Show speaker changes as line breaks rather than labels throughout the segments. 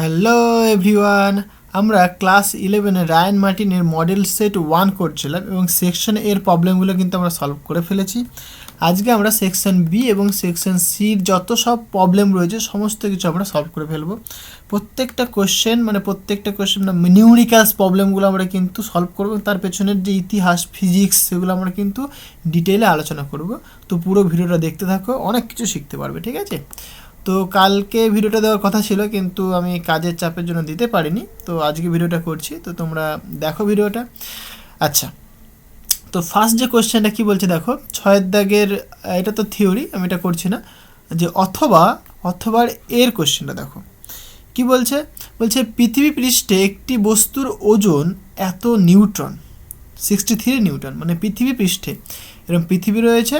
Hello everyone, আমরা class 11-এ Ryan মার্টিনের model set 1 করছিলাম এবং সেকশন এর প্রবলেমগুলো কিন্তু আমরা সলভ করে ফেলেছি। আজকে আমরা সেকশন বি এবং সেকশন সির যত সব প্রবলেম রয়েছে সমস্ত কিছু আমরা সলভ করে ফেলবো। প্রত্যেকটা কোশ্চেন নিউমেরিক্যালস প্রবলেমগুলো আমরা কিন্তু সলভ করবো, তার পেছনের যে ইতিহাস ফিজিক্স সেগুলো আমরা কিন্তু ডিটেইলে আলোচনা করব। তো পুরো ভিডিওটা দেখতে থাকো, অনেক কিছু শিখতে পারবে, ঠিক আছে? তো কালকে ভিডিওটা দেওয়ার কথা ছিল কিন্তু আমি কাজের চাপের জন্য দিতে পারিনি, তো আজকে ভিডিওটা করছি, তো তোমরা দেখো ভিডিওটা। আচ্ছা, তো ফার্স্ট যে কোশ্চেনটা কি বলছে দেখো, 6 দাগের, এটা তো থিওরি, আমি এটা করছি না, যে অথবা এর কোশ্চেনটা দেখো কি বলছে। বলছে পৃথিবী পৃষ্ঠে একটি বস্তুর ওজন এত নিউটন, 63 নিউটন, মানে পৃথিবী পৃষ্ঠে এরকম পৃথিবী রয়েছে,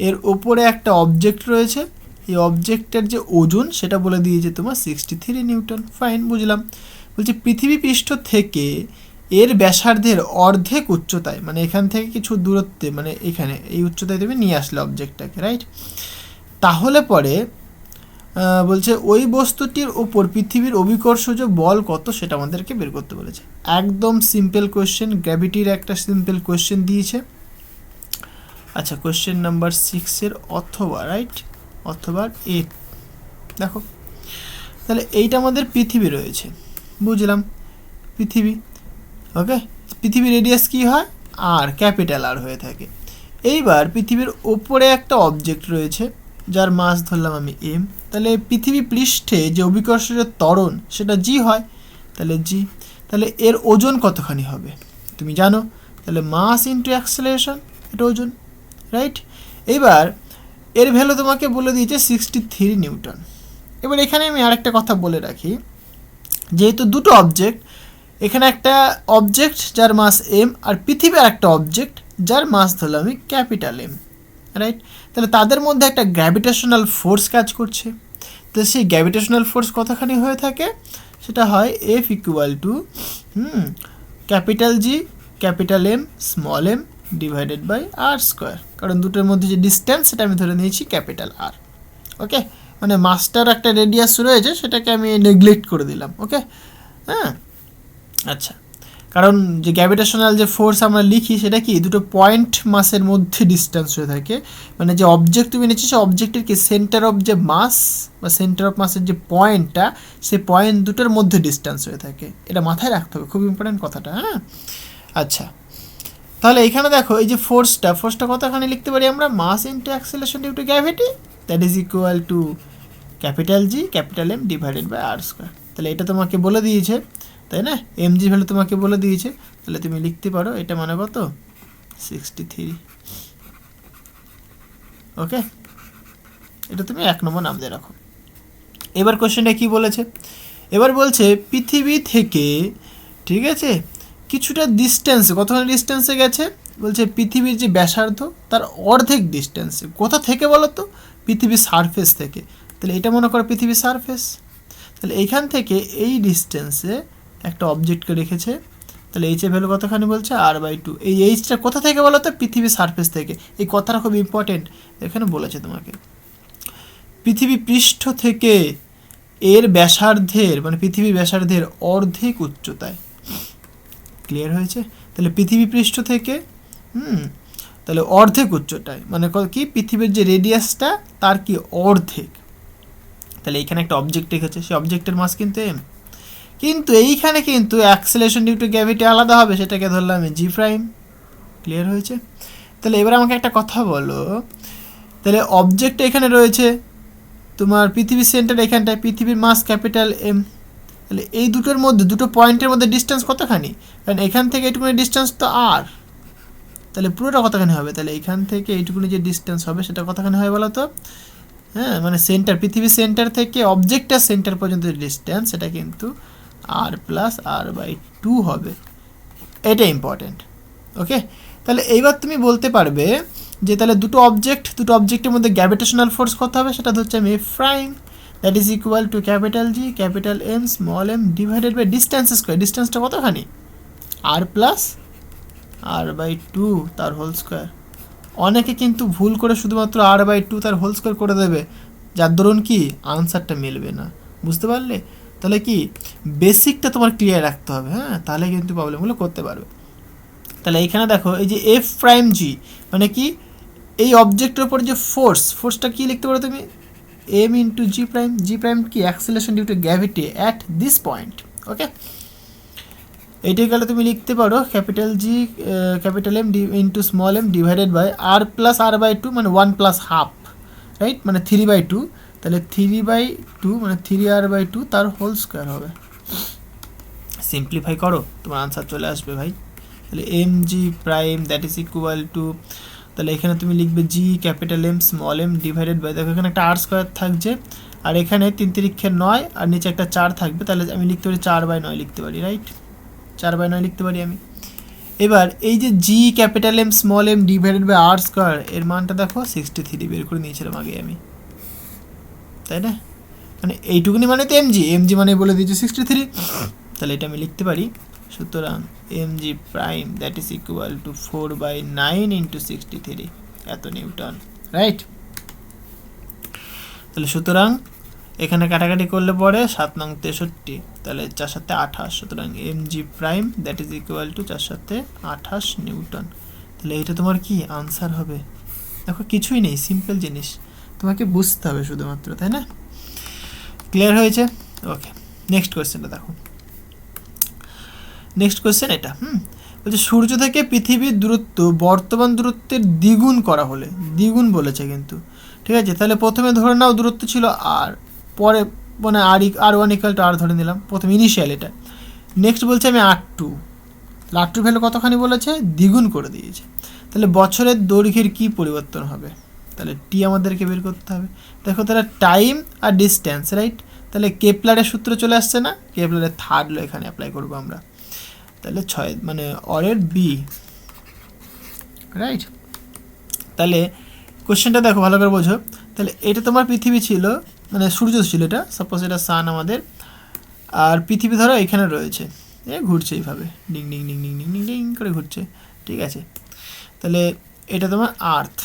এর ওপরে একটা অবজেক্ট রয়েছে, এই অবজেক্টের যে ওজন সেটা বলে দিয়েছে তোমার 63 নিউটন। ফাইন, বুঝলাম। বলছে পৃথিবী পৃষ্ঠ থেকে এর ব্যাসার্ধের অর্ধেক উচ্চতায়, মানে এখান থেকে কিছু দূরত্বে, মানে এখানে এই উচ্চতায় তুমি নিয়ে আসলে অবজেক্টটাকে, রাইট? তাহলে পরে বলছে ওই বস্তুটির ওপর পৃথিবীর অভিকর্ষজ বল কত সেটা আমাদেরকে বের করতে বলেছে। একদম সিম্পল কোয়েশ্চেন, গ্র্যাভিটির একটা সিম্পল কোয়েশ্চেন দিয়েছে। আচ্ছা, কোয়েশ্চেন নাম্বার 6-এর অথবা, রাইট, অথবা এ দেখো, তাহলে এইটা আমাদের পৃথিবী রয়েছে, বুঝলাম, পৃথিবী। ওকে, পৃথিবীর রেডিয়াস কি হয়? আর, ক্যাপিটাল আর হয়ে থাকে। এইবার পৃথিবীর ওপরে একটা অবজেক্ট রয়েছে যার মাস ধরলাম আমি এম, তাহলে পৃথিবী পৃষ্ঠে যে অভিকর্ষজ ত্বরণ সেটা জি হয়, তাহলে জি, তাহলে এর ওজন কতখানি হবে তুমি জানো, তাহলে মাস ইন্টু অ্যাক্সেলারেশন, এটা ওজন, রাইট? এইবার এর ভ্যালু তোমাকে বলে দিয়েছে 63 নিউটন। এবার এখানে আমি আরেকটা কথা বলে রাখি, যেহেতু দুটো অবজেক্ট, এখানে একটা অবজেক্ট যার মাস এম আর পৃথিবীর একটা অবজেক্ট যার মাস ধরলাম আমি ক্যাপিটাল এম, রাইট? তাহলে তাদের মধ্যে একটা গ্র্যাভিটেশনাল ফোর্স কাজ করছে, তো সেই গ্র্যাভিটেশনাল ফোর্স কতখানি হয়ে থাকে, সেটা হয় F equal to capital G capital M small M divided by R square, কারণ দুটোর মধ্যে যে ডিস্টেন্স সেটা আমি ধরে নিয়েছি ক্যাপিটাল আর। ওকে, মানে মাস্টার একটা রেডিয়াস রয়েছে সেটাকে আমি নেগলেক্ট করে দিলাম। ওকে, হ্যাঁ, আচ্ছা, কারণ যে গ্র্যাভিটেশনাল যে ফোর্স আমরা লিখি সেটা কি দুটো পয়েন্ট মাসের মধ্যে ডিস্টেন্স হয়ে থাকে, মানে যে অবজেক্ট তুমি নিচ্ছি সে অবজেক্টের কি সেন্টার অফ যে মাস বা সেন্টার অফ মাসের যে পয়েন্টটা, সে পয়েন্ট দুটোর মধ্যে ডিস্টেন্স হয়ে থাকে, এটা মাথায় রাখতে হবে, খুব ইম্পর্টেন্ট কথাটা। হ্যাঁ, আচ্ছা, তাহলে এখানে দেখো এই যে ফোর্সটা কতখানি লিখতে পারি আমরা, mass into acceleration due to gravity, that is equal to capital G capital M divided by R square. তাহলে এটা তোমাকে বলে দিয়েছে, তাই না? এম জি ভ্যালু তোমাকে বলে দিয়েছে, তাহলে তুমি লিখতে পারো এটা মানে কত, 63। ওকে, এটা তুমি 1 নম্বর নাম দিয়ে রাখো। এবার কোশ্চেনটা কি বলেছে, এবার বলছে পৃথিবী থেকে, ঠিক আছে, কিছুটা ডিস্টেন্সে, কতখানি ডিস্টেন্সে গেছে, বলছে পৃথিবীর যে ব্যাসার্ধ তার অর্ধেক ডিস্টেন্সে। কোথা থেকে বলো তো, পৃথিবীর সারফেস থেকে। তাহলে এটা মনে করো পৃথিবীর সারফেস, তাহলে এইখান থেকে এই ডিস্টেন্সে একটা অবজেক্টকে রেখেছে, তাহলে এইচের ভ্যালু কতখানি বলছে r/2। এই এইচটা কোথা থেকে বলো তো, পৃথিবীর সারফেস থেকে। এই কথাটা খুব ইম্পর্টেন্ট, এখানে বলেছে তোমাকে পৃথিবী পৃষ্ঠ থেকে এর ব্যাসার্ধের, মানে পৃথিবীর ব্যাসার্ধের অর্ধেক উচ্চতায়। ক্লিয়ার হয়েছে? তাহলে পৃথিবী পৃষ্ঠ থেকে তাহলে অর্ধেক উচ্চতায়, মানে কি পৃথিবীর যে রেডিয়াসটা তার কি অর্ধেক। তাহলে এইখানে একটা অবজেক্ট রেখেছে, সেই অবজেক্টের মাস কিন্তু এম, কিন্তু এইখানে কিন্তু অ্যাক্সেলারেশন ডিউ টু গ্র্যাভিটি আলাদা হবে, সেটাকে ধরলাম আমি জি প্রাইম। ক্লিয়ার হয়েছে? তাহলে এবার আমাকে একটা কথা বলো, তাহলে অবজেক্ট এখানে রয়েছে তোমার পৃথিবীর সেন্টার এখানটায়, পৃথিবীর মাস ক্যাপিটাল এম, তাহলে এই দুটোর মধ্যে, দুটো পয়েন্টের মধ্যে ডিস্টেন্স কতখানি, কারণ এখান থেকে এইটুকুনি ডিস্টেন্স তো আর, তাহলে পুরোটা কতখানি হবে, তাহলে এইখান থেকে এইটুকুনি যে ডিস্টেন্স হবে সেটা কতখানি হয় বলো তো, হ্যাঁ, মানে সেন্টার, পৃথিবীর সেন্টার থেকে অবজেক্টের সেন্টার পর্যন্ত ডিস্টেন্স সেটা কিন্তু r+r/2 হবে। এটা ইম্পর্টেন্ট। ওকে, তাহলে এইবার তুমি বলতে পারবে যে তাহলে দুটো অবজেক্টের মধ্যে গ্র্যাভিটেশনাল ফোর্স কত হবে, সেটা হচ্ছে আমি F prime, that is equal to capital G capital M small M divided by distance square. ডিস্টেন্সটা কতখানি, r+r/2 তার হোল স্কোয়ার। অনেকে কিন্তু ভুল করে শুধুমাত্র r/2 তার হোল স্কোয়ার করে দেবে, যার দরুন কি আনসারটা মিলবে না, বুঝতে পারলে? তাহলে কি বেসিকটা তোমার ক্লিয়ার রাখতে হবে, হ্যাঁ, তাহলে কিন্তু প্রবলেমগুলো করতে পারবে। তাহলে এইখানে দেখো এই যে এফ প্রাইম জি মানে কি এই অবজেক্টের উপর যে ফোর্সটা কি লিখতে পারো তুমি এম ইন্টু জি প্রাইম কি acceleration due to gravity at this point. Okay, এইটাই গেলে তুমি লিখতে পারো capital G capital M D into small M divided by R plus R by two মানে 1+12, রাইট, মানে 3/2, তাহলে 3/2 মানে 3r/2 তার হোল স্কোয়ার হবে। সিম্পলিফাই করো তোমার আনসার চলে আসবে ভাই। তাহলে M G prime that is equal to, তাহলে এখানে তুমি লিখবে G capital M small M divided by, দেখো এখানে একটা আর স্কোয়ার থাকছে আর এখানে 3×3 9 আর নিচে একটা 4 থাকবে, তাহলে আমি লিখতে পারি 4/9 লিখতে পারি, রাইট, 4/9 লিখতে পারি আমি। এবার এই যে G capital M small M divided by R square এর মানটা দেখো 63 বের করে নিয়েছিলাম আগে আমি, তাই না, মানে এইটুকুনি মানে তো এমজি মানে বলে দিয়েছি 63, তাহলে এটা আমি লিখতে পারি। সুতরাং M G prime that is equal to 4/9 into 63 এত নিউটন, রাইট। তাহলে সুতরাং এখানে কাটাকাটি করলে পরে 7 নং 63, তাহলে 4 7 28, সুতরাং M G prime that is equal to 4 7 28 newton. তাহলে এটা তোমার কি আনসার হবে। দেখো কিছুই নেই, সিম্পল জিনিস, তোমাকে বুঝতে হবে শুধুমাত্র, তাই না। ক্লিয়ার হয়েছে? ওকে, নেক্সট কোয়েশ্চেনটা দেখো। নেক্সট কোয়েশ্চেন এটা বলছে সূর্য থেকে পৃথিবীর দূরত্ব বর্তমান দূরত্বের দ্বিগুণ করা হলে, দ্বিগুণ বলেছে কিন্তু, ঠিক আছে। তাহলে প্রথমে ধরে নাও দূরত্ব ছিল আর, পরে মানে r1 ইকুয়াল টু আর ধরে নিলাম প্রথমে ইনিশিয়াল এটা। নেক্সট বলছে আমি r2, r2 ভ্যালু কতখানি বলেছে দ্বিগুণ করে দিয়েছে। তাহলে বছরের দৈর্ঘ্যের কি পরিবর্তন হবে, তাহলে টি আমাদেরকে বের করতে হবে। দেখো তাহলে টাইম আর ডিস্টেন্স, রাইট, তাহলে কেপলারের সূত্র চলে আসছে না, কেপলারের থার্ড ল এখানে অ্যাপ্লাই করবো আমরা। তাহলে 6 মানে অরের বি, রাইট। তাহলে কোশ্চেনটা দেখো ভালো করে বোঝো। তাহলে এটা তোমার পৃথিবী ছিল, মানে সূর্য ছিল এটা, সাপোজ এটা সান আমাদের, আর পৃথিবী ধরো এখানে রয়েছে, ঘুরছে এইভাবে ding ding ding ding ding ding ding করে ঘুরছে, ঠিক আছে। তাহলে এটা তোমার আর্থ,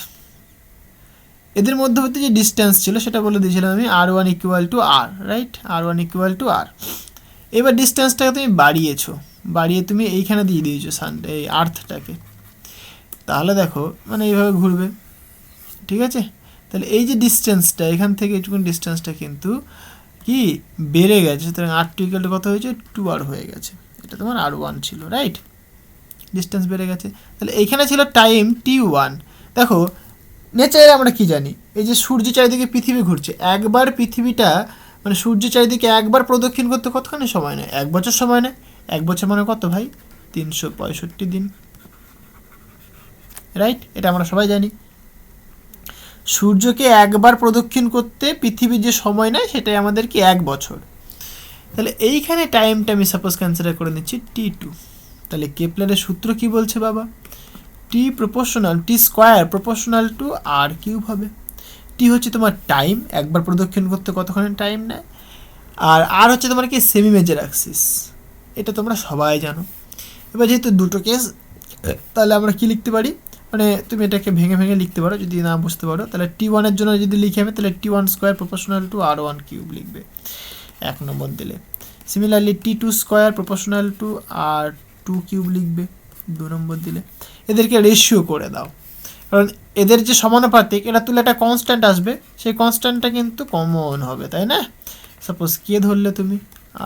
এদের মধ্যবর্তী যে ডিস্টেন্স ছিল সেটা বলে দিয়েছিলাম আমি r1 equal to R, right, r1 equal to R. এবার ডিস্টেন্সটাকে তুমি বাড়িয়ে তুমি এইখানে দিয়ে দিয়েছো সানটা এই আর্থটাকে, তাহলে দেখো মানে এইভাবে ঘুরবে, ঠিক আছে। তাহলে এই যে ডিস্টেন্সটা এখান থেকে এইটুকুন ডিস্টেন্সটা কিন্তু কি বেড়ে গেছে, সুতরাং r2 ইকুয়াল টু কত হয়েছে 2r হয়ে গেছে, এটা তোমার r1 ছিল, রাইট, ডিস্টেন্স বেড়ে গেছে। তাহলে এইখানে ছিল টাইম t1। দেখো নেচারে আমরা কি জানি, এই যে সূর্য চারিদিকে পৃথিবী ঘুরছে, একবার পৃথিবীটা মানে সূর্য চারিদিকে একবার প্রদক্ষিণ করতে কতখানি সময় নেয়, 1 বছর সময় নেয়। 1 বছর মানে কত ভাই 365 দিন, রাইট, এটা আমরা সবাই জানি। সূর্যকে একবার প্রদক্ষিণ করতে পৃথিবীর যে সময় নেয় সেটাই আমাদের কি 1 বছর। তাহলে এইখানে টাইমটা আমি সাপোজ কনসিডার করে নিচ্ছি t2। তাহলে কেপলারের সূত্র কি বলছে বাবা, T square proportional to R cube হবে। টি হচ্ছে তোমার টাইম, একবার প্রদক্ষিণ করতে কতক্ষণ টাইম নেয়, আর আর হচ্ছে তোমার কি সেমি মেজর অ্যাক্সিস, এটা তোমরা সবাই জানো। এবার যেহেতু দুটো কেস, তাহলে আমরা কি লিখতে পারি, মানে তুমি এটাকে ভেঙে ভেঙে লিখতে পারো যদি না বুঝতে পারো। তাহলে t1 এর জন্য যদি লিখে আমি, তাহলে t1 square proportional two r1 cube লিখবে 1 নম্বর দিলে। Similarly t2 square proportional two r2 cube লিখবে 2 নম্বর দিলে। এদেরকে রেশিও করে দাও, কারণ এদের যে সমানুপাতিক এটা তুলে একটা কনস্ট্যান্ট আসবে, সেই কনস্ট্যান্টটা কিন্তু কমন হবে, তাই না। সাপোজ কে ধরলে তুমি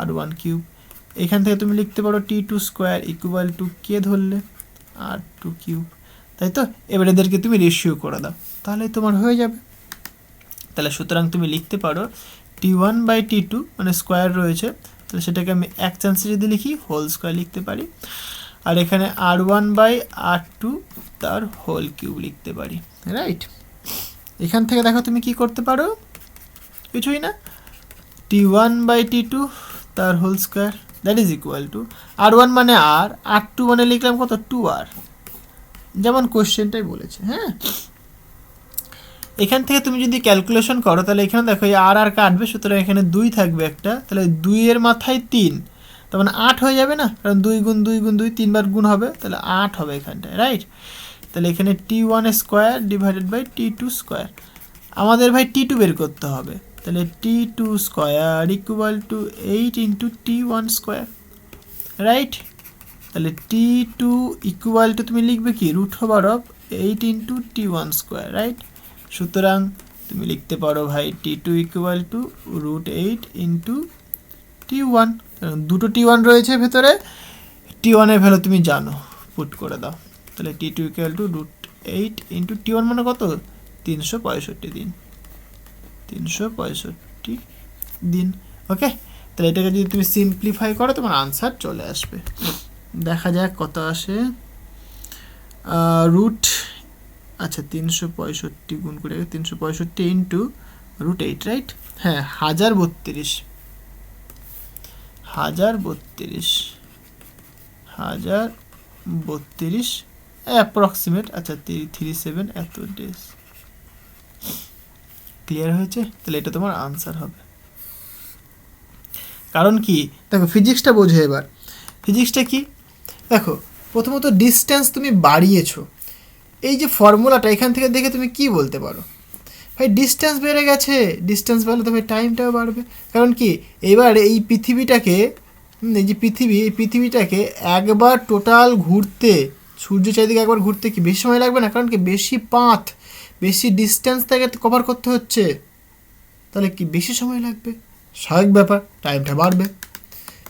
r1 কিউব, এখান থেকে তুমি লিখতে পারো t2 স্কোয়ার ইকুয়াল টু কে ধরলে r2 কিউব, তাই তো। এবার এদেরকে তুমি রেশিও করে দাও, তাহলে তোমার হয়ে যাবে। তাহলে সুতরাং তুমি লিখতে পারো t1/t2 মানে স্কোয়ার রয়েছে, তাহলে সেটাকে আমি এক চান্সে যদি লিখি হোল স্কোয়ার লিখতে পারি, আর এখানে r1/r2 তার হোল কিউব লিখতে পারি, রাইট। এখান থেকে দেখো তুমি কি করতে পারো, কিছুই না, t1/t2 তার whole square that is equal to r1 মানে r2 মানে লিখলাম কত 2r, যেমন কোশ্চেনটাই বলেছে, হ্যাঁ। এখান থেকে তুমি যদি ক্যালকুলেশন করো তাহলে এখানে দেখো এই আর কাটবে, সুতরাং এখানে 2 থাকবে একটা, তাহলে 2 এর মাথায় 3, তার মানে 8 হয়ে যাবে না, কারণ 2 গুণ 2 গুণ 2 3বার গুণ হবে, তাহলে 8 হবে এখানটায়, রাইট। তাহলে এখানে t1 square divided by t2 square. আমাদের ভাই t2 বের করতে হবে, তাহলে t2 square equal to 8 into t1 square, right? তাহলে t2 ইকুয়াল টু তুমি লিখবে কি root over of 8 into t1 square, right? সুতরাং তুমি লিখতে পারো ভাই t2 equal to root 8 into t1, দুটো t1 রয়েছে ভেতরে, t1 এর ভ্যালু তুমি জানো, পুট করে দাও। তাহলে t2 equal to root 8 into t1 মানে কত? 365 দিন, 365 দিন। ওকে, তাহলে এটাকে যদি তুমি সিম্পলিফাই করো তোমার আনসার চলে আসবে। দেখা যাক কত আসে। রুট, আচ্ছা 365 গুণ করে 365 ইন্টু রুট 8, রাইট? হ্যাঁ, 1032, 1032 অ্যাপ্রক্সিমেট, আচ্ছা 337 এত ডেজ। ক্লিয়ার হয়েছে? তাহলে এটা তোমার আনসার হবে। কারণ কি দেখো, ফিজিক্সটা বোঝো এবার। ফিজিক্সটা কি দেখো, প্রথমত ডিস্টেন্স তুমি বাড়িয়েছো, এই যে ফর্মুলাটা এখান থেকে দেখে তুমি কি বলতে পারো? ভাই ডিস্টেন্স বেড়ে গেছে, ডিস্টেন্স বাড়লে তো ভাই টাইমটাও বাড়বে। কারণ কি এবার এই পৃথিবীটাকে, এই যে এই পৃথিবীটাকে একবার টোটাল ঘুরতে, সূর্য চারিদিকে একবার ঘুরতে কি বেশি সময় লাগবে না? কারণ কি বেশি পাথ, বেশি ডিস্টেন্স তাকে কভার করতে হচ্ছে, তাহলে কি বেশি সময় লাগবে, স্বাভাবিক ব্যাপার, টাইমটা বাড়বে।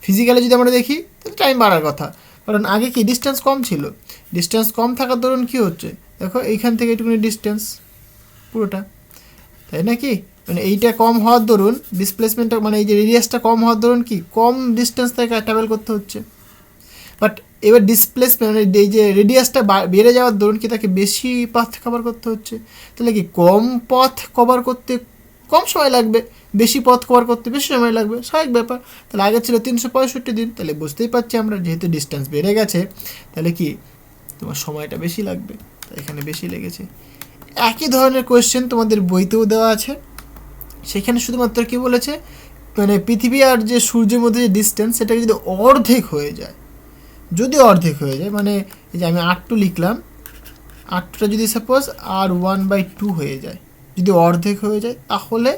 ফিজিক্যালি যদি আমরা দেখি তাহলে টাইম বাড়ার কথা, কারণ আগে কি ডিস্টেন্স কম ছিল, ডিস্টেন্স কম থাকার দরুন কী হচ্ছে দেখো, এইখান থেকে এইটুকুনি ডিস্টেন্স পুরোটা, তাই না? কি মানে এইটা কম হওয়ার দরুন ডিসপ্লেসমেন্টটা, মানে এই যে রেডিয়াসটা কম হওয়ার দরুন কি কম ডিস্টেন্স তাকে ট্রাভেল করতে হচ্ছে। বাট এবার ডিসপ্লেসমেন্ট, মানে এই যে রেডিয়াসটা বেড়ে যাওয়ার দরুন কি তাকে বেশি পথ কভার করতে হচ্ছে, তাহলে কি কম পথ কভার করতে কম সময় লাগবে, বেশি পথ কভার করতে বেশি সময় লাগবে, স্বাভাবিক ব্যাপার। তাহলে আগে ছিল 365 দিন, তাহলে বুঝতেই পারছি আমরা যেহেতু ডিস্টেন্স বেড়ে গেছে তাহলে কি তোমার সময়টা বেশি লাগবে, তাই এখানে বেশি লেগেছে। একই ধরনের কোয়েশ্চেন তোমাদের বইতেও দেওয়া আছে, সেখানে শুধুমাত্র কি বলেছে, মানে পৃথিবী আর যে সূর্যের মধ্যে যে ডিস্টেন্স সেটাকে যদি অর্ধেক হয়ে যায়, যদি অর্ধেক হয়ে যায়, মানে এই যে আমি R2 লিখলাম, R2টা যদি সাপোজ R1/2 হয়ে যায়, যদি অর্ধেক হয়ে যায় তাহলে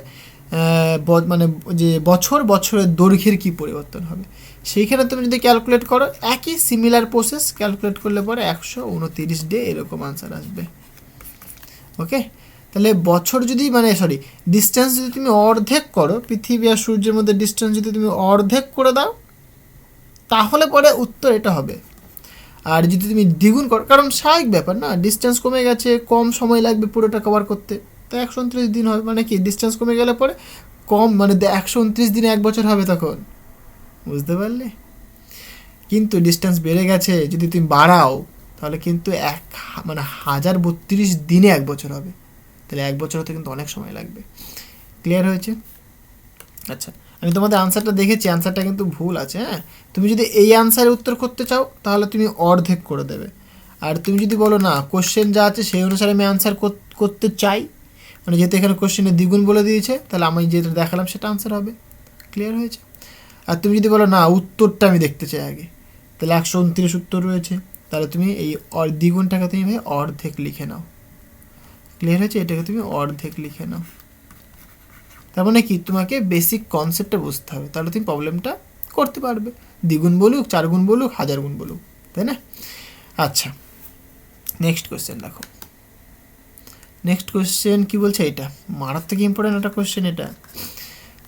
মানে যে বছরের দৈর্ঘ্যের কী পরিবর্তন হবে, সেইখানে তুমি যদি ক্যালকুলেট করো একই সিমিলার প্রসেস ক্যালকুলেট করলে পরে 129 ডে এরকম আনসার আসবে। ওকে, তাহলে বছর যদি মানে ডিস্টেন্স যদি তুমি অর্ধেক করো, পৃথিবী আর সূর্যের মধ্যে ডিস্টেন্স যদি তুমি অর্ধেক করে দাও তাহলে পরে উত্তর এটা হবে। আর যদি তুমি দ্বিগুণ করো, কারণ স্বাভাবিক ব্যাপার না, ডিস্টেন্স কমে গেছে, কম সময় লাগবে পুরোটা কভার করতে, তো 129 দিন হবে। মানে কি ডিস্টেন্স কমে গেলে পরে কম, মানে 129 দিনে 1 বছর হবে তখন, বুঝতে পারলে? কিন্তু ডিস্টেন্স বেড়ে গেছে, যদি তুমি বাড়াও তাহলে কিন্তু 1032 দিনে 1 বছর হবে, তাহলে 1 বছর হতে কিন্তু অনেক সময় লাগবে। ক্লিয়ার হয়েছে? আচ্ছা, আমি তোমাদের আনসারটা দেখেছি, আনসারটা কিন্তু ভুল আছে। হ্যাঁ, তুমি যদি এই আনসারের উত্তর করতে চাও তাহলে তুমি অর্ধেক করে দেবে, আর তুমি যদি বলো না কোশ্চেন যা আছে সেই অনুসারে আমি আনসার করতে চাই, মানে যেহেতু এখানে কোশ্চেনে দ্বিগুণ বলে দিয়েছে তাহলে আমি যেটা দেখালাম সেটা আনসার হবে। ক্লিয়ার হয়েছে? আর তুমি যদি বলো না উত্তরটা আমি দেখতে চাই আগে, তাহলে 129 উত্তর রয়েছে, তাহলে তুমি এই দ্বিগুণটাকে তুমি ভাই অর্ধেক লিখে নাও। ক্লিয়ার হয়েছে? এটাকে তুমি অর্ধেক লিখে নাও। তার মানে কি তোমাকে বেসিক কনসেপ্টটা বুঝতে হবে, তাহলে তুমি প্রবলেমটা করতে পারবে, দ্বিগুণ বলুক, 4 গুণ বলুক, 1000 গুণ বলুক, তাই না? আচ্ছা, নেক্সট কোয়েশ্চেন দেখো। নেক্সট কোয়েশ্চেন কি বলছে, এটা মারাত্মক ইম্পর্টেন্ট একটা কোয়েশ্চেন। এটা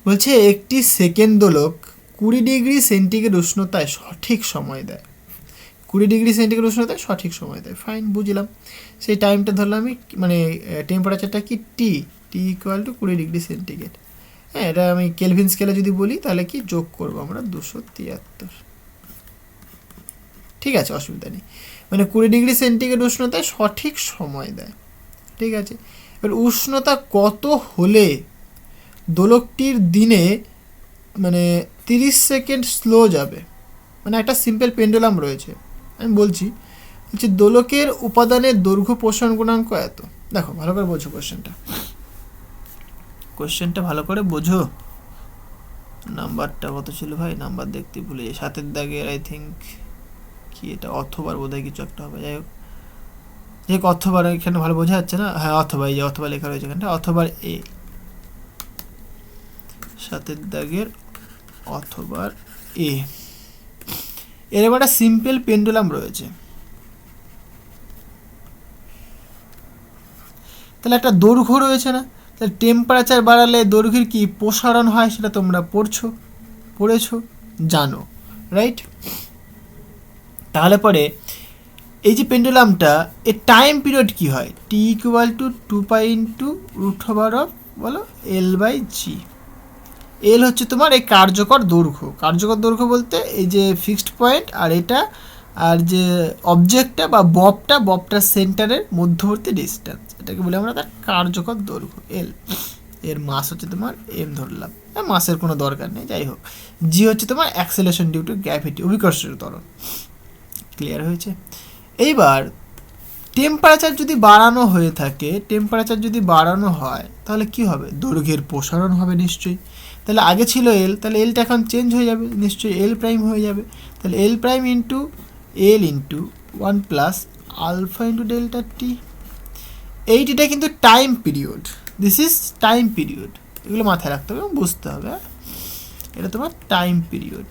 বলছে একটি সেকেন্ড দোলক 20 ডিগ্রি সেন্টিগ্রেড উষ্ণতায় সঠিক সময় দেয়, 20 ডিগ্রি সেন্টিগ্রেড উষ্ণতায় সঠিক সময় দেয়। ফাইন, বুঝলাম। সেই টাইমটা ধরলাম আমি, মানে টেম্পারেচারটা কি টি ইকুয়াল টু 20 ডিগ্রি সেন্টিগ্রেড। হ্যাঁ, এটা আমি কেলভিন স্কেলে যদি বলি তাহলে কি যোগ করবো আমরা 273। ঠিক আছে, অসুবিধা নেই। মানে 20 ডিগ্রি সেন্টিগ্রেড উষ্ণতায় সঠিক সময় দেয়। ঠিক আছে, এবার উষ্ণতা কত হলে দোলকটির দিনে মানে 30 সেকেন্ড স্লো যাবে? মানে একটা সিম্পল পেন্ডুলাম রয়েছে, আমি বলছি দোলকের উপাদানের দৈর্ঘ্য প্রসারণ গুণাঙ্ক এত। দেখো ভালো করে বোঝো কোশ্চেনটা ভালো করে বোঝো। নাম্বারটা কত ছিল ভাই, নাম্বার দেখতে ভুলে যাই, 7 দাগের আই থিঙ্ক কি এটা অথবার বোধহয় কিছু একটা হবে। যাই হোক অথবার এখানে ভালো বোঝা যাচ্ছে না। হ্যাঁ অথবা, এই যে অথবা লেখা রয়েছে এখানটা, অথবার এ। সাতের দাগের অথবা এ। এরকম একটা সিম্পল পেন্ডুলাম রয়েছে, তাহলে একটা দৈর্ঘ্য রয়েছে না, তাহলে টেম্পারেচার বাড়ালে দৈর্ঘ্যের কি প্রসারণ হয় সেটা তোমরা পড়েছো জানো, রাইট? তাহলে পরে এই যে পেন্ডুলামটা এর টাইম পিরিয়ড কি হয়, T equal to 2π into root over of বলো L/G। এল হচ্ছে তোমার এই কার্যকর দৈর্ঘ্য বলতে এই যে ফিক্সড পয়েন্ট আর এটা, আর যে অবজেক্টটা বা ববটার সেন্টারের মধ্যবর্তী ডিস্টেন্স, এটাকে বলে আমরা তার কার্যকর দৈর্ঘ্য এল। এর মাস হচ্ছে তোমার এম ধরলাম, মাসের কোনো দরকার নেই, যাই হোক। জি হচ্ছে তোমার অ্যাক্সেলারেশন ডিউ টু গ্র্যাভিটি, অভিকর্ষের ত্বরণ। ক্লিয়ার হয়েছে? এইবার টেম্পারেচার যদি বাড়ানো হয় তাহলে কি হবে, দৈর্ঘ্যের প্রসারণ হবে নিশ্চয়ই। তাহলে আগে ছিল এল, তাহলে এলটা এখন চেঞ্জ হয়ে যাবে, নিশ্চয়ই এল প্রাইম হয়ে যাবে। তাহলে L prime into L into 1 plus alpha into delta T. এইটা কিন্তু time period, this is time period, এগুলো মাথায় রাখতে হবে এবং বুঝতে হবে। এটা তোমার টাইম পিরিয়ড,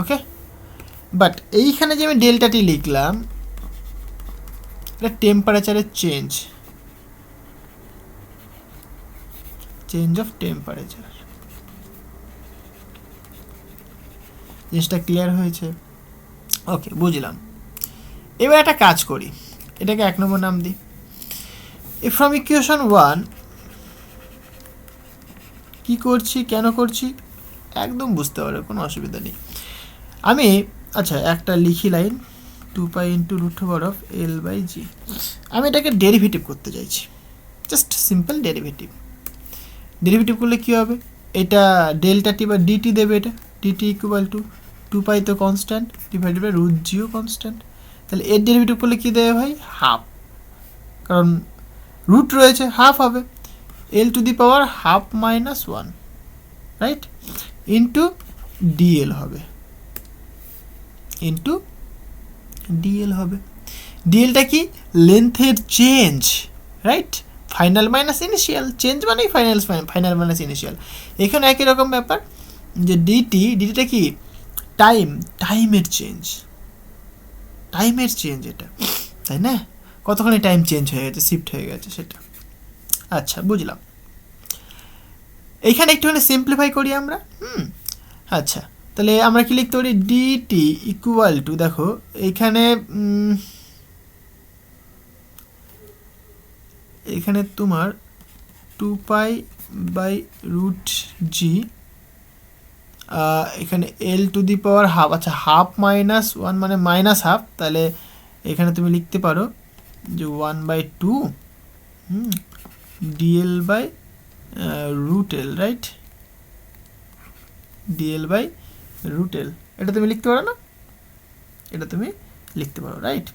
ওকে। বাট এইখানে যে আমি ডেল্টা টি লিখলাম, এটা টেম্পারেচারের চেঞ্জ অফ টেম্পারেচার। জিনিসটা ক্লিয়ার হয়েছে? ওকে, বুঝলাম। এবার একটা কাজ করি, এটাকে 1 নম্বর নাম দিই। ফ্রম ইকুয়েশন 1 কি করছি, কেন করছি একদম বুঝতে পারবে, কোনো অসুবিধা নেই। আমি আচ্ছা একটা লিখি line 2π into root over of L/G। আমি এটাকে ডেরিভেটিভ করতে চাইছি, জাস্ট সিম্পল ডেরিভেটিভ করলে কী হবে, এটা ডেল্টা টি বা ডিটি দেবে, এটা ডিটি ইকুয়াল টু 2π তো কনস্ট্যান্ট ডিভাইডেড বাই রুট জিও কনস্ট্যান্ট। তাহলে এর ডেরিভেটিভ করলে কী দেবে ভাই, হাফ, কারণ রুট রয়েছে, হাফ হবে L to the power half minus 1, right, into DL হবে, ডিএলটা কি লেন্থের change, right, final minus initial, change মানেই ফাইনাল মাইনাস ইনিশিয়াল। এখানে একই রকম ব্যাপার যে ডিটিটা কি টাইমের চেঞ্জ এটা, তাই না, কতখানি টাইম চেঞ্জ হয়ে গেছে, শিফট হয়ে গেছে সেটা। আচ্ছা, বুঝলাম। এইখানে একটুখানি সিম্পলিফাই করি আমরা। আচ্ছা, তাহলে আমরা কি লিখতে পারি, ডিটি ইকুয়াল টু, দেখো এখানে তোমার 2π বাই রুট জি, এখানে L two the power half, আচ্ছা হাফ মাইনাস 1 মানে মাইনাস হাফ, তাহলে এখানে তুমি লিখতে পারো যে 1/2 DL by root L, right, DL by root L. এটা তুমি লিখতে পারো না, এটা তুমি লিখতে পারো, রাইট,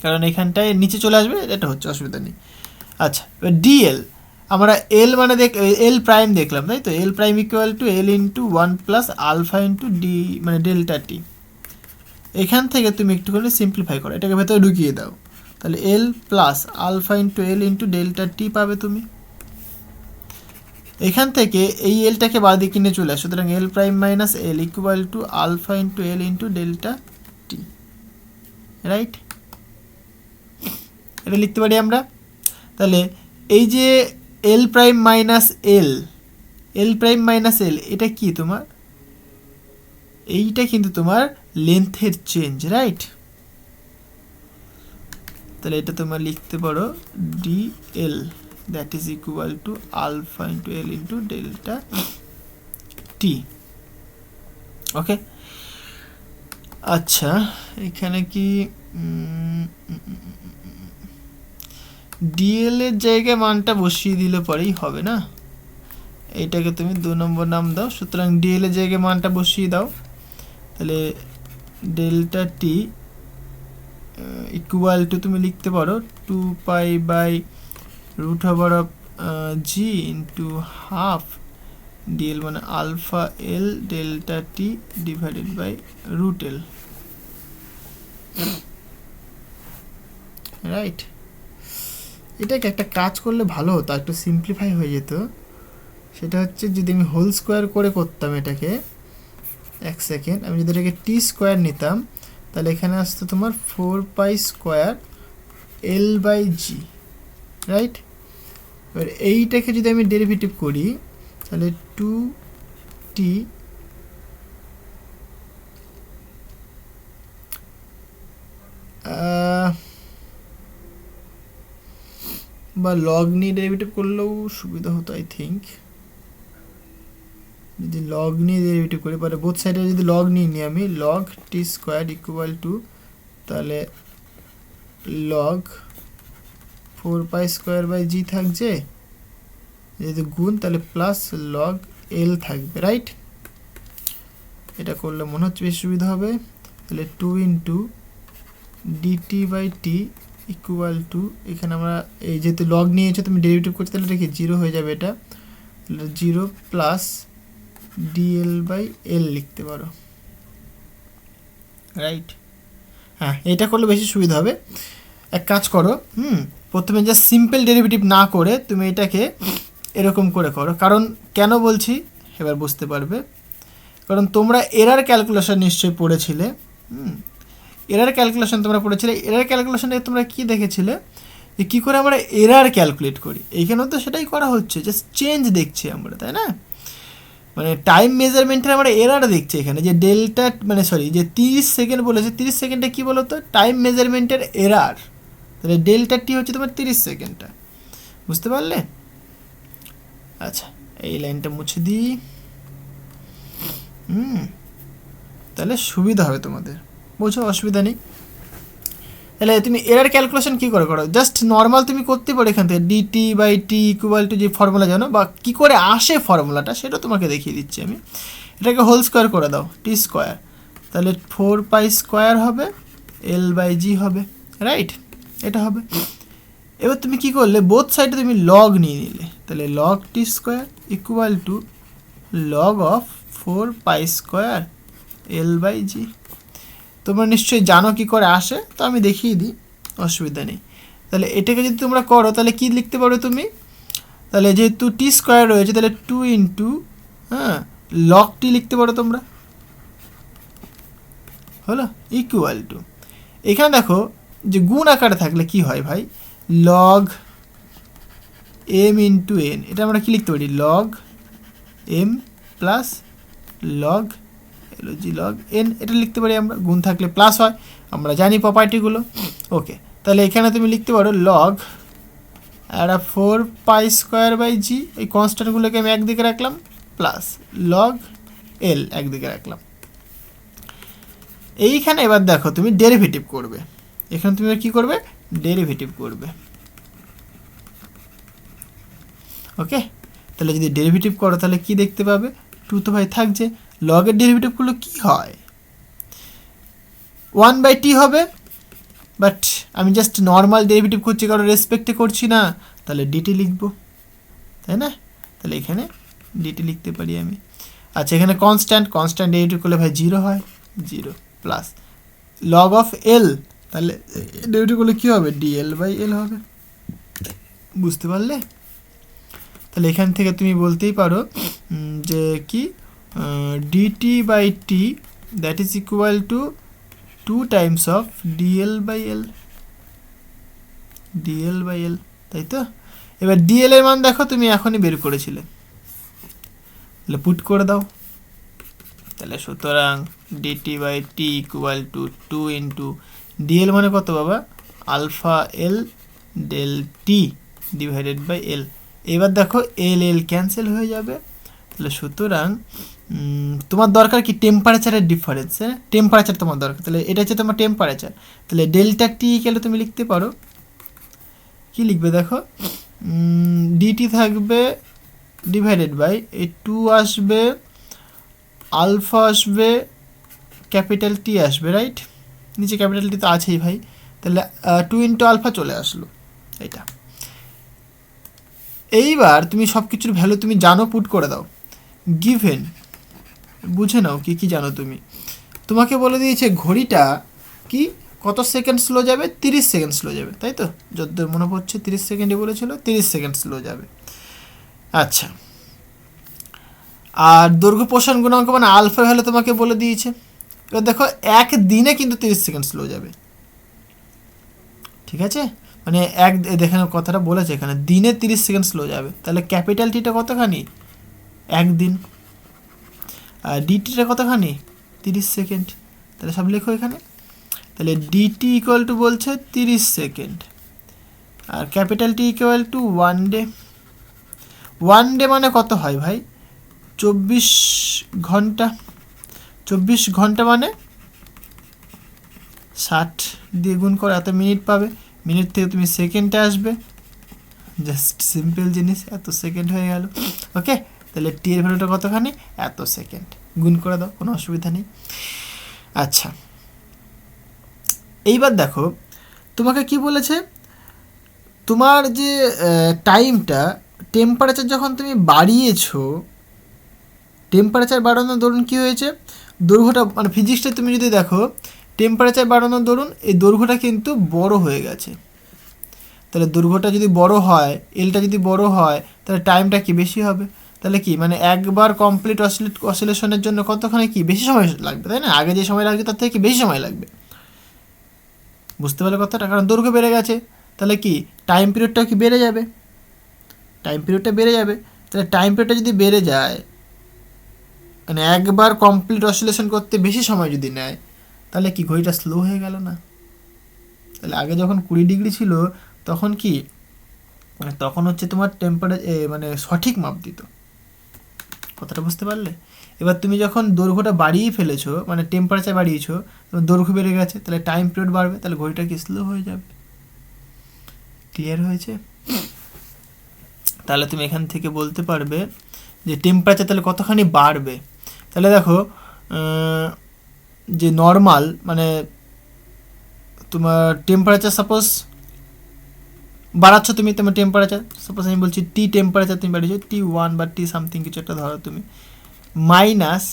কারণ এখানটায় নিচে চলে আসবে, এটা হচ্ছে অসুবিধা নেই। আচ্ছা, এবার ডিএল আমরা এল মানে এল প্রাইম দেখলাম, তাই তো, L prime equal to L into 1 plus alpha into D মানে ডেল্টা টি। এখান থেকে তুমি একটুখানি সিম্পলিফাই করো, এটাকে ভেতরে ঢুকিয়ে দাও, তাহলে এল plus alpha into L into delta টি পাবে তুমি। এখান থেকে এই এলটাকে বাদ দিকে নিয়ে চলে আসে, সুতরাং L prime minus L equal to alpha into L into delta T, right, এটা লিখতে পারি আমরা। তাহলে এই যে এল প্রাইম মাইনাস এল এটা কি তোমার, এইটা কিন্তু তোমার লেন্থের চেঞ্জ, রাইট, তাহলে এটা তোমার লিখতে পারো DL that is equal to alpha into L into delta T, okay. আচ্ছা, এখানে কি ডিএল এর জায়গায় মানটা বসিয়ে দিলে পরেই হবে না, এইটাকে তুমি 2 নম্বর নাম দাও, সুতরাং ডিএল এর জায়গায় মানটা বসিয়ে দাও, তাহলে ডেল্টা টি ইকুয়াল টু তুমি লিখতে পারো 2π by root over of G into half DL মানে alpha L delta T divided by root L, right. এটাকে একটা কাজ করলে ভালো হতো, একটু সিম্পলিফাই হয়ে যেত। সেটা হচ্ছে যদি আমি হোল স্কোয়ার করে করতাম এটাকে, এক সেকেন্ড, আমি যদি এটাকে টি স্কোয়ার নিতাম তাহলে এখানে আসতো তোমার 4π² L/g, রাইট? এবার এইটাকে যদি আমি ডেরিভেটিভ করি তাহলে 2t বা লগ নিয়ে ডেরিভেটিভ করলেও সুবিধা হতো আই থিঙ্ক। যদি লগ নিয়ে ডেরিভেটিভ করি, পরে বোথ সাইডে যদি লগ নিয়ে নিই আমি, log T square equal to তাহলে লগ 4π² থাকছে, যদি গুণ তাহলে প্লাস লগ এল থাকবে, রাইট? এটা করলে মনে হচ্ছে বেশি সুবিধা হবে। তাহলে 2 ইন্টু dt/t ইকুয়াল টু, এখানে আমরা এই যেহেতু লগ নিয়েছো তুমি ডেরিভেটিভ করতে, তাহলে রেখে 0 হয়ে যাবে, এটা 0 প্লাস dl/l লিখতে পারো, রাইট? হ্যাঁ, এটা করলে বেশি সুবিধা হবে। এক কাজ করো, প্রথমে যা সিম্পল ডেরিভেটিভ না করে তুমি এটাকে এরকম করে করো। কারণ কেন বলছি এবার বুঝতে পারবে। কারণ তোমরা এরার ক্যালকুলেশন নিশ্চয়ই পড়েছিলে, এরার ক্যালকুলেশন তোমরা পড়েছিলে। এরার ক্যালকুলেশনে তোমরা কি দেখেছিলে যে কী করে আমরা এরার ক্যালকুলেট করি। এইখানেও তো সেটাই করা হচ্ছে, জাস্ট চেঞ্জ দেখছি আমরা, তাই না? মানে টাইম মেজারমেন্টের আমরা এরার দেখছি এখানে, যে ডেল্টা মানে সরি যে 30 সেকেন্ড বলেছে, 30 সেকেন্ডে কী বলো তো, টাইম মেজারমেন্টের এরার। তাহলে ডেল্টা টি হচ্ছে তোমার 30 সেকেন্ডটা, বুঝতে পারলে? আচ্ছা, এই লাইনটা মুছে দিই, তাহলে সুবিধা হবে তোমাদের, বুঝো, অসুবিধা নেই। তাহলে তুমি এরার ক্যালকুলেশন কী করে করো, জাস্ট নর্মাল তুমি করতে পারো এখান থেকে dt/t ইকুয়াল টু যে ফর্মুলা জানো, বা কী করে আসে ফর্মুলাটা সেটা তোমাকে দেখিয়ে দিচ্ছি আমি। এটাকে হোল স্কোয়ার করে দাও, টি স্কোয়ার, তাহলে 4π² হবে, L/g হবে, রাইট? এটা হবে। এবার তুমি কি করলে, বোথ সাইডে তুমি লগ নিয়ে নিলে, তাহলে log T square equal to log of 4π² L/g। তোমরা নিশ্চয়ই জানো কি করে আসে, তো আমি দেখিয়ে দিই, অসুবিধা নেই। তাহলে এটাকে যদি তোমরা করো তাহলে কি লিখতে পারো তুমি, তাহলে যেহেতু টি স্কোয়ার রয়েছে তাহলে 2 ইন্টু লগ টি লিখতে পারো তোমরা, হলো, ইকুয়াল টু, এখানে দেখো যে গুণ আকারে থাকলে কি হয় ভাই, লগ এম ইন্টু এন, এটা আমরা কি লিখতে পারি, লগ এম প্লাস লগ জি লগ এন, এটা লিখতে পারি আমরা। গুণ থাকলে প্লাস হয়, আমরা জানি প্রপার্টিগুলো। ওকে, তাহলে এখানে তুমি লিখতে পারো লগ একটা 4π²/g, এই কনস্ট্যান্টগুলোকে আমি একদিকে রাখলাম, প্লাস লগ এল একদিকে রাখলাম। এইখানে এবার দেখো তুমি ডেরিভেটিভ করবে, এখানে তুমি কি করবে, ডেরিভেটিভ করবে। ওকে, তাহলে যদি ডেরিভেটিভ করো তাহলে কি দেখতে পাবে, 2 তো ভাই থাকছে, লগের ডেরিভেটিভ করলে কী হয়, 1/t হবে, বাট আমি জাস্ট নর্মাল ডেরিভেটিভ করছি, কারণ রেসপেক্টে করছি না, তাহলে ডিটি লিখবো, তাই না? তাহলে এখানে ডিটি লিখতে পারি আমি। আচ্ছা, এখানে কনস্ট্যান্ট ডেরিভেটিভ করলে ভাই 0 হয়, 0 প্লাস লগ অফ এল, তাহলে ডেরিভেটিভ করলে কী হবে, dl/l হবে, বুঝতে পারলে? তাহলে এখান থেকে তুমি বলতেই পারো যে কি, dt/t that is equal to 2 Times of dl/l, তাই তো? এবার dl এর মান দেখো তুমি এখনই বের করেছিলে, তাহলে পুট করে দাও। তাহলে সুতরাং dt/t equal to 2 into dl মানে কত বাবা, alpha L del T divided by L. এবার দেখো এল ক্যান্সেল হয়ে যাবে, তাহলে সুতরাং তোমার দরকার কি, টেম্পারেচারের ডিফারেন্স, হ্যাঁ, টেম্পারেচার তোমার দরকার, তাহলে এটা হচ্ছে তোমার টেম্পারেচার। তাহলে ডেল্টা টি গেলে তুমি লিখতে পারো, কি লিখবে দেখো, ডিটি থাকবে ডিভাইডেড বাই এই 2 আসবে, আলফা আসবে, ক্যাপিটাল টি আসবে, রাইট? নিচে ক্যাপিটাল টি তো আছেই ভাই, তাহলে 2 ইন্টু আলফা চলে আসলো, এটা। এইবার তুমি সব কিছুর ভ্যালু তুমি জানো, পুট করে দাও, গিভেন, বুঝে নাও কি কি জানো তুমি। তোমাকে বলে দিয়েছে ঘড়িটা কি কত সেকেন্ড স্লো যাবে? 30 সেকেন্ড স্লো যাবে, তাই তো? যতদূর মনে পড়ছে 30 সেকেন্ডই বলেছিল, 30 সেকেন্ড স্লো যাবে। আচ্ছা, আর দৈর্ঘ্য প্রসারণ গুণাঙ্ক মানে আলফা হলে তোমাকে বলে দিয়েছে। এবার দেখো এক দিনে কিন্তু 30 সেকেন্ড স্লো যাবে, ঠিক আছে? মানে দেখেন কথাটা বলেছে এখানে, দিনে 30 সেকেন্ড স্লো যাবে, তাহলে ক্যাপিটাল টিটা কতখানি? একদিন। আর ডিটিটা কতখানি? 30 সেকেন্ড। তাহলে সব লেখো এখানে। তাহলে ডিটি ইকুয়াল টু বলছে 30 সেকেন্ড, আর capital T equal to 1 day. 1 day মানে কত হয় ভাই? 24 ঘন্টা। 24 ঘন্টা মানে 60 দিয়ে গুণ করে এত মিনিট পাবে। মিনিট থেকে তুমি সেকেন্ডে আসবে, জাস্ট সিম্পল জিনিস, এত সেকেন্ড হয়ে গেল। ওকে, তাহলে টি এর ভ্যালুটা কতখানি? এত সেকেন্ড। গুণ করে দাও, কোনো অসুবিধা নেই। আচ্ছা, এইবার দেখো তোমাকে কি বলেছে, তোমার যে টাইমটা, টেম্পারেচার যখন তুমি বাড়িয়েছো, টেম্পারেচার বাড়ানোর দরুন কী হয়েছে? দৈর্ঘ্যটা, মানে ফিজিক্সটা তুমি যদি দেখো, টেম্পারেচার বাড়ানোর দরুন এই দৈর্ঘ্যটা কিন্তু বড় হয়ে গেছে। তাহলে দৈর্ঘ্যটা যদি বড় হয়, এলটা যদি বড় হয়, তাহলে টাইমটা কি বেশি হবে? তাহলে কি মানে একবার কমপ্লিট অসিলেশনের জন্য কতক্ষণে কি বেশি সময় লাগবে, তাই না? আগে যে সময় লাগছে তার থেকে কি বেশি সময় লাগবে। বুঝতে পারলে কথাটা? কারণ দৈর্ঘ্য বেড়ে গেছে, তাহলে কি টাইম পিরিয়ডটাও কি বেড়ে যাবে? টাইম পিরিয়ডটা বেড়ে যাবে। তাহলে টাইম পিরিয়ডটা যদি বেড়ে যায়, মানে একবার কমপ্লিট অসিলেশন করতে বেশি সময় যদি নেয়, তাহলে কি ঘড়িটা স্লো হয়ে গেল না? তাহলে আগে যখন 20 ডিগ্রি ছিল তখন কি, মানে তখন হচ্ছে তোমার মানে সঠিক মাপ দিত। কথাটা বুঝতে পারলে? এবার তুমি যখন দৈর্ঘ্যটা বাড়িয়ে ফেলেছো, মানে টেম্পারেচার বাড়িয়েছো, দৈর্ঘ্য বেড়ে গেছে, তাহলে টাইম পিরিয়ড বাড়বে, তাহলে ঘড়িটা কি স্লো হয়ে যাবে। ক্লিয়ার হয়েছে? তাহলে তুমি এখান থেকে বলতে পারবে যে টেম্পারেচার তাহলে কতখানি বাড়বে। তাহলে দেখো যে নর্মাল, মানে তোমার টেম্পারেচার সাপোজ বাড়াচ্ছ তুমি, তোমার টেম্পারেচার সাপোজ আমি বলছি টি টেম্পারেচার তুমি বাড়িয়েছো T1 বা টি সামথিং কিছু একটা ধরো তুমি, মাইনাস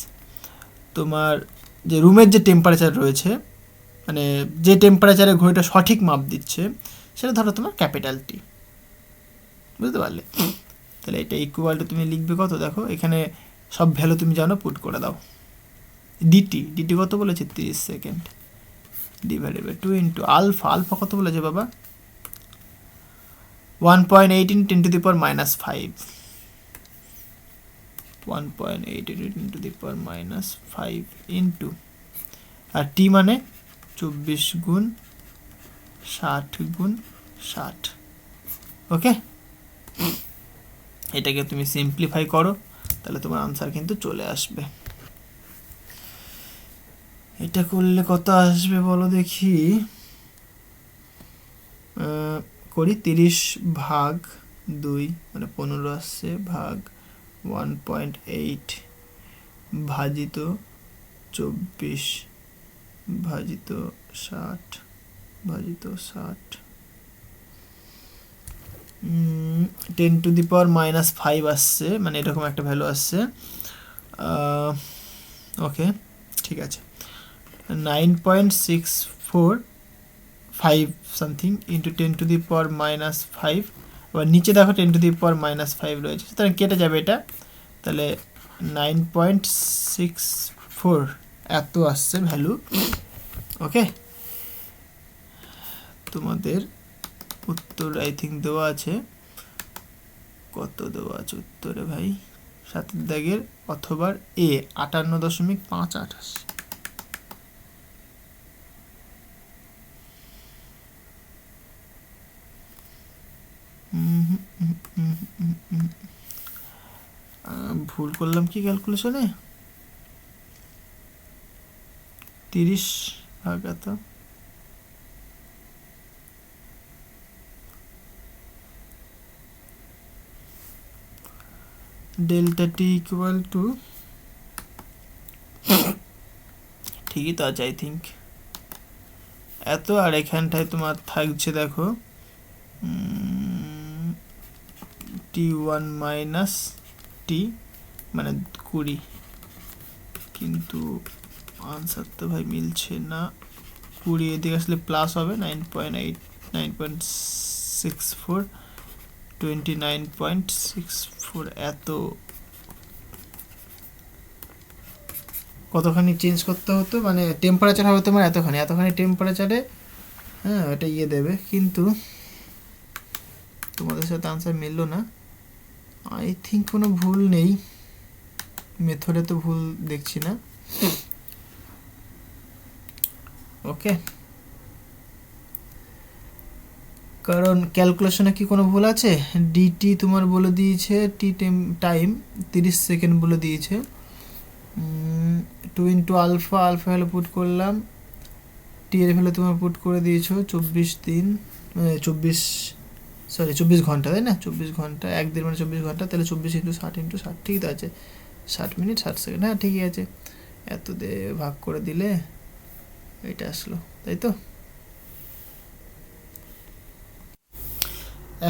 তোমার যে রুমের যে টেম্পারেচার রয়েছে, মানে যে টেম্পারেচারে ঘড়িটা সঠিক মাপ দিচ্ছে, সেটা ধরো তোমার ক্যাপিটাল টি। বুঝতে পারলে? তাহলে এটা ইকুয়াল টু তুমি লিখবে কত, দেখো এখানে সব ভ্যালু তুমি জানো, পুট করে দাও। ডিটি কত বলেছে? 30 second divided by 2 into alpha. Alpha কত বলেছে বাবা? 1.8 × 10⁻⁵। 1.8 × 10⁻⁵ ইন্টু, আর টি মানে 24 গুণ 60 গুণ 60। ওকে, এটাকে তুমি সিম্পলিফাই করো, তাহলে তোমার আনসার কিন্তু চলে আসবে। এটা করলে কত আসবে বলো দেখি? করি 30/2 মানে 15 আসছে, ভাগ 1.8 ভাজিত 24 ভাজিত 60 ভাজিত 60, 10⁻⁵ আসছে, মানে এরকম একটা ভ্যালু আসছে। ওকে, ঠিক আছে, 9.645 সামথিং ইন্টু 10⁻⁵। আবার নিচে দেখো 10⁻⁵ রয়েছে, সুতরাং কেটে যাবে এটা, তাহলে 9.64 এত আসছে ভ্যালু। ওকে, তোমাদের উত্তর আই থিঙ্ক দেওয়া আছে, কত দেওয়া আছে উত্তরে ভাই? 7 দাগের অথবা এ 58.58 আসছে। ভুল করলাম কি ক্যালকুলেশনে? 30 ভাগ এত, ডেল্টা টি ইকুয়াল টু, ঠিকই তো আছে আই থিঙ্ক এত, আর এখানটায় তোমার থাকছে দেখো T1 মাইনাস টি মানে 20, কিন্তু আনসার তো ভাই মিলছে না। 20 এদিকে আসলে প্লাস হবে 9.8 9.64 29.64 এত কতখানি চেঞ্জ করতে হতো মানে টেম্পারেচার হবে তোমার এতখানি টেম্পারেচারে হ্যাঁ এটা দেবে কিন্তু তোমাদের সাথে আনসার মিললো না আই থিঙ্ক কোনো ভুল নেই মেথডে তো ভুল দেখছি না ওকে কারণ ক্যালকুলেশনে কি কোনো ভুল আছে ডিটি তোমার বলে দিয়েছে টি টাইম 30 সেকেন্ড বলে দিয়েছে 2 ইন্টু আলফা হলে পুট করলাম টি এর ভ্যালু তোমার পুট করে দিয়েছো 24 ঘন্টা তাই না 24 ঘন্টা একদিন মানে 24 ঘন্টা তাহলে 24 ইন্টু 60 ইন্টু 60 ঠিক আছে 60 মিনিট 60 সেকেন্ড হ্যাঁ ঠিকই আছে এত দিয়ে ভাগ করে দিলে এটা আসলো তাই তো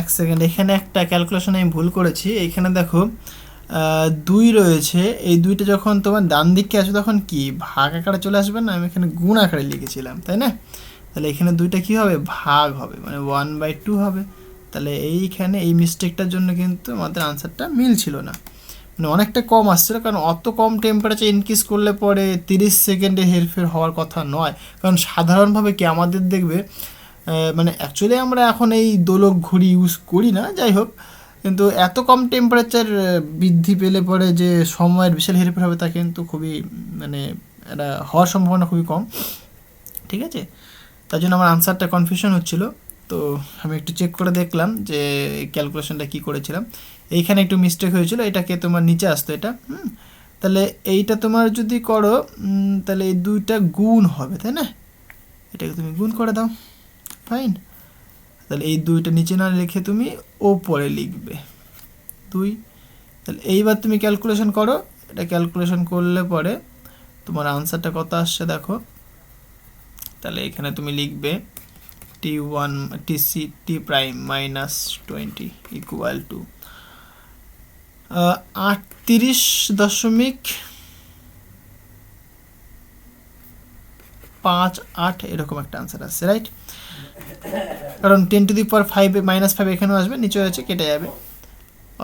এক সেকেন্ড এখানে একটা ক্যালকুলেশন আমি ভুল করেছি এইখানে দেখো 2 রয়েছে এই 2টা যখন তোমার ডান দিকে আসবে তখন কি ভাগ আকারে চলে আসবে না আমি এখানে গুণ আকারে লিখেছিলাম তাই না তাহলে এখানে 2টা কি হবে ভাগ হবে মানে 1/2 হবে তাহলে এইখানে এই মিস্টেকটার জন্য কিন্তু আমাদের আনসারটা মিলছিল না মানে অনেকটা কম আসছিল কারণ অত কম টেম্পারেচার ইনক্রিজ করলে পরে 30 সেকেন্ডে হেরফের হওয়ার কথা নয় কারণ সাধারণভাবে কি আমাদের দেখবে মানে অ্যাকচুয়ালি আমরা এখন এই দোলক ঘড়ি ইউজ করি না যাই হোক কিন্তু এত কম টেম্পারেচার বৃদ্ধি পেলে পরে যে সময়ের বিশাল হেরফের হবে তা কিন্তু খুবই মানে এটা হওয়ার সম্ভাবনা খুবই কম ঠিক আছে তার জন্য আমার আনসারটা কনফিউশন হচ্ছিল তো আমি একটু চেক করে দেখলাম যে ক্যালকুলেশনটা কি করেছিলাম এইখানে একটু মিস্টেক হয়েছিল এটাকে তোমার নিচে আসতো এটা তাহলে এইটা তোমার যদি করো তাহলে এই 2টা গুণ হবে তাই না এটাকে তুমি গুণ করে দাও ফাইন তাহলে এই 2টা নিচে না লিখে তুমি ওপরে লিখবে 2 তাহলে এইবার তুমি ক্যালকুলেশন করো এটা ক্যালকুলেশন করলে পরে তোমার আনসারটা কত আসছে দেখো তাহলে এখানে তুমি লিখবে t1 tc t prime minus 20 equal to 38.58 এরকম একটা আনসার আসছে রাইট কারণ 10 টু দি পাওয়ার 5 -5 এখানেও আসবে নিচে আছে কেটে যাবে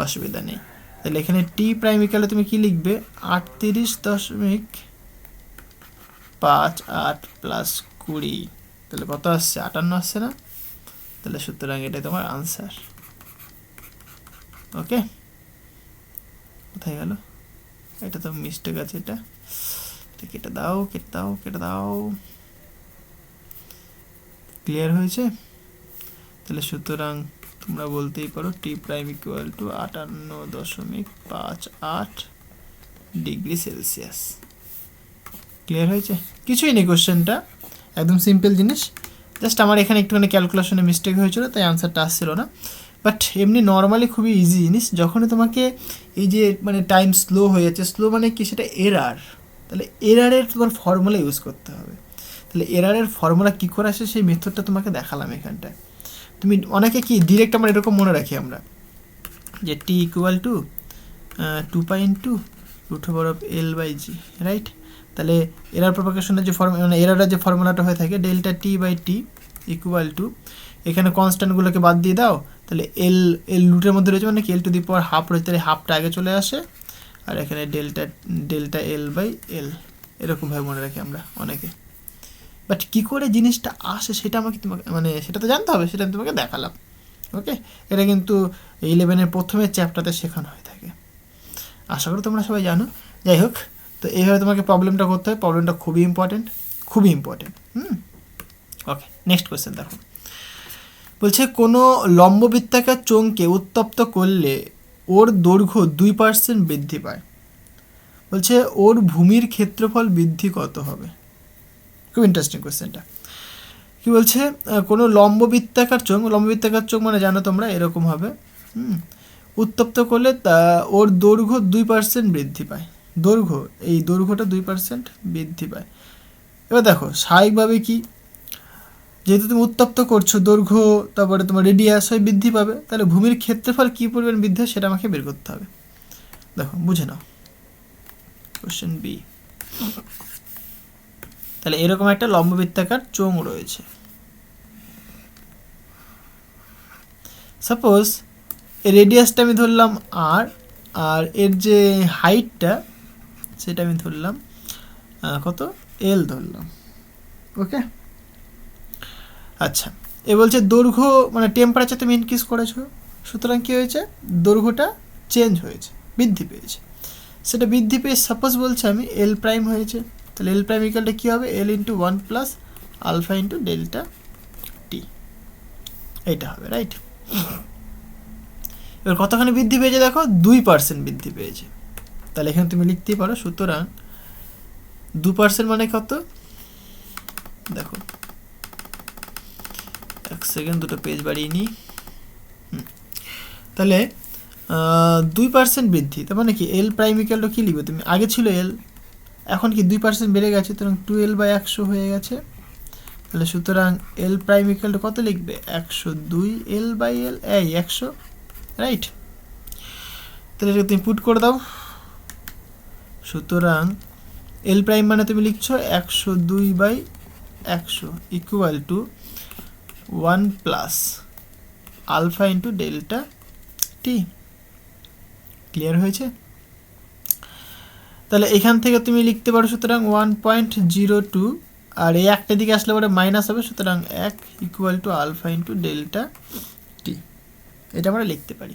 অসুবিধা নেই তাহলে এখানে টি প্রাইম ইকুয়াল তুমি কি লিখবে 38.58 প্লাস 20 তাহলে কত আসছে 58 আসছে না তাহলে সুতরাং এটাই তোমার আনসার ওকে কোথায় গেল এটা তো মিস্টেক আছে এটা কেটে দাও ক্লিয়ার হয়েছে তাহলে সুতরাং তোমরা বলতেই পারো T prime equal to 58.58 degree Celsius clear হয়েছে কিছুই নেই কোশ্চেনটা একদম সিম্পল জিনিস জাস্ট আমার এখানে একটুখানি ক্যালকুলেশনে মিস্টেক হয়েছিল তাই আনসারটা আসছিল না বাট এমনি নর্মালি খুবই ইজি জিনিস যখনই তোমাকে এই যে মানে টাইম স্লো হয়ে যাচ্ছে স্লো মানে কি সেটা এরার তাহলে এরারের তোমার ফর্মুলা ইউজ করতে হবে তাহলে এরারের ফর্মুলা কী করে আসে সেই মেথডটা তোমাকে দেখালাম এখানটায় তুমি অনেকে কি ডিরেক্ট আমরা এরকম মনে রাখি আমরা যে T equal to 2π into √L/g right তাহলে এরার প্রপাগেশনের যে মানে এরারের যে ফর্মুলাটা হয়ে থাকে ডেল্টা t/t ইকুয়াল টু এখানে কনস্ট্যান্টগুলোকে বাদ দিয়ে দাও তাহলে এল রুটের মধ্যে রয়েছে মানে কি L to the power half রয়েছে তাহলে হাফটা আগে চলে আসে আর এখানে ডেল্টা L/L এরকমভাবে মনে রাখি আমরা অনেকে বাট কী করে জিনিসটা আসে সেটা আমাকে তোমাকে মানে সেটা তো জানতে হবে সেটা আমি তোমাকে দেখালাম ওকে এটা কিন্তু 11-এর প্রথমের চ্যাপ্টারে শেখানো হয়ে থাকে আশা করি তোমরা সবাই জানো যাই হোক তো এইভাবে তোমাকে প্রবলেমটা করতে হয় প্রবলেমটা খুবই ইম্পর্টেন্ট ওকে নেক্সট কোয়েশ্চেন দেখো বলছে কোনো লম্ববৃত্তাকার চোঙকে উত্তপ্ত করলে ওর দৈর্ঘ্য 2% বৃদ্ধি পায় বলছে ওর ভূমির ক্ষেত্রফল বৃদ্ধি কত হবে খুব ইন্টারেস্টিং কোয়েশ্চেনটা কি বলছে কোনো লম্ববৃত্তাকার চোঙ মানে জানো তোমরা এরকম হবে উত্তপ্ত করলে তা ওর দৈর্ঘ্য 2% বৃদ্ধি পায় দৈর্ঘ্যটা 2% বৃদ্ধি পায় এবার দেখো স্বাভাবিকভাবে কি যেহেতু তুমি উত্তপ্ত করছো দৈর্ঘ্য তারপরে তোমার রেডিয়াস হয় বৃদ্ধি পাবে তাহলে ভূমির ক্ষেত্রফল কী পরিমাণ বৃদ্ধি হয় সেটা আমাকে বের করতে হবে দেখো বুঝে নাও কোশ্চেন বি তাহলে এরকম একটা লম্ববৃত্তাকার চোঙ রয়েছে। সাপোজ এর রেডিয়াসটা আমি ধরলাম আর এর যে হাইটটা সেটা আমি ধরলাম কত এল ধরলাম। ওকে, আচ্ছা, এ বলছে দৈর্ঘ্য মানে টেম্পারেচার তুমি ইনক্রিজ করেছো, সুতরাং কী হয়েছে, দৈর্ঘ্যটা চেঞ্জ হয়েছে, বৃদ্ধি পেয়েছে। সেটা বৃদ্ধি পেয়ে সাপোজ বলছে আমি এল প্রাইম হয়েছে, তাহলে এল প্রাইম ইকুয়ালটা কী হবে, L into 1 plus alpha into delta T, এইটা হবে, রাইট। এবার কতখানি বৃদ্ধি পেয়েছে দেখো, 2% বৃদ্ধি পেয়েছে। তাহলে এখানে তুমি লিখতেই পারো, সুতরাং 2% মানে কত, দেখো 1 সেকেন্ড, দুটো পেজ বাড়িয়ে নিই। তাহলে 2% বৃদ্ধি, তার মানে কি এল প্রাইম ইকুয়ালটা কী লিখবে তুমি, আগে ছিল এল, এখন কি 2% বেড়ে গেছে, সুতরাং 2l/100 হয়ে গেছে। তাহলে সুতরাং এল প্রাইম ইকুয়ালটা কত লিখবে, 102 l/l, এই 100, রাইট। তাহলে এটা তুমি পুট করে দাও, সুতরাং এল প্রাইম মানে তুমি লিখছো 102/100 equal to 1 plus alpha into delta T. Clear হয়েছে? তাহলে এখান থেকে তুমি লিখতে পারো সুতরাং 1.02, আর এই একটা দিকে আসলে পরে মাইনাস হবে, সুতরাং 1 equal to alpha into delta T, এটা আমরা লিখতে পারি।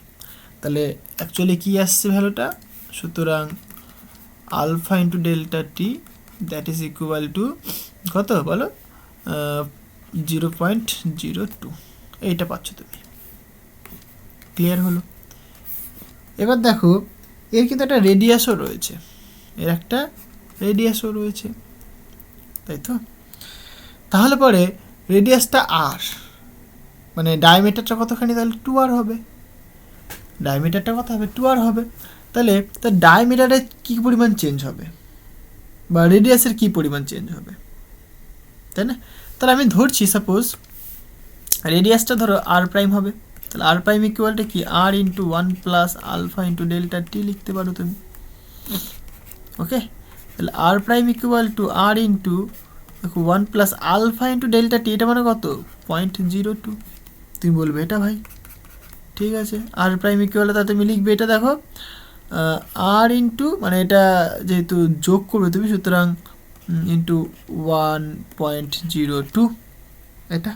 তাহলে অ্যাকচুয়ালি কী আসছে ভ্যালুটা, সুতরাং alpha into delta T that is equal to কত বলো, 0.02, এইটা পাচ্ছ তুমি। ক্লিয়ার হলো? এবার দেখো এর কিন্তু একটা রেডিয়াসও রয়েছে, এর একটা রেডিয়াসও রয়েছে, তাই তো? তাহলে পরে রেডিয়াসটা আর, মানে ডায়ামিটারটা কতখানি, তাহলে 2r হবে, ডায়ামিটারটা কত হবে, 2r হবে। তাহলে তার ডায়ামিটারে কী পরিমাণ চেঞ্জ হবে, বা রেডিয়াসের কী পরিমাণ চেঞ্জ হবে, তাই না? তাহলে আমি ধরছি সাপোজ রেডিয়াসটা ধরো আর প্রাইম হবে, তাহলে আর প্রাইম ইকুয়ালটা কি, R into 1 plus alpha into delta T লিখতে পারো তুমি। ওকে, তাহলে R prime equal to R into 1 plus alpha into delta T, এটা মানে কত, 0.02। তুমি বলবে এটা ভাই ঠিক আছে, আর প্রাইম ইকুয়াল তা তুমি লিখবে এটা, দেখো আর ইন্টু মানে এটা যেহেতু যোগ করবে তুমি, সুতরাং ইন্টু 1.02, এটা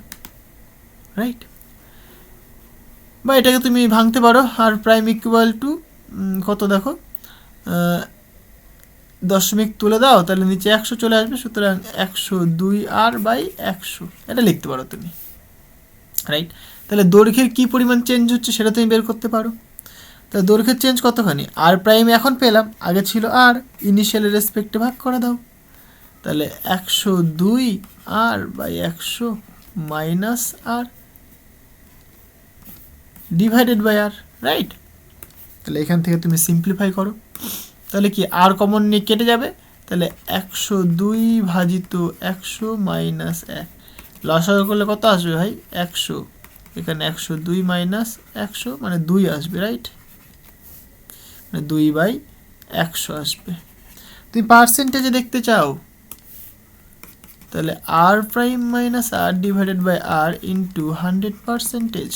রাইট। বা এটাকে তুমি ভাঙতে পারো, আর প্রাইম ইকুয়াল টু কত, দেখো দশমিক তুলে দাও, তাহলে নিচে 100 চলে আসবে, সুতরাং 102r/100, এটা লিখতে পারো তুমি, রাইট। তাহলে দৈর্ঘ্যের কী পরিমাণ চেঞ্জ হচ্ছে সেটা তুমি বের করতে পারো। তাহলে দৈর্ঘ্যের চেঞ্জ কতখানি, আর প্রাইম এখন পেলাম, আগে ছিল আর, ইনিশিয়ালের রেসপেক্টে ভাগ করে দাও, তাহলে 102r/100 minus R divided by R, right. তাহলে এখান থেকে তুমি সিম্পলিফাই করো, তাহলে কি আর কমন নিয়ে কেটে যাবে, তাহলে 102 ভাজিত 100 মাইনাস 1, লসাগু করলে কত আসবে ভাই, 100, এখানে 102 মাইনাস 100 মানে 2 আসবে, রাইট, মানে 2/100 আসবে। তুমি পার্সেন্টেজে দেখতে চাও, তাহলে R prime minus R divided by R into 100%,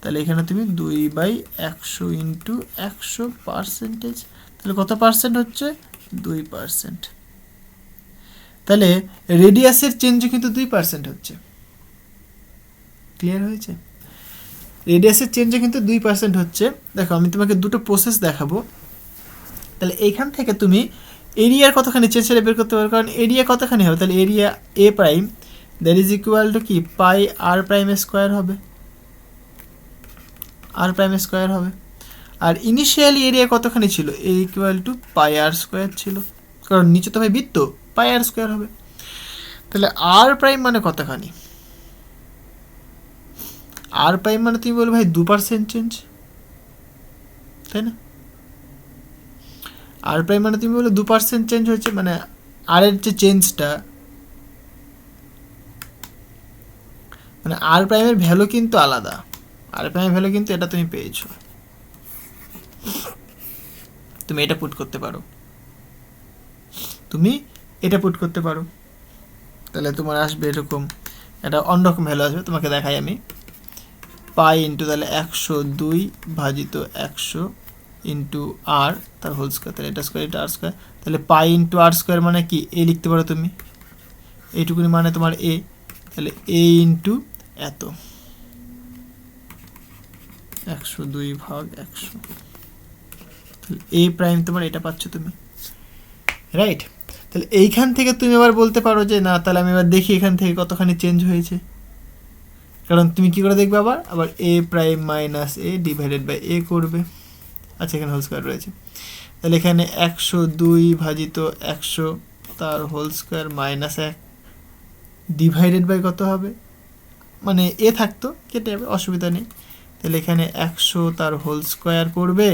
তাহলে এখানে তুমি 2/100 ইন্টু 100%, তাহলে কত পার্সেন্ট হচ্ছে, 2%। তাহলে রেডিয়াসের চেঞ্জও কিন্তু 2% হচ্ছে। ক্লিয়ার হয়েছে? রেডিয়াসের চেঞ্জও কিন্তু 2% হচ্ছে। দেখো আমি তোমাকে দুটো প্রসেস দেখাবো। তাহলে এইখান থেকে তুমি এরিয়ার কতখানি চেঞ্জ সেটা বের করতে পারো, কারণ এরিয়া কতখানি হবে, তাহলে area A prime that is equal two কি, পাই আর প্রাইম স্কোয়ার হবে, আর প্রাইম স্কোয়ার হবে। আর ইনিশিয়ালি এরিয়া কতখানি ছিল, A equal to pi R square ছিল, কারণ নিচে তো ভাই বৃত্ত, পাই আর স্কোয়ার হবে। তাহলে আর প্রাইম মানে কতখানি, আর প্রাইম মানে তুমি বলবে ভাই 2% চেঞ্জ, তাই না? আর প্রাইম মানে তুমি বলবে 2% চেঞ্জ হয়েছে, মানে আর এর যে চেঞ্জটা, মানে আর প্রাইমের ভ্যালু কিন্তু আলাদা, আর প্রাইমের ভ্যালু কিন্তু এটা তুমি পেয়েছো, তুমি এটা পুট করতে পারো, তুমি এটা পুট করতে পারো। তাহলে তোমার আসবে এরকম, এটা অন্যরকম ভ্যালু আসবে, তোমাকে দেখাই আমি। পাই ইন্টু তাহলে 102 ভাজিত 100 ইন্টু আর তার হোল স্কোয়ার, তাহলে এটা স্কোয়ার এটা আর স্কোয়ার, তাহলে পাই ইন্টু আর স্কোয়ার মানে কি এ লিখতে পারো তুমি, এইটুকুনি মানে তোমার এ, তাহলে এ ইন্টু এত 102 ভাগ 100, এ প্রাইম তোমার এটা পাচ্ছ তুমি, রাইট। তাহলে এইখান থেকে তুমি আবার বলতে পারো যে না তাহলে আমি এবার দেখি এখান থেকে কতখানি চেঞ্জ হয়েছে, কারণ তুমি কি করে দেখবে আবার আবার A prime minus A divided by A করবে। আচ্ছা এখানে হোল স্কোয়ার রয়েছে, তাহলে এখানে 102 ভাজিত 100 তার whole square minus 1 divided by কত হবে, মানে এ থাকতো কেটে যাবে অসুবিধা নেই, তাহলে এখানে 100 তার হোল স্কোয়ার করবে,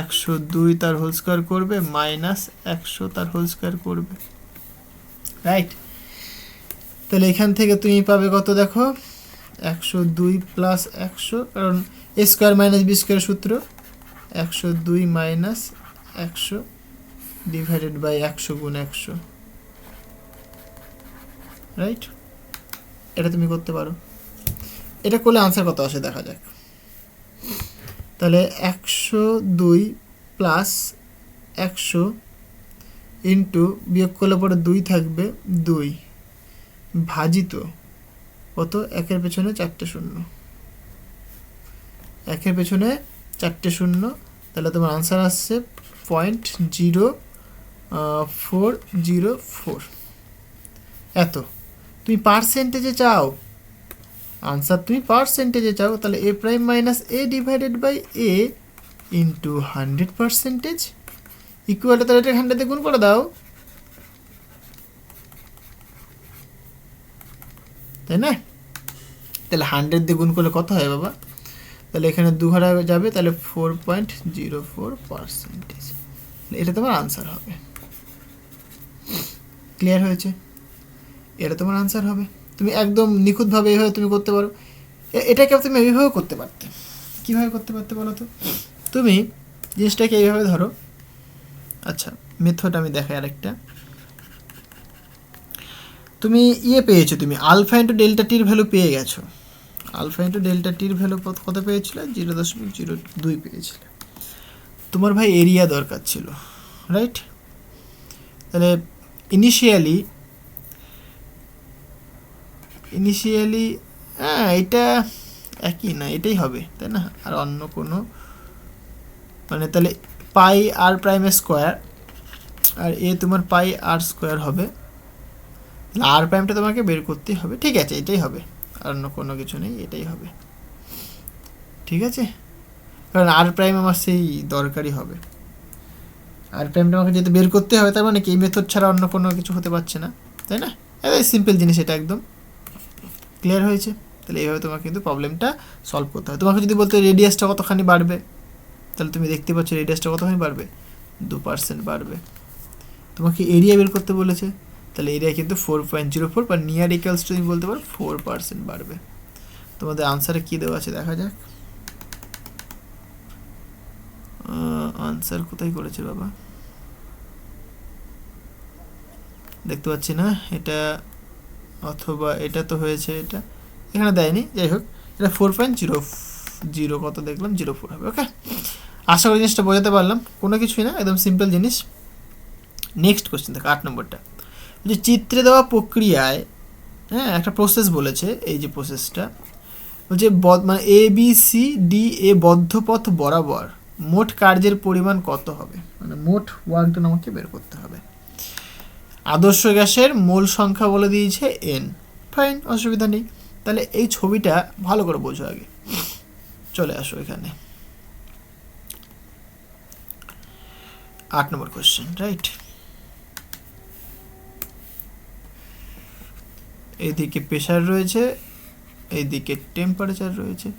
102 তার হোল স্কোয়ার করবে মাইনাস 100 তার হোল স্কোয়ার করবে, রাইট। তাহলে এখান থেকে তুমি পাবে কত দেখো 102 প্লাস 100, কারণ এ স্কোয়ার মাইনাস বি স্কোয়ার সূত্র, 102 মাইনাস 100 ডিভাইডেড বাই 100 গুণ 100, রাইট। এটা তুমি করতে পারো, এটা করলে আনসার কত আসে দেখা যাক। তাহলে 102 প্লাস 100 ইন্টু বিয়োগ করলে পরে 2 থাকবে 2 ভাজিত কত, একের পেছনে 4টে শূন্য, একের পেছনে 4টে শূন্য, তাহলে তোমার আনসার আসছে 0.0404। এত তুমি পার্সেন্টেজে চাও, আনসার তুমি পার্সেন্টেজে চাও, তাহলে A prime minus A divided by A into 100% ইকুয়ালটা, তাহলে এটা 100 দিয়ে গুণ করে দাও, তাই না? তাহলে 100 দিয়ে গুণ করলে কত হয় বাবা, তাহলে এখানে 2 ঘর যাবে, তাহলে 4.04%, এটা তোমার আনসার হবে। ক্লিয়ার হয়েছে? এটা তোমার আনসার হবে। তুমি একদম নিখুঁতভাবে এইভাবে তুমি করতে পারো, এটাকে তুমি এইভাবেও করতে পারতে। কীভাবে করতে পারতে বলো তো, তুমি জিনিসটাকে এইভাবে ধরো, আচ্ছা মেথড আমি দেখাই আরেকটা, তুমি পেয়েছো, তুমি আলফা ইন্টু ডেল্টা টির ভ্যালু পেয়ে গেছো, আলফা ইন্টু ডেল্টা টির ভ্যালু কত পেয়েছিলে 0.02 পেয়েছিলে, তোমার ভাই এরিয়া দরকার ছিল, রাইট। তাহলে ইনিশিয়ালি হ্যাঁ এটা একই না, এটাই হবে তাই না, আর অন্য কোনো মানে, তাহলে পাই আর প্রাইমের স্কোয়ার আর এ তোমার পাই আর স্কোয়ার হবে, আর প্রাইমটা তোমাকে বের করতেই হবে, ঠিক আছে এটাই হবে, আর অন্য কোনো কিছু নেই, এটাই হবে, ঠিক আছে। কারণ আর প্রাইম আমার সেই দরকারই হবে, আর প্রাইমটা আমাকে যেহেতু বের করতে হবে, তার মানে কি এই মেথড ছাড়া অন্য কোনো কিছু হতে পারছে না, তাই না? এটাই সিম্পল জিনিস, এটা একদম ক্লিয়ার হয়েছে। তাহলে এইভাবে তোমাকে কিন্তু প্রবলেমটা সলভ করতে হবে। তোমাকে যদি বলতে রেডিয়াসটা কতখানি বাড়বে, তাহলে তুমি দেখতে পাচ্ছ রেডিয়াসটা কতখানি বাড়বে, 2% বাড়বে। তোমাকে এরিয়া বের করতে বলেছে, তাহলে এরিয়া কিন্তু 4.04 বা নিয়ার ইকুয়ালস টু তুমি বলতে পারো 4% বাড়বে। তোমাদের আনসারে কী দেওয়া আছে দেখা যাক, আনসার কোথায় করেছে বাবা, দেখতে পাচ্ছি না এটা, অথবা এটা তো হয়েছে, এটা এখানে দেয়নি, যাই হোক এটা 4.00 কত দেখলাম 04 হবে। ওকে, আশা করি জিনিসটা বোঝাতে পারলাম, কোনো কিছুই না, একদম সিম্পল জিনিস। নেক্সট কোশ্চেন দেখো 8 নম্বরটা, যে চিত্রে দেওয়া প্রক্রিয়ায় হ্যাঁ একটা প্রসেস বলেছে, এই যে প্রসেসটা বলছে মানে এ বি সি ডি এ বদ্ধ পথ বরাবর মোট কার্যের পরিমাণ কত হবে, মানে মোট ওয়ার্ক ডান আমাকে বের করতে হবে। আদর্শ গ্যাসের মোল সংখ্যা বলে দিয়েছে n, ফাইন অসুবিধা নেই। তাহলে এই ছবিটা ভালো করে বোঝো আগে, চলে আসো এখানে 8 নম্বর কোশ্চেন, রাইট। এইদিকে প্রেশার রয়েছে, এইদিকে টেম্পারেচার রয়েছে,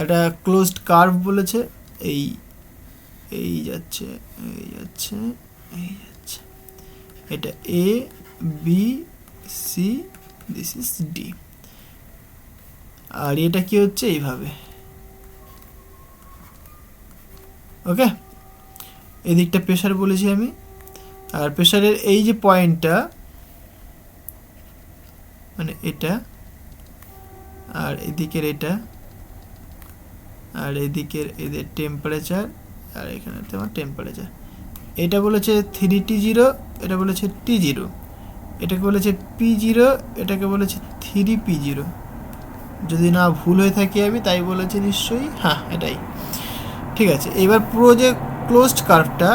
একটা ক্লোজড কার্ভ বলেছে, এই এই যাচ্ছে এই যাচ্ছে এই যাচ্ছে, এটা A B C, this is D, আর এটা কি হচ্ছে এইভাবে, ওকে। এদিকটা প্রেশার বলেছি আমি, আর প্রেশারের এই যে পয়েন্টটা মানে এটা, আর এদিকের এটা, আর এদিকের এদের টেম্পারেচার, আর এখানে তোমার টেম্পারেচার। এটা বলেছে 3T0, এটা বলেছে T0, এটাকে বলেছে P0, এটাকে বলেছে 3P0, যদি না ভুল হয়ে থাকে আমি তাই বলেছি নিশ্চয়ই, হ্যাঁ এটাই ঠিক আছে। এবার পুরো যে ক্লোজড কার্ভটা,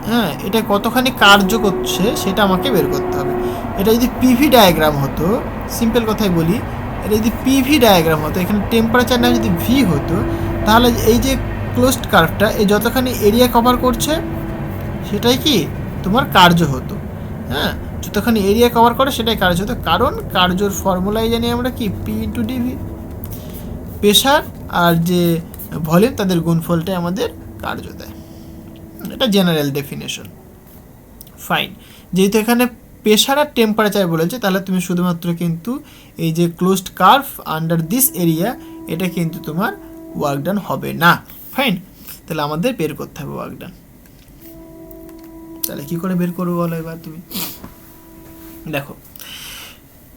হ্যাঁ এটা কতখানি কার্য করছে সেটা আমাকে বের করতে হবে। এটা যদি পিভি ডায়াগ্রাম হতো, সিম্পল কথাই বলি, এটা যদি পিভি ডায়াগ্রাম হতো, এখানে টেম্পারেচার না যদি ভি হতো, তাহলে এই যে ক্লোজড কার্ভটা এই যতখানি এরিয়া কভার করছে সেটাই কি তোমার কার্য হতো। হ্যাঁ, যতখানি এরিয়া কভার করে সেটাই কার্য হতো, কারণ কার্যর ফর্মুলাই জানি আমরা কি পি ইন্টু ডিভি। প্রেশার আর যে ভলিউম তাদের গুণফলটাই আমাদের কার্য দেয়, এটা জেনারেল ডেফিনেশন। ফাইন, যেহেতু এখানে প্রেশার আর টেম্পারেচার বলেছে, তাহলে তুমি শুধুমাত্র কিন্তু এই যে closed curve under this area, এটা কিন্তু তোমার ওয়ার্ক ডান হবে না। ফাইন, তাহলে আমাদের বের করতে হবে ওয়ার্ক ডান। তাহলে কি করে বের করবো বলো এবার তুমি দেখো।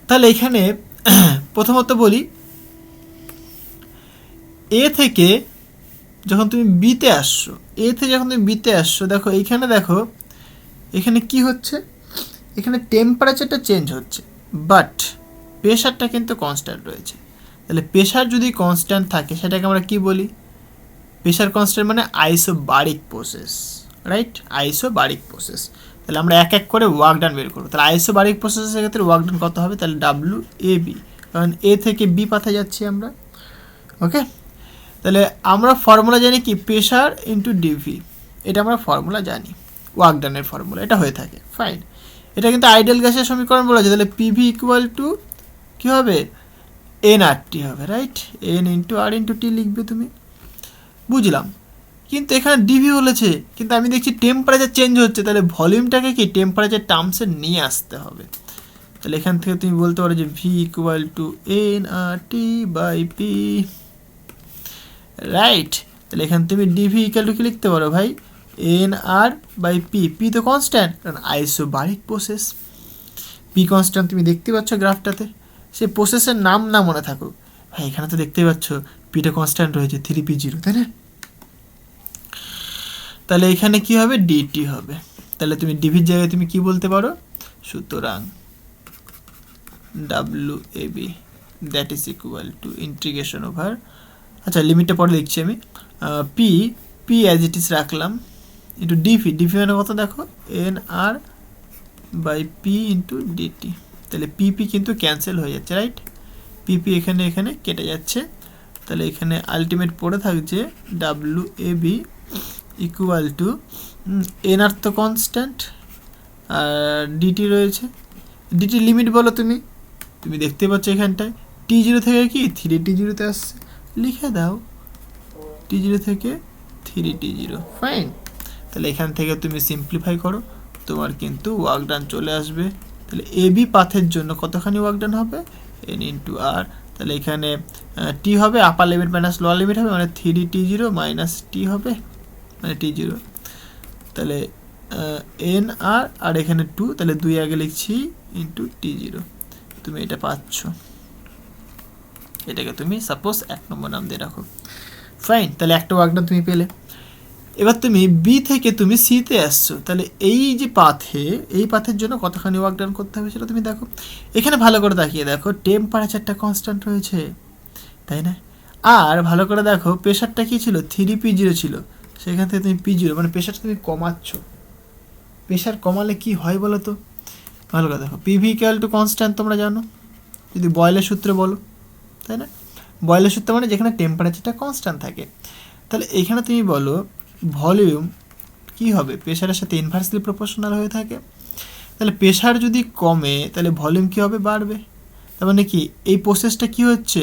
তাহলে এখানে প্রথমত বলি, এ থেকে যখন তুমি বিতে আসছো, এ থেকে যখন তুমি বিতে আসছো, দেখো এইখানে দেখো এখানে কি হচ্ছে, এখানে টেম্পারেচারটা চেঞ্জ হচ্ছে, বাট প্রেশারটা কিন্তু কনস্ট্যান্ট রয়েছে। তাহলে প্রেশার যদি কনস্ট্যান্ট থাকে সেটাকে আমরা কি বলি, প্রেশার কনস্ট্যান্ট মানে isobaric process, right, isobaric process. তাহলে আমরা এক এক করে ওয়ার্ক ডান বের করবো। তাহলে আইসোবারিক প্রসেসের ক্ষেত্রে ওয়ার্ক ডান কত হবে, তাহলে ডাব্লিউ এ বি, কারণ এ থেকে বি পাতে যাচ্ছি আমরা। ওকে, তাহলে আমরা ফর্মুলা জানি কি প্রেশার ইন্টু ডিভি, এটা আমরা ফর্মুলা জানি, ওয়ার্ক ডানের ফর্মুলা এটা হয়ে থাকে। ফাইন, এটা কিন্তু আইডিয়াল গ্যাসের সমীকরণ বলেছে, তাহলে পিভি ইকুয়াল টু কী হবে, এন আর টি হবে, right, N into R into টি লিখবে তুমি, বুঝলাম। কিন্তু এখানে ডিভি বলেছে, কিন্তু আমি দেখছি টেম্পারেচার চেঞ্জ হচ্ছে, তাহলে ভলিউমটাকে কি টেম্পারেচার টার্মসে নিয়ে আসতে হবে। তাহলে এখান থেকে তুমি বলতে পারো যে V equal to N R T by P, right. তাহলে এখানে তুমি ডিভি ইকুয়াল টু কি লিখতে পারো ভাই, N R by P, P তো কনস্ট্যান্ট কারণ আইসোবারিক প্রসেস, পি কনস্ট্যান্ট তুমি দেখতে পাচ্ছ গ্রাফটাতে, সে প্রসেসের নাম না মনে থাকুক ভাই, এখানে তো দেখতেই পাচ্ছ পিটা কনস্ট্যান্ট রয়েছে 3P0, তাই না। তাহলে এখানে কি হবে, ডিটি হবে। তাহলে তুমি ডিভির জায়গায় তুমি কি বলতে পারো, সুতরাং W A B that is equal to integration over, আচ্ছা লিমিটটা পরে লিখছি আমি, P, P as it is রাখলাম, ইন্টু ডিভি, ডিভি মানে কত দেখো, N R by P into DT. তাহলে পিপি কিন্তু ক্যান্সেল হয়ে যাচ্ছে, রাইট, পিপি এখানে এখানে কেটে যাচ্ছে। তাহলে এখানে আলটিমেট পড়ে থাকছে W A B equal to N R তো কনস্ট্যান্ট আর ডিটি রয়েছে, ডিটি লিমিট বলো তুমি, তুমি দেখতে পাচ্ছ এখানটায় T0 থেকে কি 3T0 আসছে, লিখে দাও T0 থেকে 3T0। ফাইন, তাহলে এখান থেকে তুমি সিম্পলিফাই করো, তোমার কিন্তু ওয়ার্ক ডান চলে আসবে। তাহলে এ বি পাথের জন্য কতখানি ওয়ার্ক ডান হবে, এন ইন্টু আর, তাহলে এখানে টি হবে আপার লিমিট মাইনাস লোয়ার লিমিট হবে, মানে 3T0 মাইনাস টি হবে, মানে T0। তাহলে এন আর আর এখানে 2, তাহলে 2 আগে লিখছি ইন্টু T0, তুমি এটা পাচ্ছ, এটাকে তুমি সাপোজ 1 নম্বর নাম দিয়ে রাখো। ফাইন, তাহলে একটা ওয়ার্ক ডান তুমি পেলে। এবার তুমি বি থেকে তুমি সিতে আসছো, তাহলে এই যে পাথে, এই পাথের জন্য কতখানি ওয়ার্ক ডান করতে হবে সেটা তুমি দেখো। এখানে ভালো করে তাকিয়ে দেখো টেম্পারেচারটা কনস্ট্যান্ট রয়েছে, তাই না, আর ভালো করে দেখো প্রেশারটা কী ছিল, 3P0 ছিল, সেখান থেকে তুমি P0 মানে প্রেশারটা তুমি কমাচ্ছ। প্রেশার কমালে কি হয় বলো তো, ভালো করে দেখো, পিভি ইকুয়াল টু কনস্ট্যান্ট তোমরা জানো যদি বয়েলের সূত্রে বলো, তাই না, বয়েলের সূত্র মানে যেখানে টেম্পারেচারটা কনস্ট্যান্ট থাকে। তাহলে এখানে তুমি বলো ভলিউম কি হবে, প্রেশারের সাথে ইনভার্সলি প্রপোর্শনাল হয়ে থাকে। তাহলে প্রেশার যদি কমে তাহলে ভলিউম কী হবে, বাড়বে। তার মানে কি এই প্রসেসটা কি হচ্ছে,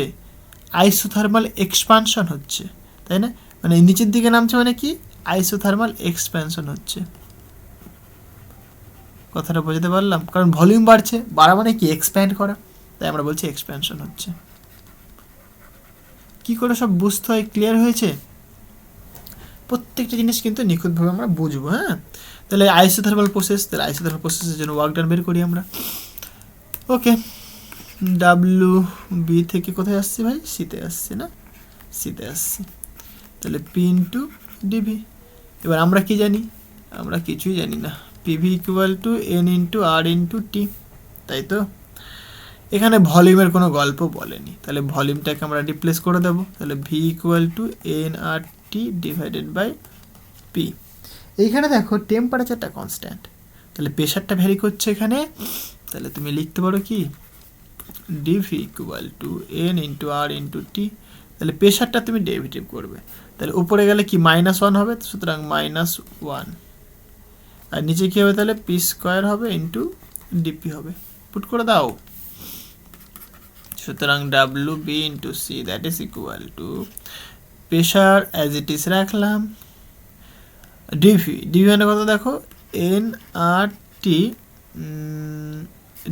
আইসোথার্মাল এক্সপানশন হচ্ছে, তাই না, মানে নিচের দিকে নামছে মানে কি আইসোথার্মাল এক্সপ্যানশন হচ্ছে। কথাটা বোঝাতে পারলাম, কারণ ভলিউম বাড়ছে, বাড়া মানে কি এক্সপ্যান্ড করা, তাই আমরা বলছি এক্সপ্যানশন হচ্ছে। কি করে সব বুঝতে হয়, ক্লিয়ার হয়েছে, প্রত্যেকটা জিনিস কিন্তু নিখুঁতভাবে আমরা বুঝবো। হ্যাঁ, তাহলে আইসোথার্মাল প্রসেস, তাহলে আইসোথার্মাল প্রসেসের জন্য ওয়ার্ক ডান বের করি আমরা। ওকে। ডাব্লু বি থেকে কোথায় আসছে ভাই, সিতে আসছে না, সিতে আসছে, তাহলে পি ইন্টু ডিভি। এবার আমরা কি জানি, আমরা কিছুই জানি না, PV equal to N into R into T, তাই তো। এখানে ভলিউমের কোনো গল্প বলেনি, তাহলে ভলিউমটাকে আমরা রিপ্লেস করে দেবো, তাহলে V equal to N R T divided by P. এইখানে দেখো টেম্পারেচারটা কনস্ট্যান্ট, তাহলে প্রেশারটা ভ্যারি করছে এখানে, তাহলে তুমি লিখতে পারো কি DV equal to N into R into T, তাহলে প্রেশারটা তুমি ডেরিভেটিভ করবে, তাহলে উপরে গেলে কি -1 হবে, সুতরাং -1, আর নিচে কী হবে, তাহলে পি স্কোয়ার হবে ইন্টু ডিপি হবে, পুট করে দাও। সুতরাং W B into C that is equal to pressure as it is রাখলাম, ডিভি, ডিভি মানে কত দেখো N R T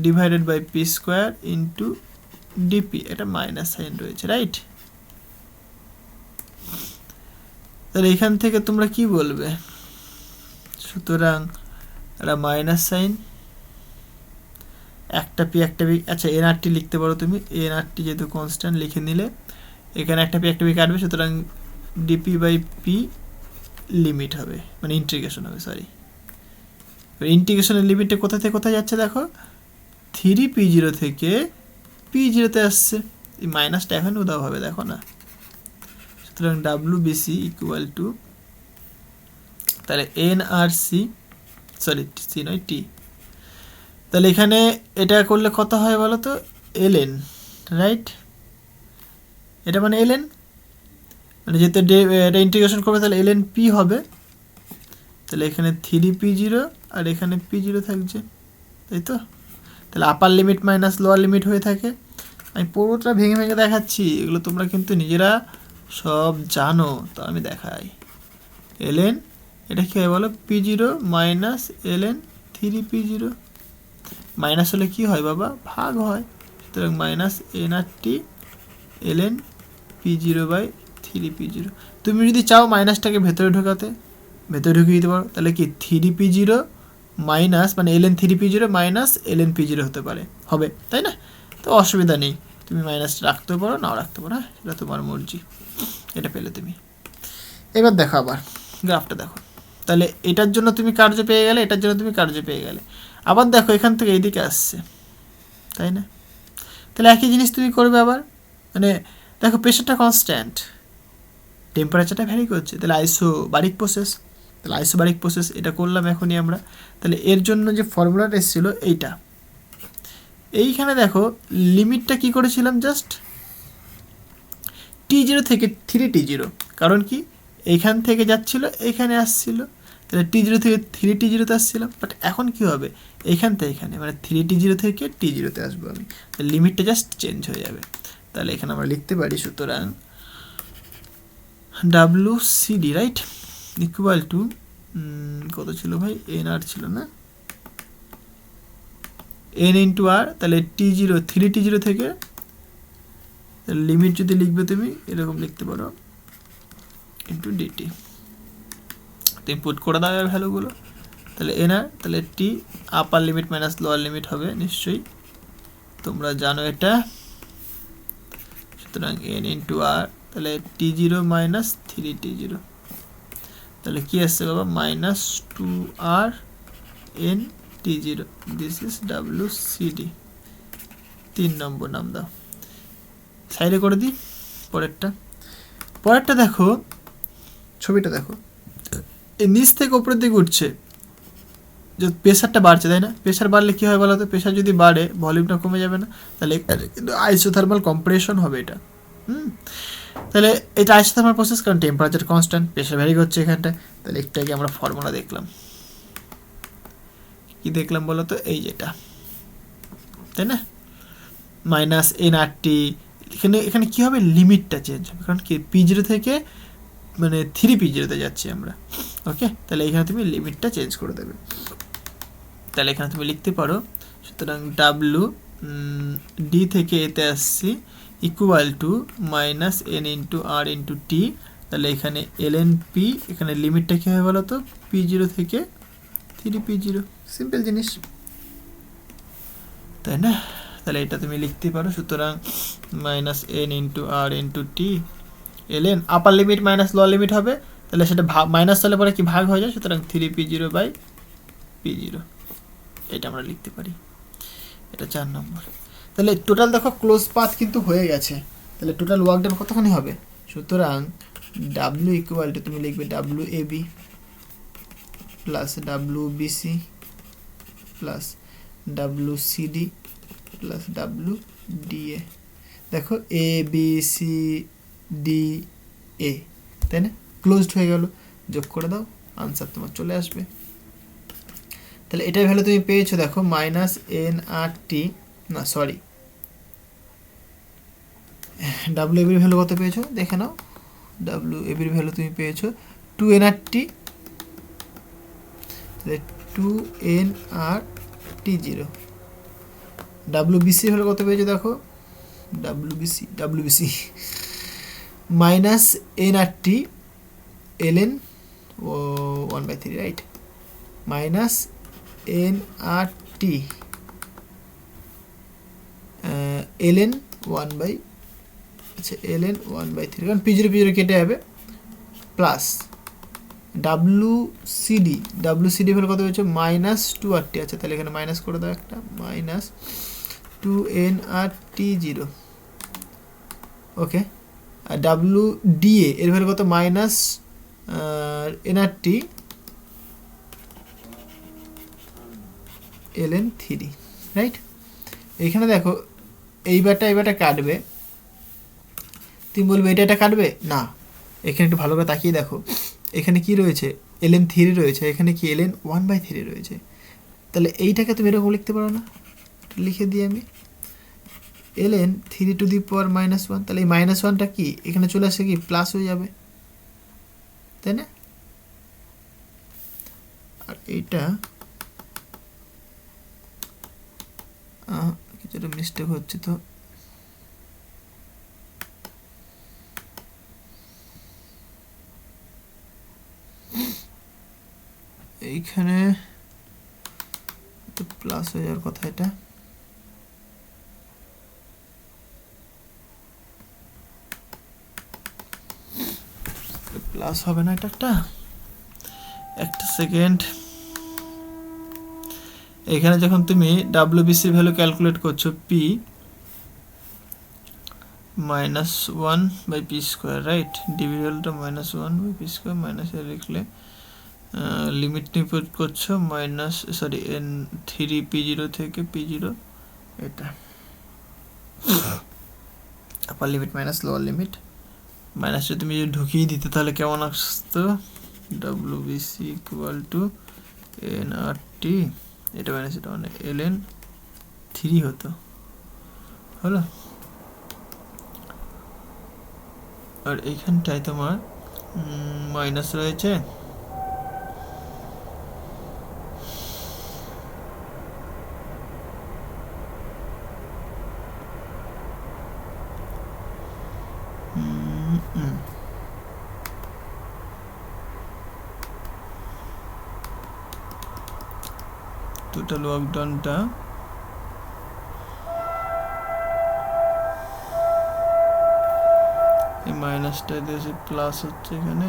divided by P square into DP, এটা মাইনাস সাইন রয়েছে, রাইট। তাহলে এখান থেকে তোমরা কি বলবে, সুতরাং এটা মাইনাস সাইন, একটা পি, আচ্ছা এনআরটি লিখতে পারো তুমি, এনআরটি যেহেতু কনস্ট্যান্ট লিখে নিলে, এখানে একটা পি কাটবে, সুতরাং ডিপি বাই পি লিমিট হবে, মানে ইন্টিগ্রেশন হবে, সরি ইন্টিগ্রেশনের লিমিটটা কোথা থেকে কোথায় যাচ্ছে দেখো, 3p0 থেকে p0-তে আসছে, এই মাইনাসটা এখন উদাও হবে দেখো না, সুতরাং ডাব্লিউবিসি ইকুয়াল টু, তাহলে এনআরসি, সরি সি নয় টি, তাহলে এখানে এটা করলে কত হয় বলো তো, এলএন, রাইট, এটা মানে এলএন, মানে যেহেতু এটা ইন্টিগ্রেশন করবে তাহলে এলএন পি হবে, তাহলে এখানে 3p0 আর এখানে p0 থাকছে, তাই তো। তাহলে আপার লিমিট মাইনাস লোয়ার লিমিট হয়ে থাকে, আমি পুরোটা ভেঙে ভেঙে দেখাচ্ছি, এগুলো তোমরা কিন্তু নিজেরা সব জানো, তো আমি দেখাই। এলএন এটা কী হয় বলো, p0 minus LN 3p0, minus হলে কি হয় বাবা, ভাগ হয়, সুতরাং minus nRT LN p0 by 3p0। তুমি যদি চাও মাইনাসটাকে ভেতরে ঢোকাতে, ভেতরে ঢুকিয়ে দিতে পারো, তাহলে কি 3p0 মাইনাস মানে LN 3p0 minus LN p0 হতে পারে, হবে তাই না, তো অসুবিধা নেই, তুমি মাইনাস রাখতে পারো নাও রাখতে পারো, হ্যাঁ সেটা তোমার মর্জি, এটা পেলে তুমি। এবার দেখো আবার গ্রাফটা দেখো, তাহলে এটার জন্য তুমি কার্য পেয়ে গেলে, এটার জন্য তুমি কার্য পেয়ে গেলে, আবার দেখো এখান থেকে এইদিকে আসছে, তাই না, তাহলে একই জিনিস তুমি করবে আবার, মানে দেখো প্রেশারটা কনস্ট্যান্ট, টেম্পারেচারটা ভ্যারি করছে, তাহলে আইসোবারিক প্রসেস, তাহলে আইসোবারিক প্রসেস এটা করলাম এখনই আমরা, তাহলে এর জন্য যে ফর্মুলাটা এসেছিলো এইটা, এইখানে দেখো লিমিটটা কি করেছিলাম, জাস্ট t0 থেকে 3t0, কারণ কি এইখান থেকে যাচ্ছিল এইখানে আসছিল, তাহলে t0 থেকে 3t0-তে আসছিলাম, বাট এখন কি হবে এইখান থেকে এখানে, মানে 3t0 থেকে t0-তে আসবো আমি, লিমিটটা জাস্ট চেঞ্জ হয়ে যাবে, তাহলে এখানে আমরা লিখতে পারি, সুতরাং WCD রাইট ইকুয়াল টু কত ছিল ভাই, NR ছিল না, N ইন্টু আর, তাহলে T0 3T0 থেকে, তাহলে লিমিট যদি লিখবে তুমি এরকম লিখতে পারো ইন্টু ডিটি, তুমি পুট করে দাও এর ভ্যালুগুলো, তাহলে NR, তাহলে T upper limit minus lower limit হবে নিশ্চয়ই, তোমরা জানো এটা, সুতরাং N ইন্টু আর, তাহলে T0 মাইনাস 3T0, তাহলে কি আসছে বাবা, minus 2R N T0, this is WCD, 3 নম্বর নাম দাও, সাইডে করে দিই। পরেরটা দেখো, ছবিটা দেখো, এই নিচ থেকে উপরের দিকে উঠছে, যে প্রেশারটা বাড়ছে তাই না, প্রেশার বাড়লে কী হয় বলো তো, প্রেশার যদি বাড়ে ভলিউমটা কমে যাবে না, তাহলে কিন্তু আইসোথার্মাল কম্প্রেশন হবে এটা, তাহলে এটা আইসোথার্মাল প্রসেস, কারণ টেম্পারেচার কনস্ট্যান্ট, প্রেশার ভ্যারি করছে এখানটায়, তাহলে একটু আগে আমরা ফর্মুলা দেখলাম, কি দেখলাম বলো তো, এই যেটা তাই না, মাইনাস এনআরটি, এখানে কী হবে, লিমিটটা চেঞ্জ হবে, কারণ কি P0 থেকে মানে 3P0-তে যাচ্ছি আমরা, ওকে, তাহলে এখানে তুমি লিমিটটা চেঞ্জ করে দেবে, তাহলে এখানে তুমি লিখতে পারো, সুতরাং ডাব্লু ডি থেকে এতে আসছি equal to minus N into R into T, তাহলে এখানে এলএন পি, এখানে লিমিটটা কী হবে বলো তো, P0 থেকে 3P0, সিম্পল জিনিস তাই না, তাহলে এটা তুমি লিখতে পারো। সুতরাং minus N into R into T LN upper limit minus lower limit হবে, তাহলে সেটা মাইনাস হলে পরে কি ভাগ হয়ে যায়, সুতরাং 3p0/p0 এটা আমরা লিখতে পারি। এটা 4 নম্বর। তাহলে টোটাল দেখো ক্লোজ পাথ কিন্তু হয়ে গেছে, তাহলে টোটাল ওয়ার্ক ডান কতখানি হবে, সুতরাং ডাব্লিউ ইকুয়াল টু তুমি লিখবে W A B plus W BC plus W CD plus W DA. দেখো A B C D A, তাই না, ক্লোজড হয়ে গেল, যোগ করে দাও, আনসার তোমার চলে আসবে। তাহলে এটার ভ্যালু তুমি পেয়েছো, দেখো মাইনাস এন আর টি, না সরি ডাব্লিউ এবির ভ্যালু কত পেয়েছো দেখে নাও, ডাব্লিউ এবির ভ্যালু তুমি পেয়েছো 2nrt, 2nrt0। ডাব্লিউবিসি ভ্যালু কত পেয়েছো দেখো, WBC minus nRT ln 1/3, right, minus nRT ln 1/, আচ্ছা ln 1/3, কারণ p0 কেটে যাবে, প্লাস ডাব্লিউসিডি ভ্যালু কত হয়েছে মাইনাস 2RT, আচ্ছা তাহলে এখানে মাইনাস করে দাও একটা, মাইনাস 2nrt0, ওকে। আর ডাব্লিউডিএ এর ভ্যালু কত মাইনাস এনআরটি ln 3, রাইট। এইখানে দেখো এইবারটা কাটবে, তুমি বলবে এটা কাটবে না, এখানে একটু ভালো করে তাকিয়ে দেখো, এখানে কি রয়েছে ln 3 রয়েছে, এখানে কি ln 1/3 রয়েছে, তাহলে এইটাকে তুমি এরকম লিখতে পারো না, লিখে দিই আমি ln 3 টু দি পাওয়ার -1, তাহলে এই -1টা কি এখানে চলে আসে কি প্লাস হয়ে যাবে, তাই না। আর এইটা কিছুটা মিস্টেক হচ্ছে, তো এইখানে তো প্লাস হয়ে যাওয়ার কথা, এটা প্লাস হবে না, এটা একটা সেকেন্ড। এখানে যখন তুমি ডাব্লিউবিসি ভ্যালু ক্যালকুলেট করছো পি -1/p², রাইট, ডিভি ভ্যালুটা -1/p² মাইনাস এ লিখলে, লিমিট নিপুট করছো মাইনাস সরি এন 3p0 থেকে p0, এটা আপার লিমিট মাইনাস লোয়ার লিমিট, মাইনাসটা তুমি যদি ঢুকিয়ে দিতে তাহলে কেমন আসতো, ডাব্লিউবিসি ইকুয়াল টু এনআরটি, এটা মাইনাস এটা মানে ln 3 হতো, হলো। আর এইখানটায় তোমার মাইনাস রয়েছে, টোটাল ওয়ার্ক ডানটা এই মাইনাসটা দিয়ে প্লাস হচ্ছে এখানে,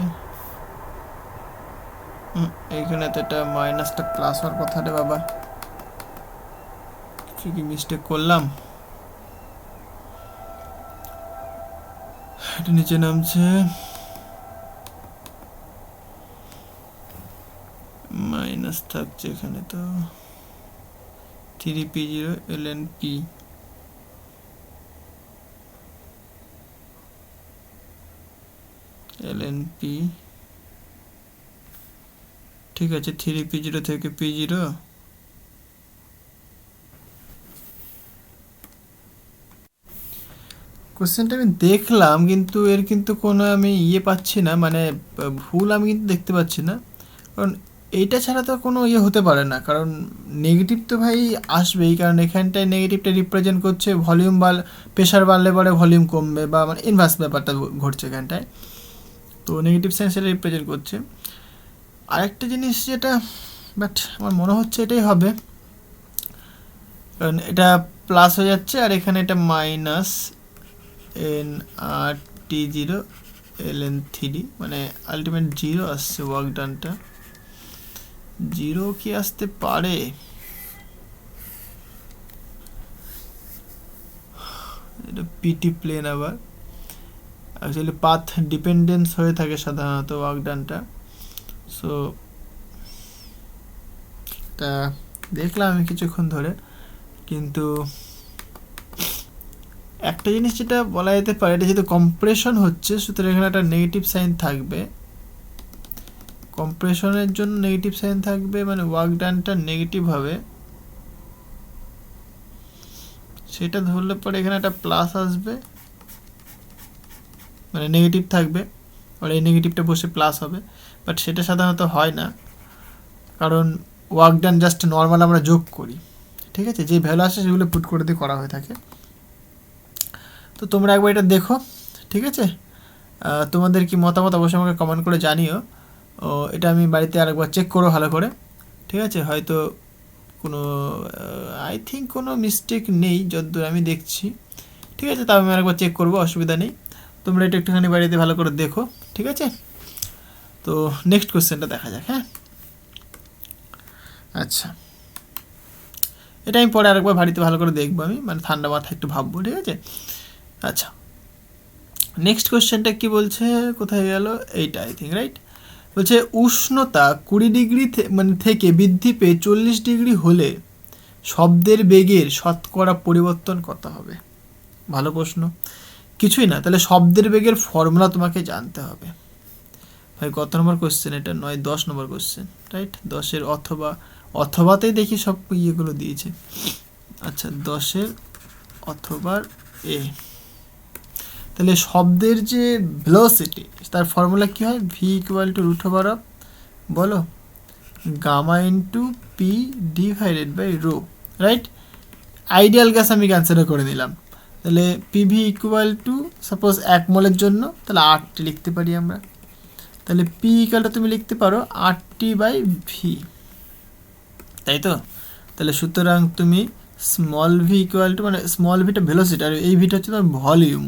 এইখানে তো এটা মাইনাসটা প্লাস হওয়ার কথা রে বাবা, কি মিস্টেক করলাম, এটা নিচে নামছে, মাইনাস থাকছে এখানে, তো 3p0 ln p, ln p, ঠিক আছে, 3p0 থেকে p0, কোশ্চেনটা আমি দেখলাম কিন্তু এর কিন্তু কোনো আমি পাচ্ছি না, মানে ভুল আমি কিন্তু দেখতে পাচ্ছি না, কারণ এইটা ছাড়া তো কোনো হতে পারে না, কারণ নেগেটিভ তো ভাই আসবেই, কারণ এখানটায় নেগেটিভটা রিপ্রেজেন্ট করছে ভলিউম প্রেশার বাড়লে পরে ভলিউম কমবে, বা মানে ইনভার্স ব্যাপারটা ঘটছে এখানটায়, তো নেগেটিভ সাইন সেটা রিপ্রেজেন্ট করছে। আরেকটা জিনিস যেটা বাট আমার মনে হচ্ছে এটাই হবে, কারণ এটা প্লাস হয়ে যাচ্ছে, আর এখানে এটা minus N R T zero L N three, মানে আলটিমেট জিরো আসছে। ওয়ার্ক ডানটা জিরো কি আসতে পারে? এটা পিটি প্লেন, আবার অ্যাকচুয়ালি পাথ ডিপেন্ডেন্স হয়ে থাকে সাধারণত ওয়ার্ক ডানটা। সো তা দেখলাম আমি কিছুক্ষণ ধরে, কিন্তু একটা জিনিস যেটা বলা যেতে পারে, এটা যেহেতু কম্প্রেশন হচ্ছে সুতরাং এখানে একটা নেগেটিভ সাইন থাকবে। কম্প্রেশনের জন্য নেগেটিভ সাইন থাকবে, মানে ওয়ার্ক ডানটা নেগেটিভ হবে, সেটা ধরলে পরে এখানে একটা প্লাস আসবে, মানে নেগেটিভ থাকবে, আর এই নেগেটিভটা বসে প্লাস হবে। বাট সেটা সাধারণত হয় না, কারণ ওয়ার্ক ডান জাস্ট নর্মাল আমরা যোগ করি, ঠিক আছে, যে ভ্যালু আসে সেগুলো পুট করে দিয়ে করা হয়ে থাকে। তো তোমরা একবার এটা দেখো, ঠিক আছে। তোমাদের কি মতামত অবশ্যই আমাকে কমেন্ট করে জানিও। ও এটা আমি বাড়িতে আরেকবার চেক করো ভালো করে, ঠিক আছে। হয়তো কোনো আই থিঙ্ক কোনো মিস্টেক নেই যতদূর আমি দেখছি, ঠিক আছে। তাও আমি আরেকবার চেক করবো, অসুবিধা নেই। তোমরা এটা একটুখানি বাড়িতে ভালো করে দেখো, ঠিক আছে। তো নেক্সট কোশ্চেনটা দেখা যাক। হ্যাঁ, আচ্ছা, এটা আমি পরে আরেকবার বাড়িতে ভালো করে দেখবো, আমি মানে ঠান্ডা মাথায় একটু ভাববো, ঠিক আছে। আচ্ছা, নেক্সট কোশ্চেনটা কি বলছে, কোথায় গেল, এইটা আই থিঙ্ক রাইট। বলছে উষ্ণতা 20 ডিগ্রি মানে থেকে বৃদ্ধি পেয়ে 40 ডিগ্রি হলে শব্দের বেগের শতকরা পরিবর্তন কত হবে? ভালো প্রশ্ন। কিছুই না, তাহলে শব্দের বেগের ফর্মুলা তোমাকে জানতে হবে। ভাই কত নম্বর কোশ্চেন এটা? 9-10 নম্বর কোশ্চেন, রাইট। 10-এর অথবাতেই দেখি সব ইয়েগুলো দিয়েছে। আচ্ছা, 10-এর অথবা এ। তাহলে শব্দের যে ভেলোসিটি, তার ফর্মুলা কী হয়? V equal to root over of, বলো, gamma into P divided by rho, right. Ideal gas আমি ক্যান্সেল করে নিলাম। তাহলে পিভি ইকুয়াল টু, সাপোজ 1 মোলের জন্য তাহলে 8টি লিখতে পারি আমরা। তাহলে পি ইকুয়ালটা তুমি লিখতে পারো 8টি বাই ভি, তাই তো। তাহলে সুতরাং তুমি স্মল ভি ইকুয়াল টু, মানে স্মল ভিটা ভেলোসিটি আর এই ভিটা হচ্ছে তোমার volume,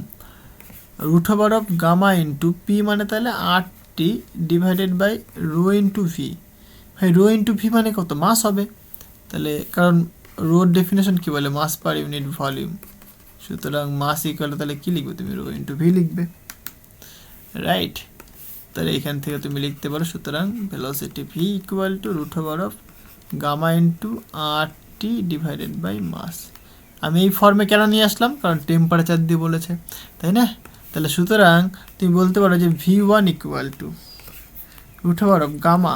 root over of gamma into P, মানে তাহলে 8টি divided by rho into V. ভাই রো ইন্টু ভি মানে কত? মাস হবে। তাহলে কারণ রোর ডেফিনেশন কী বলে? Mass per unit volume. সুতরাং মাস ইকুয়াল তাহলে কী লিখবে তুমি? রো ইন্টু ভি লিখবে, রাইট। তাহলে এখান থেকে তুমি লিখতে পারো, সুতরাং velocity V equal to root over of gamma into 8টি ডিভাইডেড বাই মাস। আমি এই ফর্মে কেন নিয়ে আসলাম? কারণ টেম্পারেচার দিয়ে বলেছে, তাই না। তাহলে সুতরাং তুমি বলতে পারো যে V1 equal to root over of gamma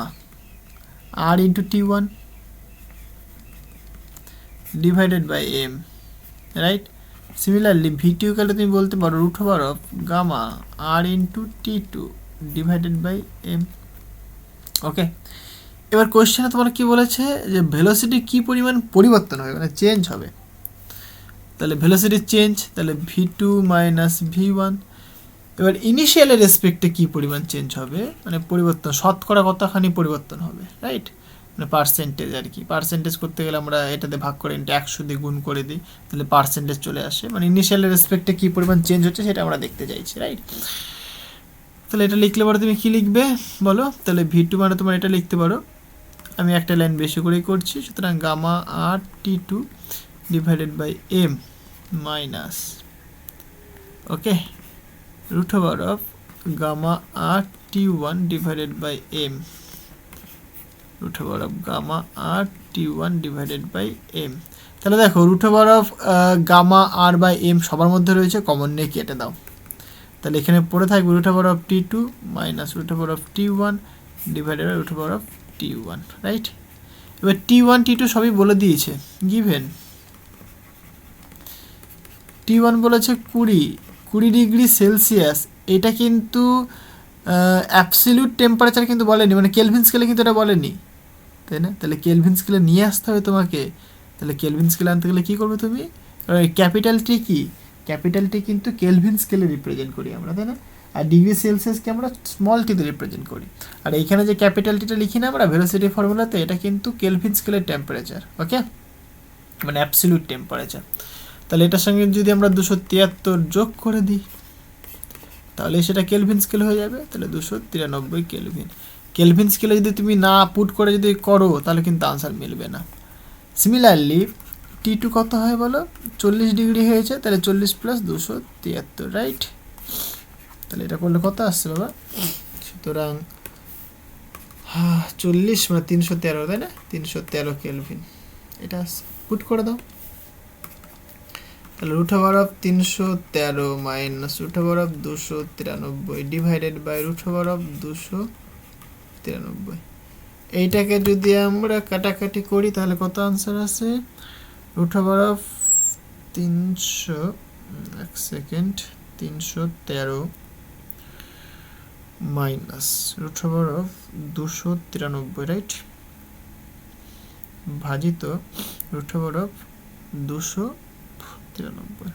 R into T1 divided by M, right. Similarly V2 equal to তুমি বলতে পারো root over of gamma R into T2 divided by M. Okay, এবার কোয়েশ্চেনে তোমার কি বলেছে যে ভেলোসিটি কি পরিমাণ পরিবর্তন হবে, মানে চেঞ্জ হবে। তাহলে ভেলোসিটি চেঞ্জ, তাহলে V2 মাইনাস V1। এবার ইনিশিয়ালের রেসপেক্টে কী পরিমাণ চেঞ্জ হবে, মানে পরিবর্তন শতকরা কতখানি পরিবর্তন হবে, রাইট, মানে পার্সেন্টেজ আর কি। পার্সেন্টেজ করতে গেলে আমরা এটাতে ভাগ করে ইন্টু 100 দিয়ে গুণ করে দিই, তাহলে পার্সেন্টেজ চলে আসে, মানে ইনিশিয়ালের রেসপেক্টে কী পরিমাণ চেঞ্জ হচ্ছে সেটা আমরা দেখতে চাইছি, রাইট। তাহলে এটা লিখলে পরে তুমি কী লিখবে বলো? তাহলে V2 মানে তোমার এটা লিখতে পারো, আমি একটা লাইন বেশি করেই করছি, সুতরাং gamma R T2 divided by M minus, okay, root over of gamma r T1 divided by m, root over of gamma r T1 divided by m। তাহলে দেখো root over of gamma r by m সবার মধ্যে রয়েছে, common নিয়ে কেটে দাও। তাহলে এখানে পড়ে থাকবে root over of T2 minus root over of T1 divided by root over of T1, right. এবার T1 T2 সবই বলে দিয়েছে, গিভেন T1 বলেছে 20 ডিগ্রি সেলসিয়াস। এটা কিন্তু অ্যাবসলিউট টেম্পারেচার কিন্তু বলেনি, মানে কেলভিন স্কেলে কিন্তু এটা বলেনি, তাই না। তাহলে কেলভিন স্কেলে নিয়ে আসতে হবে তোমাকে। তাহলে কেলভিন স্কেলে আনতে গেলে কী করবে তুমি? ক্যাপিটাল টি কি? ক্যাপিটাল টি কিন্তু কেলভিন স্কেলে রিপ্রেজেন্ট করি আমরা, তাই না। আর ডিগ্রি সেলসিয়াসকে আমরা স্মল টিতে রিপ্রেজেন্ট করি। আর এইখানে যে ক্যাপিটাল টিটা লিখি না আমরা ভেলোসিটি ফর্মুলাতে, এটা কিন্তু কেলভিন স্কেলের টেম্পারেচার, ওকে। মানে অ্যাবসলিউট টেম্পারেচার। তাহলে এটার সঙ্গে যদি আমরা 273 যোগ করে দিই তাহলে সেটা কেলভিন স্কেল হয়ে যাবে। তাহলে 293 কেলভিন। কেলভিন স্কেলে যদি তুমি না পুট করে যদি করো তাহলে কিন্তু আনসার মিলবে না। সিমিলারলি T2 কত হয় বলো, 40 ডিগ্রি হয়েছে, তাহলে 40 প্লাস 273, রাইট? তাহলে এটা করলে কত আসছে বাবা? সুতরাং 40 মানে 313, তাই না? 313 কেলভিন এটা আসছে। পুট করে দাও। তাহলে root over of 313 minus root over of 293 divided by root over of 293। এইটাকে যদি আমরা কাটাকাটি করি তাহলে কত আনসার আসে? Root over of 313 minus root over of 293, right, ভাজিত রুট ওভার অফ 293।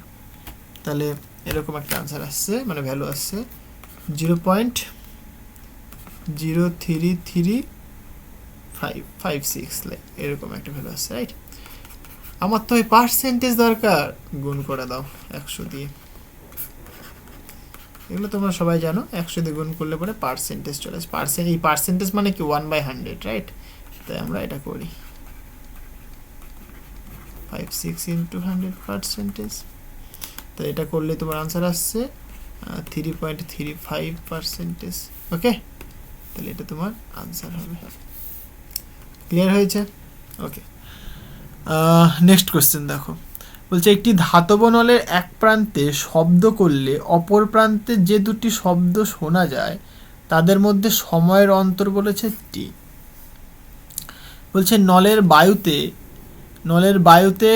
তাহলে এরকম একটা আনসার আসছে, মানে ভ্যালু আসছে 0.03356, এরকম একটা ভ্যালু আসছে, রাইট? আমার তো ওই পার্সেন্টেজ দরকার, গুণ করে দাও 100 দিয়ে। এগুলো তোমরা সবাই জানো, 100 দিয়ে গুণ করলে পরে পার্সেন্টেজ চলে আসে। এই পার্সেন্টেজ মানে কি 1/100, রাইট? তাই আমরা এটা করি 56 ইন্টু 100%। তো এটা করলে তোমার আনসার আসছে 3.35%। ওকে, তাহলে এটা তোমার আনসার হবে। ক্লিয়ার হয়েছে? ওকে, নেক্সট কোশ্চেন দেখো। বলছে একটি ধাতব নলের এক প্রান্তে শব্দ করলে অপর প্রান্তে যে দুটি শব্দ শোনা যায় তাদের মধ্যে সময়ের অন্তর বলেছে টি। বলছে নলের বায়ুতে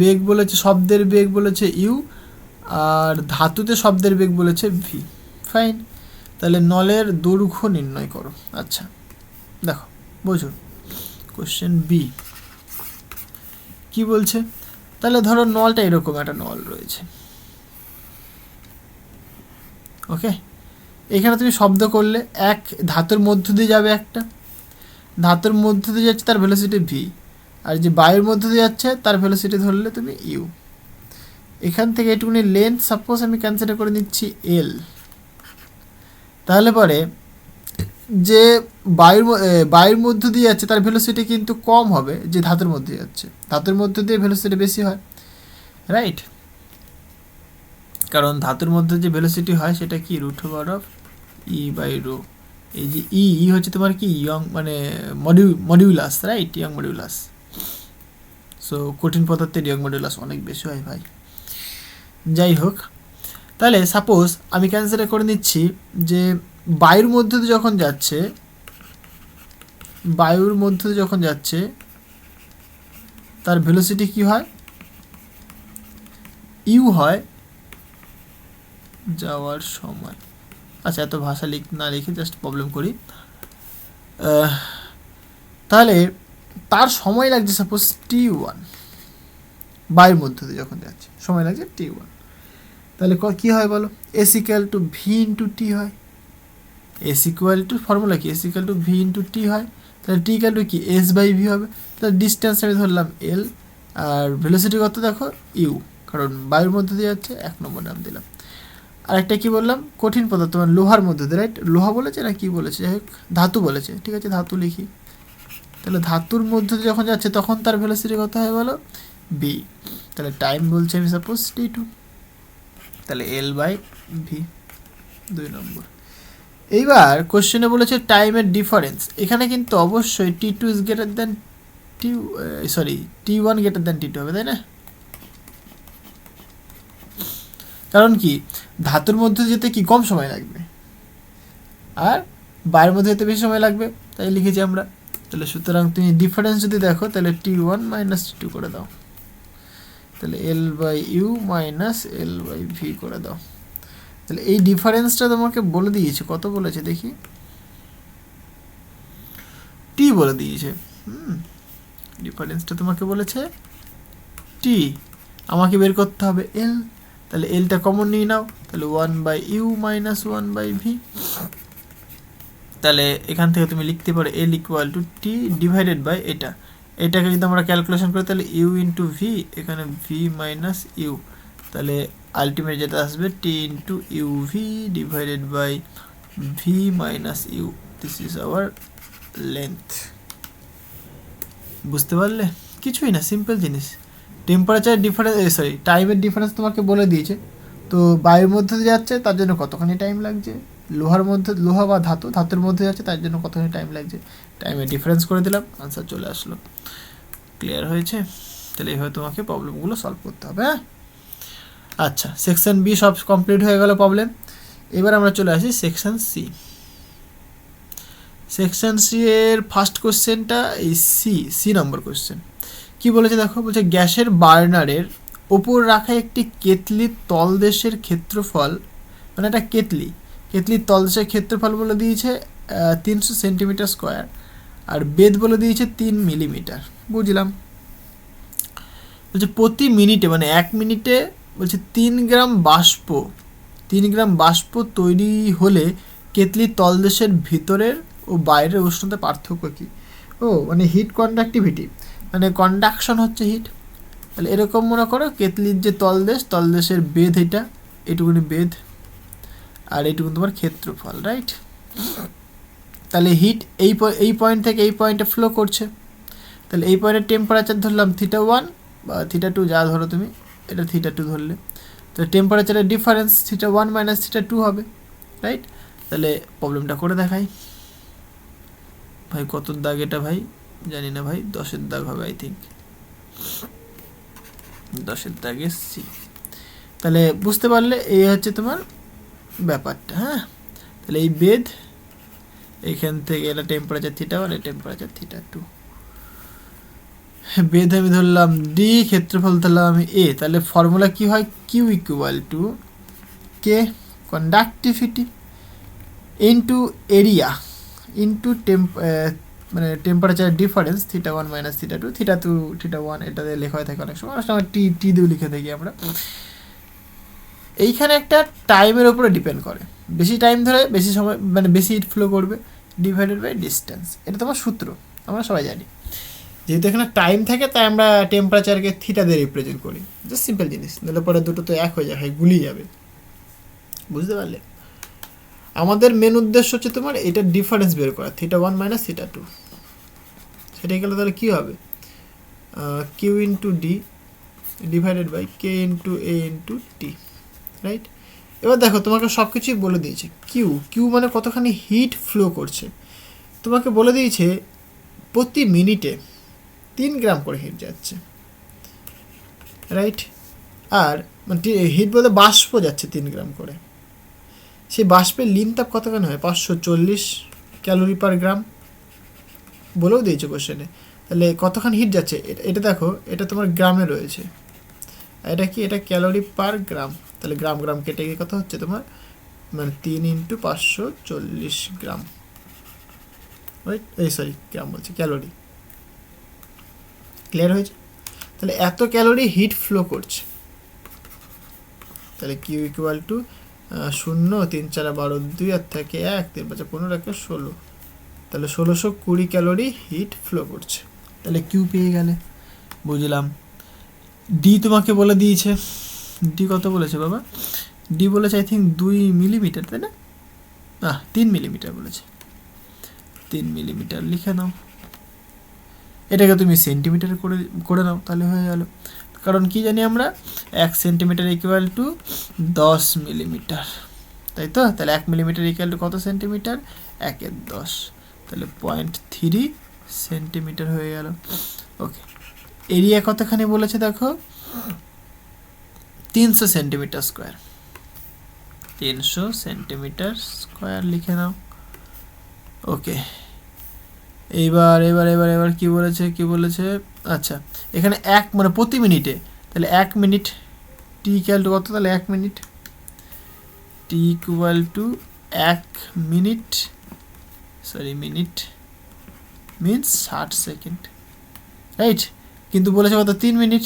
বেগ বলেছে, শব্দের বেগ বলেছে ইউ, আর ধাতুতে শব্দের বেগ বলেছে ভি। ফাইন, তাহলে নলের দৈর্ঘ্য নির্ণয় করো। আচ্ছা দেখো, বোঝো কোশ্চেন বি কি বলছে। তাহলে ধরো নলটা এরকম একটা নল রয়েছে, ওকে। এখানে তুমি শব্দ করলে এক ধাতুর মধ্য দিয়ে যাবে, একটা ধাতুর মধ্য দিয়ে যাচ্ছে তার ভেলোসিটি ভি, আর যে বায়ুর মধ্য দিয়ে যাচ্ছে তার ভেলোসিটি ধরলে তুমি ইউ। এখান থেকে এটুকুনি লেন্থ সাপোজ আমি কনসিডার করে নিচ্ছি এল। তাহলে পরে যে বায়ুর মধ্য দিয়ে যাচ্ছে তার ভেলোসিটি কিন্তু কম হবে যে ধাতুর মধ্যে যাচ্ছে, ধাতুর মধ্য দিয়ে ভেলোসিটি বেশি হয়, রাইট? কারণ ধাতুর মধ্যে যে ভেলোসিটি হয় সেটা কি root over of E by rho. এই যে ই হচ্ছে তোমার কি ইয়ং মানে modulus, right? Young modulus. So কঠিন পদার্থের ইয়ং মডিউলাস অনেক বেশি হয় ভাই। যাই হোক, তাহলে সাপোজ আমি কনসিডার করে নিচ্ছি যে বায়ুর মধ্য দিয়ে যখন যাচ্ছে তার ভেলোসিটি কি হয়? ইউ হয় যাওয়ার সময়। আচ্ছা, এত ভাষা না লিখে জাস্ট প্রবলেম করি। তাহলে তার সময় লাগছে সাপোজ T1, বায়ুর মধ্য দিয়ে যখন যাচ্ছে সময় লাগছে T1। তাহলে কী হয় বলো? S = V × T হয়। S = ফর্মুলা কি? S = V × T হয়। তাহলে T = কি? S/V হবে। তাহলে ডিস্টেন্স আমি ধরলাম L, আর ভেলোসিটি কত দেখো ইউ, কারণ বায়ুর মধ্যে দিয়ে যাচ্ছে, 1 নম্বর নাম দিলাম। আরেকটা কি বললাম? কঠিন পদার্থ মানে লোহার মধ্যে দিয়ে, রাইট? লোহা বলেছে না কি বলেছে? যাই হোক, ধাতু বলেছে, ঠিক আছে, ধাতু লিখি। তাহলে ধাতুর মধ্যে দিয়ে যখন যাচ্ছে তখন তার ভেলোসিটি কত হয় বলো? ভি। তাহলে টাইম বলছে আমি সাপোজ T2, তাহলে L/V, 2 নম্বর। এইবার কোশ্চেনে বলেছে টাইমের ডিফারেন্স। এখানে কিন্তু অবশ্যই T2 is greater than T1 greater than T2 হবে, তাই না? কারণ কি, ধাতুর মধ্যে যেতে কি কম সময় লাগবে, আর বায়ুর মধ্যে যেতে বেশি সময় লাগবে, তাই লিখেছি আমরা। তাহলে সুতরাং তুমি ডিফারেন্স যদি দেখো তাহলে T1 - T2 করে দাও, তাহলে L/U - L/V করে দাও। তাহলে এই ডিফারেন্সটা তোমাকে বলে দিয়েছে, কত বলেছে দেখি, T বলে দিয়েছে। ডিফারেন্সটা তোমাকে বলেছে T, আমাকে বের করতে হবে L। তাহলে Lটা কমন নিয়ে নাও, তাহলে 1/U - 1/V। তাহলে এখান থেকে তুমি লিখতে পারো L = T ডিভাইডেড বাই এটা এটাকে যদি আমরা ক্যালকুলেশন করি তাহলে ইউ ইন্টু ভি, এখানে ভি মাইনাস ইউ, তাহলে আলটিমেট যেটা আসবে T into U V divided by V minus U, this is our length. বুঝতে পারলে? কিছুই না, সিম্পল জিনিস। টেম্পারেচার ডিফারেন্স, সরি টাইমের ডিফারেন্স তোমাকে বলে দিয়েছে। তো বায়ুর মধ্যে দিয়ে যাচ্ছে তার জন্য কতখানি টাইম লাগছে, লোহার মধ্যে, লোহা বা ধাতুর মধ্যে যাচ্ছে তার জন্য কতখানি টাইম লাগছে, টাইমের ডিফারেন্স করে দিলাম, আনসার চলে আসলো। ক্লিয়ার হয়েছে? তাহলে এইভাবে তোমাকে প্রবলেমগুলো সলভ করতে হবে। হ্যাঁ, আচ্ছা, সেকশন বি সব কমপ্লিট হয়ে গেল প্রবলেম। এবার আমরা চলে আসি সেকশন সি। সেকশন সি এর ফার্স্ট কোশ্চেনটা এই সি নম্বর কোশ্চেন। কি বলেছে দেখো, বলছে গ্যাসের বার্নারের ওপর রাখা একটি কেতলির তলদেশের ক্ষেত্রফল, মানে একটা কেতলির তলদেশের ক্ষেত্রফল বলে দিয়েছে 300 সেন্টিমিটার স্কোয়ার, আর বেদ বলে দিয়েছে 3 মিলিমিটার। বুঝলাম। বলছে প্রতি মিনিটে, মানে 1 মিনিটে বলছে 3 গ্রাম বাষ্প তৈরি হলে কেতলির তলদেশের ভিতরের ও বাইরের উষ্ণতা পার্থক্য কী? ও মানে হিট কন্ডাক্টিভিটি, মানে কন্ডাকশন হচ্ছে হিট। তাহলে এরকম মনে করো কেতলির যে তলদেশের বেদ, এইটুকুনি বেদ, আর এইটুকুনি তোমার ক্ষেত্রফল, রাইট? তাহলে হিট এই পয়েন্ট থেকে এই পয়েন্টে ফ্লো করছে। তাহলে এই পয়েন্টের টেম্পারেচার ধরলাম θ1 বা θ2, যা ধরো তুমি, এটা θ2 ধরলে, তো টেম্পারেচারের ডিফারেন্স θ1 মাইনাস θ2 হবে, রাইট? তাহলে প্রবলেমটা করে দেখাই ভাই। কত দাগ এটা ভাই জানি না ভাই, 10-এর দাগ হবে আই থিঙ্ক, 10-এর দাগে সি। তাহলে বুঝতে পারলে এই হচ্ছে তোমার ব্যাপারটা। হ্যাঁ, তাহলে এই বেদ এখান থেকে এটা টেম্পারেচার θ1, এই টেম্পারেচার θ2, বেদ আমি ধরলাম ডি, ক্ষেত্রফল ধরলাম আমি এ। তাহলে ফর্মুলা কি হয়, Q equal to K conductivity into area into মানে টেম্পারেচার ডিফারেন্স θ1 মাইনাস θ2, θ1 এটা দিয়ে লেখা হয়ে থাকে অনেক সময়, টি দিয়েও লিখে থাকি আমরা। এইখানে একটা টাইমের উপরে ডিপেন্ড করে, বেশি টাইম ধরে বেশি সময়, মানে বেশি হিট ফ্লো করবে, ডিভাইডেড বাই ডিস্টেন্স। এটা তোমার সূত্র, আমরা সবাই জানি। যেহেতু এখানে টাইম থাকে তাই আমরা টেম্পারেচারকে থিটা দিয়ে রিপ্রেজেন্ট করি, জাস্ট সিম্পল জিনিস, নাহলে পরে দুটো তো এক হয়ে যায়, গুলিয়ে যাবে। বুঝতে পারলে? আমাদের মেন উদ্দেশ্য হচ্ছে তোমার এটার ডিফারেন্স বের করা, θ1 মাইনাস θ2। সেটাই গেলে তাহলে কী হবে, Q into D divided by K into A into T, right? এবার দেখো তোমাকে সব কিছুই বলে দিয়েছে। কিউ মানে কতখানি হিট ফ্লো করছে, তোমাকে বলে দিয়েছে প্রতি মিনিটে 3 গ্রাম করে হিট যাচ্ছে, রাইট? আর মানে হিট বলতে বাষ্প যাচ্ছে 3 গ্রাম করে। সেই বাষ্পের লিন তাপ কতখানি হয়, 540 ক্যালোরি পার গ্রাম বলেও দিয়েছে কোশ্চেনে। তাহলে কতখানি হিট যাচ্ছে এটা দেখো, এটা তোমার গ্রামে রয়েছে, এটা কি, এটা ক্যালোরি পার গ্রাম। তাহলে গ্রাম কেটে গিয়ে কত হচ্ছে তোমার, মানে 3 ইন্টু 540 গ্রাম, রাইট? সরি গ্রাম বলছি, ক্যালোরি। ক্লিয়ার হয়েছে? তাহলে এত ক্যালোরি হিট ফ্লো করছে। তাহলে কিউ ইকুয়াল টু 0, 3 4 12 2 আর থেকে 1 3 5 15 1 16, তাহলে 1620 ক্যালোরি হিট ফ্লো করছে। তাহলে কিউ পেয়ে গেলে। বুঝলাম। ডি তোমাকে বলে দিয়েছে, ডি কত বলেছে বাবা, ডি বলেছে আই থিঙ্ক 2 মিলিমিটার, তাই না? 3 মিলিমিটার বলেছে, 3 মিলিমিটার লিখে নাও। এটাকে তুমি সেন্টিমিটার করে নাও, তাহলে হয়ে গেল। কারণ কি জানি আমরা, 1 সেন্টিমিটার ইকুয়াল টু 10 মিলিমিটার, তাই তো? তাহলে 1 মিলিমিটার ইকুয়াল টু কত সেন্টিমিটার, 1/10, তাহলে 0.3 সেন্টিমিটার হয়ে গেল। ওকে, এরিয়া কতখানি বলেছে দেখো, 300 সেন্টিমিটার স্কোয়ার, 300 সেন্টিমিটার স্কোয়ার লিখে নাও। ওকে, এবার কি বলেছে, আচ্ছা এখানে 1 মানে প্রতি মিনিটে, তাহলে 1 মিনিট টি ইকুয়াল টু কত, তাহলে 1 minute T equal to 1 minute, sorry minute means 60 second, right? কিন্তু বলেছে কত, 3 মিনিট,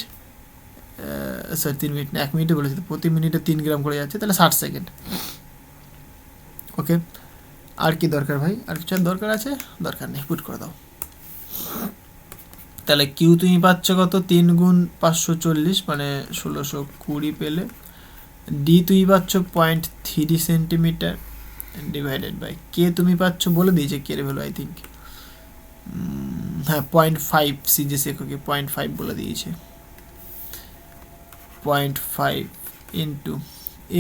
সরি 3 মিনিট না, 1 মিনিটে বলেছে, প্রতি মিনিটে 3 গ্রাম করে যাচ্ছে, তাহলে 60 সেকেন্ড। ওকে, আর কি দরকার ভাই, আর কিছু দরকার আছে? দরকার নেই, পুট করে দাও। তাহলে কিউ তুমি পাচ্ছ কত 3 গুণ 540 মানে 1620 পেলে। ডি তুমি পাচ্ছ 0.3 সেন্টিমিটার ডিভাইডেড বাই কে তুমি পাচ্ছ বলে দিয়েছে কে এর ভ্যালু আই থিঙ্ক হ্যাঁ 0.5 সিজিএস এককে 0.5 বলে দিয়েছে। 0.5 ইন্টু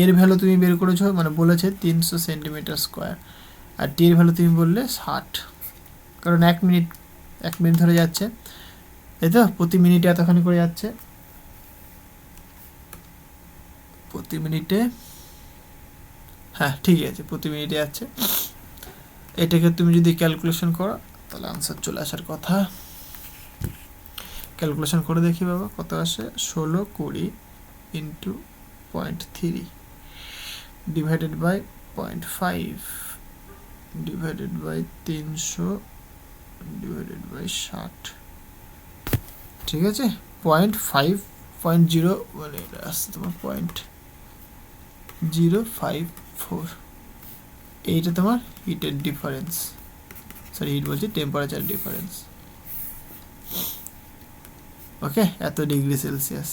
এর ভ্যালু তুমি বের করেছো মানে বলেছে 300 সেন্টিমিটার স্কোয়ার আর টি এর ভ্যালু তুমি বললে 60 কারণ 1 মিনিট ধরে যাচ্ছে তাই তো প্রতি মিনিটে এতখানি করে যাচ্ছে প্রতি মিনিটে হ্যাঁ ঠিক আছে প্রতি মিনিটে যাচ্ছে। এটাকে তুমি যদি ক্যালকুলেশন করো তাহলে আনসার চলে আসার কথা। ক্যালকুলেশন করে দেখি বাবা কত আসে 1620 into 0.3 divided by 0.5 divided by 300 divided by 60 ঠিক আছে 0.5 মানে এটা আসছে তোমার 0.054 এইটা তোমার হিটের ডিফারেন্স সরি হিট বলছি টেম্পারেচার ডিফারেন্স ওকে এত ডিগ্রি সেলসিয়াস।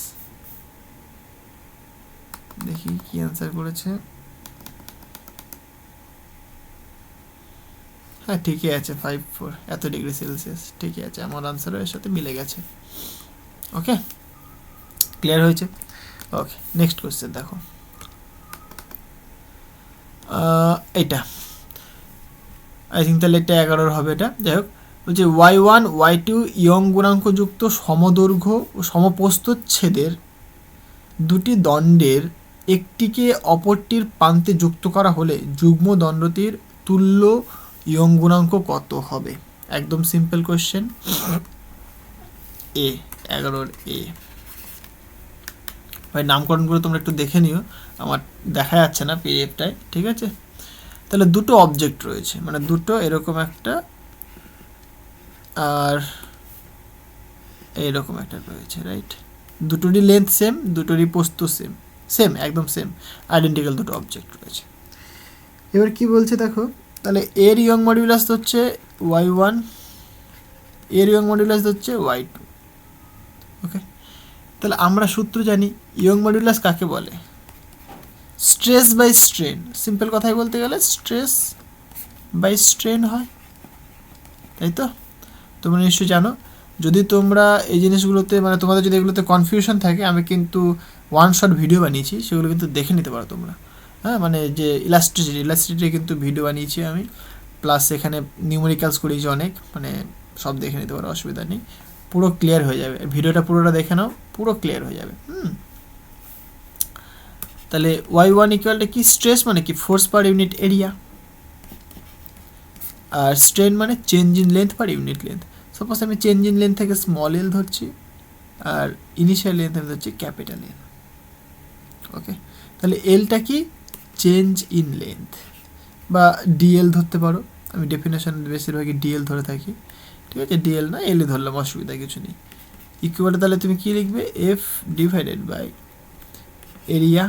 দেখি কি অ্যান্সার করেছে হ্যাঁ ঠিকই আছে 54 এত ডিগ্রি সেলসিয়াস ঠিকই আছে আমার আনসারও এর সাথে মিলে গেছে। ওকে ক্লিয়ার হয়েছে। ওকে নেক্সট কোশ্চেন দেখো এটা আই থিঙ্ক তাহলে এটা 11 হবে এটা যাই হোক বলছে y1 y2 ইয়ং গুণাঙ্কযুক্ত সমদৈর্ঘ্য ও সমপ্রস্থচ্ছেদের দুটি দণ্ডের একটিকে অপরটির প্রান্তে যুক্ত করা হলে যুগ্ম দণ্ডটির তুল্য ইয়ং গুণাঙ্ক কত হবে। একদম সিম্পল কোশ্চেন এ 11 এ ভাই নামকরণগুলো তোমরা একটু দেখে নিও আমার দেখা যাচ্ছে না পিডিএফটায় ঠিক আছে। তাহলে দুটো অবজেক্ট রয়েছে মানে দুটো এরকম একটা আর এইরকম একটা রয়েছে রাইট দুটোরই লেন্থ সেম দুটোরই প্রস্থ সেম একদম সেম আইডেন্টিক্যাল দুটো অবজেক্ট রয়েছে। এবার কি বলছে দেখো তাহলে এর ইয়ং মডুলাস হচ্ছে y1 এর ইয়ং মডুলাস হচ্ছে y2 ওকে তাহলে আমরা সূত্র জানি ইয়ং মডুলাস কাকে বলে স্ট্রেস বাই স্ট্রেন সিম্পল কথাই বলতে গেলে স্ট্রেস বাই স্ট্রেন হয় তাই তো তোমরা নিশ্চয়ই জানো। যদি তোমরা এই জিনিসগুলোতে মানে তোমাদের যদি এগুলোতে কনফিউশন থাকে আমি কিন্তু ওয়ান শট ভিডিও বানিয়েছি সেগুলো কিন্তু দেখে নিতে পারো তোমরা হ্যাঁ মানে যে ইলাস্ট্রেটরে কিন্তু ভিডিও বানিয়েছি আমি প্লাস এখানে নিউমেরিক্যালস করেছি অনেক মানে সব দেখে নিতে পারো অসুবিধা নেই পুরো ক্লিয়ার হয়ে যাবে ভিডিওটা পুরোটা দেখে নাও পুরো ক্লিয়ার হয়ে যাবে তাহলে y1 ইকুয়ালটা কি স্ট্রেস মানে কি ফোর্স পার ইউনিট এরিয়া আর স্ট্রেন মানে change in length per unit length suppose আমি চেঞ্জ ইন লেন্থ থেকে স্মল এল ধরছি আর ইনিশিয়াল লেন্থ আমি ধরছি ক্যাপিটাল এল ওকে তাহলে এলটা কি চেঞ্জ ইন লেন্থ বা ডিএল ধরতে পারো আমি ডেফিনেশন বেশিরভাগই ডিএল ধরে থাকি ঠিক আছে ডিএল না এলই ধরলাম অসুবিধা কিছু নেই ইকুয়াল তাহলে তুমি কি লিখবে F divided by area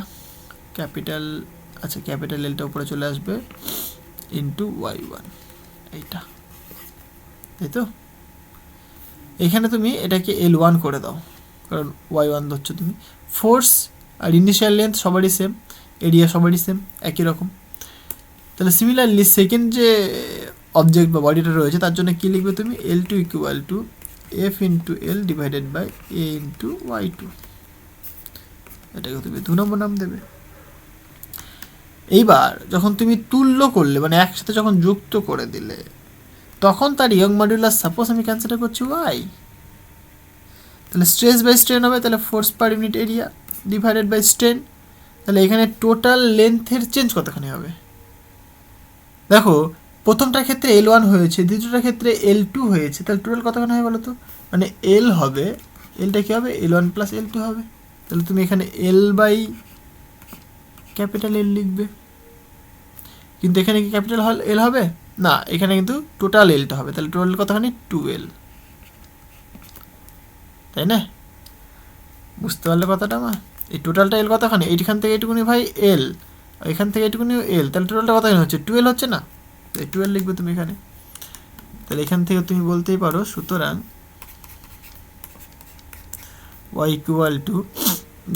capital আচ্ছা ক্যাপিটাল এলটা উপরে চলে আসবে ইন্টু y1 এইটা তাই তো এখানে তুমি এটাকে L1 করে দাও কারণ y1 ধরছো তুমি ফোর্স আর ইনিশিয়াল লেন্থ সবারই সেম এরিয়া সবারই সেম একই রকম তাহলে সিমিলারলি সেকেন্ড যে অবজেক্ট বা বডিটা রয়েছে তার জন্য কি লিখবে তুমি L2 equal to F into L divided by A into y2 এটাকে তুমি 2 নম্বর নাম দেবে। এইবার যখন তুমি তুল্য করলে মানে একসাথে যখন যুক্ত করে দিলে তখন তার ইয়ং মডুলাস সাপোজ আমি ক্যান্সেল করছি y তাহলে স্ট্রেস বাই স্ট্রেন হবে তাহলে force per unit area divided by strain তাহলে এখানে টোটাল লেন্থের চেঞ্জ কতখানি হবে দেখো প্রথমটার ক্ষেত্রে L1 হয়েছে দ্বিতীয়টার ক্ষেত্রে L2 হয়েছে তাহলে টোটাল কতখানি হবে বলো তো মানে L হবে এলটা কী হবে L1 প্লাস L2 হবে তাহলে তুমি এখানে L বাই ক্যাপিটাল এল লিখবে কিন্তু এখানে কি ক্যাপিটাল এল হবে না এখানে কিন্তু টোটাল এলটা হবে তাহলে টোটাল কতখানি 2L তাই না বুঝতে পারলে কথাটা আমার এই টোটালটা এল কতখানি এইখান থেকে এইটুকুনি ভাই এল এখান থেকে এইটুকুনি এল তাহলে টোটালটা কতখানি হচ্ছে 2L হচ্ছে না তাই 2L লিখবে তুমি এখানে তাহলে এখান থেকে তুমি বলতেই পারো সুতরাং ওয়াই ইকুয়াল টু,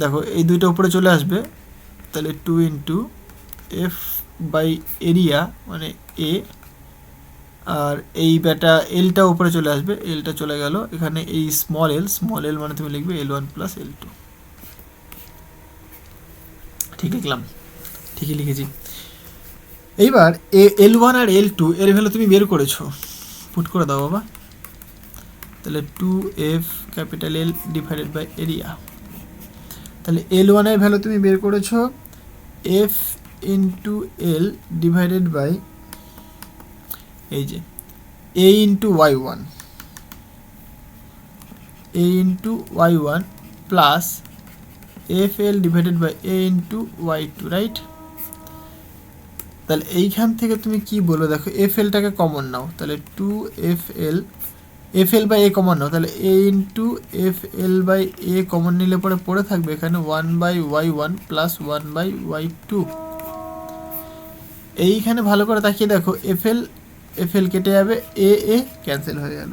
দেখো এই দুইটা উপরে চলে আসবে, তাহলে 2 ইন্টু এফ বাই এরিয়া মানে এ, আর এই বেটা এলটা উপরে চলে আসবে, এলটা চলে গেল এখানে, এই স্মল এল মানে তুমি লিখবে L1 প্লাস L2। ঠিক লিখলাম? ঠিকই লিখেছি। এইবার L1 আর L2 এর ভ্যালু তুমি বের করেছো, পুট করে দাও বাবা। তাহলে 2F capital L divided by area, তাহলে L1 এর ভ্যালু তুমি বের করেছো F into L divided by এই যে A into Y1, A into Y1 plus FL divided by A into Y2, right? তাহলে এইখান থেকে তুমি কি বলবে, দেখো FLটাকে কমন নাও, তাহলে 2FL, FL by A common নাও, তাহলে A into FL by A common নিলে পরে পড়ে থাকবে এখানে 1 by Y1 plus 1 by Y2। এইখানে ভালো করে তাকিয়ে দেখো, FL কেটে যাবে, A ক্যান্সেল হয়ে গেল,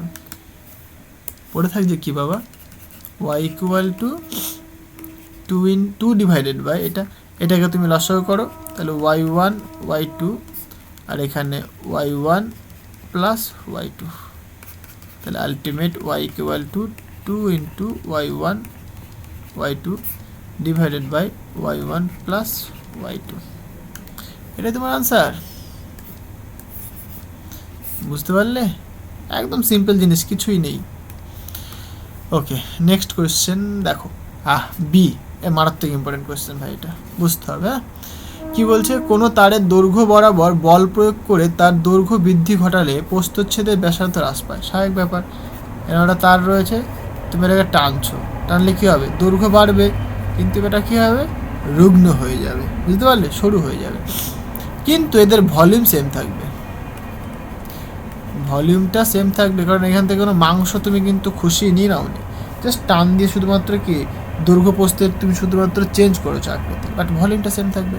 পড়ে থাকছে কি বাবা, y equal to 2 divided by এটাকে তুমি লসাগু করো, তাহলে y1 y2 আর এখানে y1 প্লাস y2, তাহলে ultimate y equal to 2 into y1 y2 divided by y1 plus y2। এটাই তোমার আনসার। বুঝতে পারলে? একদম সিম্পল জিনিস, কিছুই নেই। ওকে, নেক্সট কোয়েশ্চেন দেখো, বি, মারাত্মক ইম্পর্টেন্ট কোয়েশ্চেন ভাই, এটা বুঝতে হবে। হ্যাঁ, কি বলছে, কোনো তারের দৈর্ঘ্য বরাবর বল প্রয়োগ করে তার দৈর্ঘ্য বৃদ্ধি ঘটালে প্রস্থচ্ছেদের ব্যাসার্ধ হ্রাস পায়। স্বাভাবিক ব্যাপার, এরকম একটা তার রয়েছে, তুমি এটাকে টানছো, টানলে কী হবে, দৈর্ঘ্য বাড়বে, কিন্তু এটা কী হবে, রুগ্ন হয়ে যাবে, বুঝতে পারলে, সরু হয়ে যাবে, কিন্তু এদের ভলিউম সেম থাকবে। ভলিউমটা সেম থাকবে, কারণ এখান থেকে কোনো মাংস তুমি কিন্তু খুশি নিয়ে নাও নি, জাস্ট টান দিয়ে শুধুমাত্র কি দৈর্ঘ্য প্রস্থের তুমি শুধুমাত্র চেঞ্জ করেছো আকৃতি, বাট ভলিউমটা সেম থাকবে।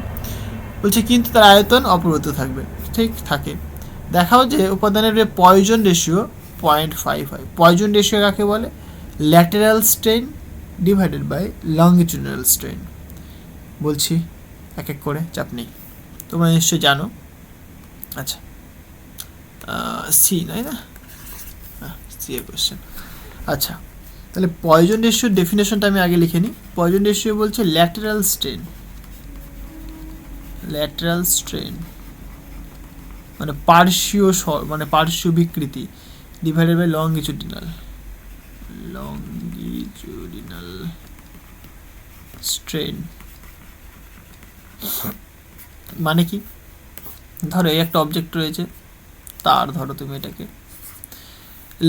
বলছে কিন্তু তার আয়তন অপরিবর্তিত থাকবে। ঠিক থাকে, দেখাও যে উপাদানের পয়জন রেশিও 0.5 হয়। পয়জন রেশিও কাকে বলে, lateral strain divided by longitudinal strain. বলছি এক এক করে, চাপ নেই, তোমরা নিশ্চয়ই জানো। আচ্ছা, সি নয় না, সি এর কোয়েশ্চেন। আচ্ছা, তাহলে পয়জন রেশিওর ডেফিনেশনটা আমি আগে লিখে নিই। পয়জন রেশিও বলছে ল্যাটেরাল স্ট্রেন মানে পার্শ্বীয় বিকৃতি ডিভাইডেড বাই লঙ্গিটিউডিনাল স্ট্রেন। মানে কি, ধরো এই একটা অবজেক্ট রয়েছে, তার ধরো তুমি এটাকে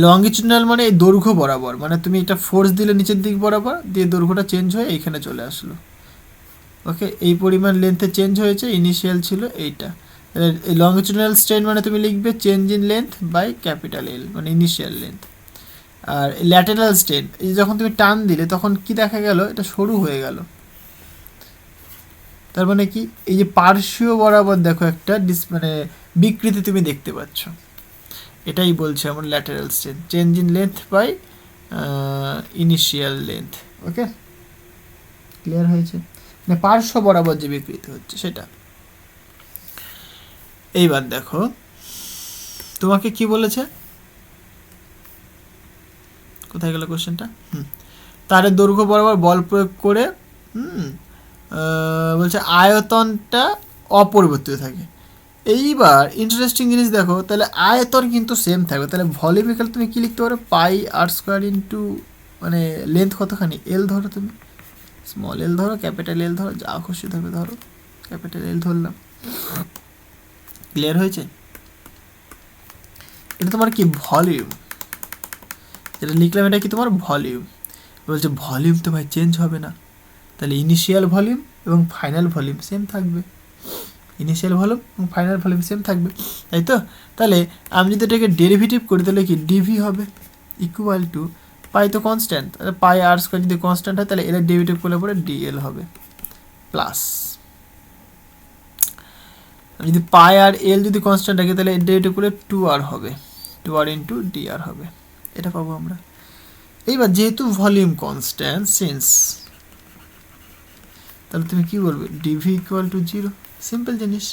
লঙ্গিটিউডিনাল মানে এই দৈর্ঘ্য বরাবর, মানে তুমি এটা ফোর্স দিলে নিচের দিক বরাবর দিয়ে দৈর্ঘ্যটা চেঞ্জ হয়ে এইখানে চলে আসলো। ওকে, এই পরিমাণ লেন্থে চেঞ্জ হয়েছে, ইনিশিয়াল ছিল এইটা। এই লঙ্গিটিউডিনাল স্ট্রেন মানে তুমি লিখবে change in length by capital L, মানে ইনিশিয়াল লেন্থ। আর ল্যাটেরাল স্ট্রেন, এই যখন তুমি টান দিলে তখন কি দেখা গেল, এটা সরু হয়ে গেল। তার মানে কি, এই যে পার্শ্বীয় বরাবর দেখো একটা মানে বিকৃতি তুমি দেখতে পাচ্ছ, এটাই বলছে আমার lateral strain, change in length by initial length. Okay, clear হয়েছে, মানে পার্শ্ব বরাবর যে বিকৃতি হচ্ছে সেটা। এইবার দেখো তোমাকে কি বলেছে, কোথায় গেল কোশ্চেনটা, তারের দৈর্ঘ্য বরাবর বল প্রয়োগ করে বলছে আয়তনটা অপরিবর্তিত থাকে। এইবার ইন্টারেস্টিং জিনিস দেখো, তাহলে আয়তন কিন্তু সেম থাকবে, তাহলে ভলিউমিক্যাল তুমি কি লিখতে পারো, পাই আর স্কোয়ার ইন্টু মানে লেন্থ কতখানি, এল ধরো, তুমি স্মল এল ধরো, ক্যাপিটাল এল ধরো, যা খুশি ধরবে ধরো, ক্যাপিটাল এল ধরলাম। ক্লিয়ার হয়েছে? এটা তোমার কি ভলিউম, যেটা লিখলাম এটা কি তোমার ভলিউম। বলছে ভলিউম তো ভাই চেঞ্জ হবে না, তাহলে ইনিশিয়াল ভলিউম এবং ফাইনাল ভলিউম সেম থাকবে, ইনিশিয়াল ভলিউম এবং ফাইনাল ভলিউম সেম থাকবে, তাই তো? তাহলে আমি যদি এটাকে ডেরিভেটিভ করি তাহলে কি ডিভি হবে ইকুয়াল টু, পাই তো কনস্ট্যান্ট, তাহলে পাই আর স্কোয়ার যদি কনস্ট্যান্ট হয় তাহলে এর ডেরিভেটিভ করলে পরে ডিএল হবে, প্লাস যদি পাই আর এল যদি কনস্ট্যান্ট রাখি তাহলে এর ডেরিভেটিভ করলে 2r হবে, 2r ইন্টু ডিআর হবে, এটা পাবো আমরা। এইবার যেহেতু ভলিউম কনস্ট্যান্ট সিন্স, তাহলে তুমি কি বলবে ডিভি ইকুয়াল টু 0, সিম্পল জিনিস।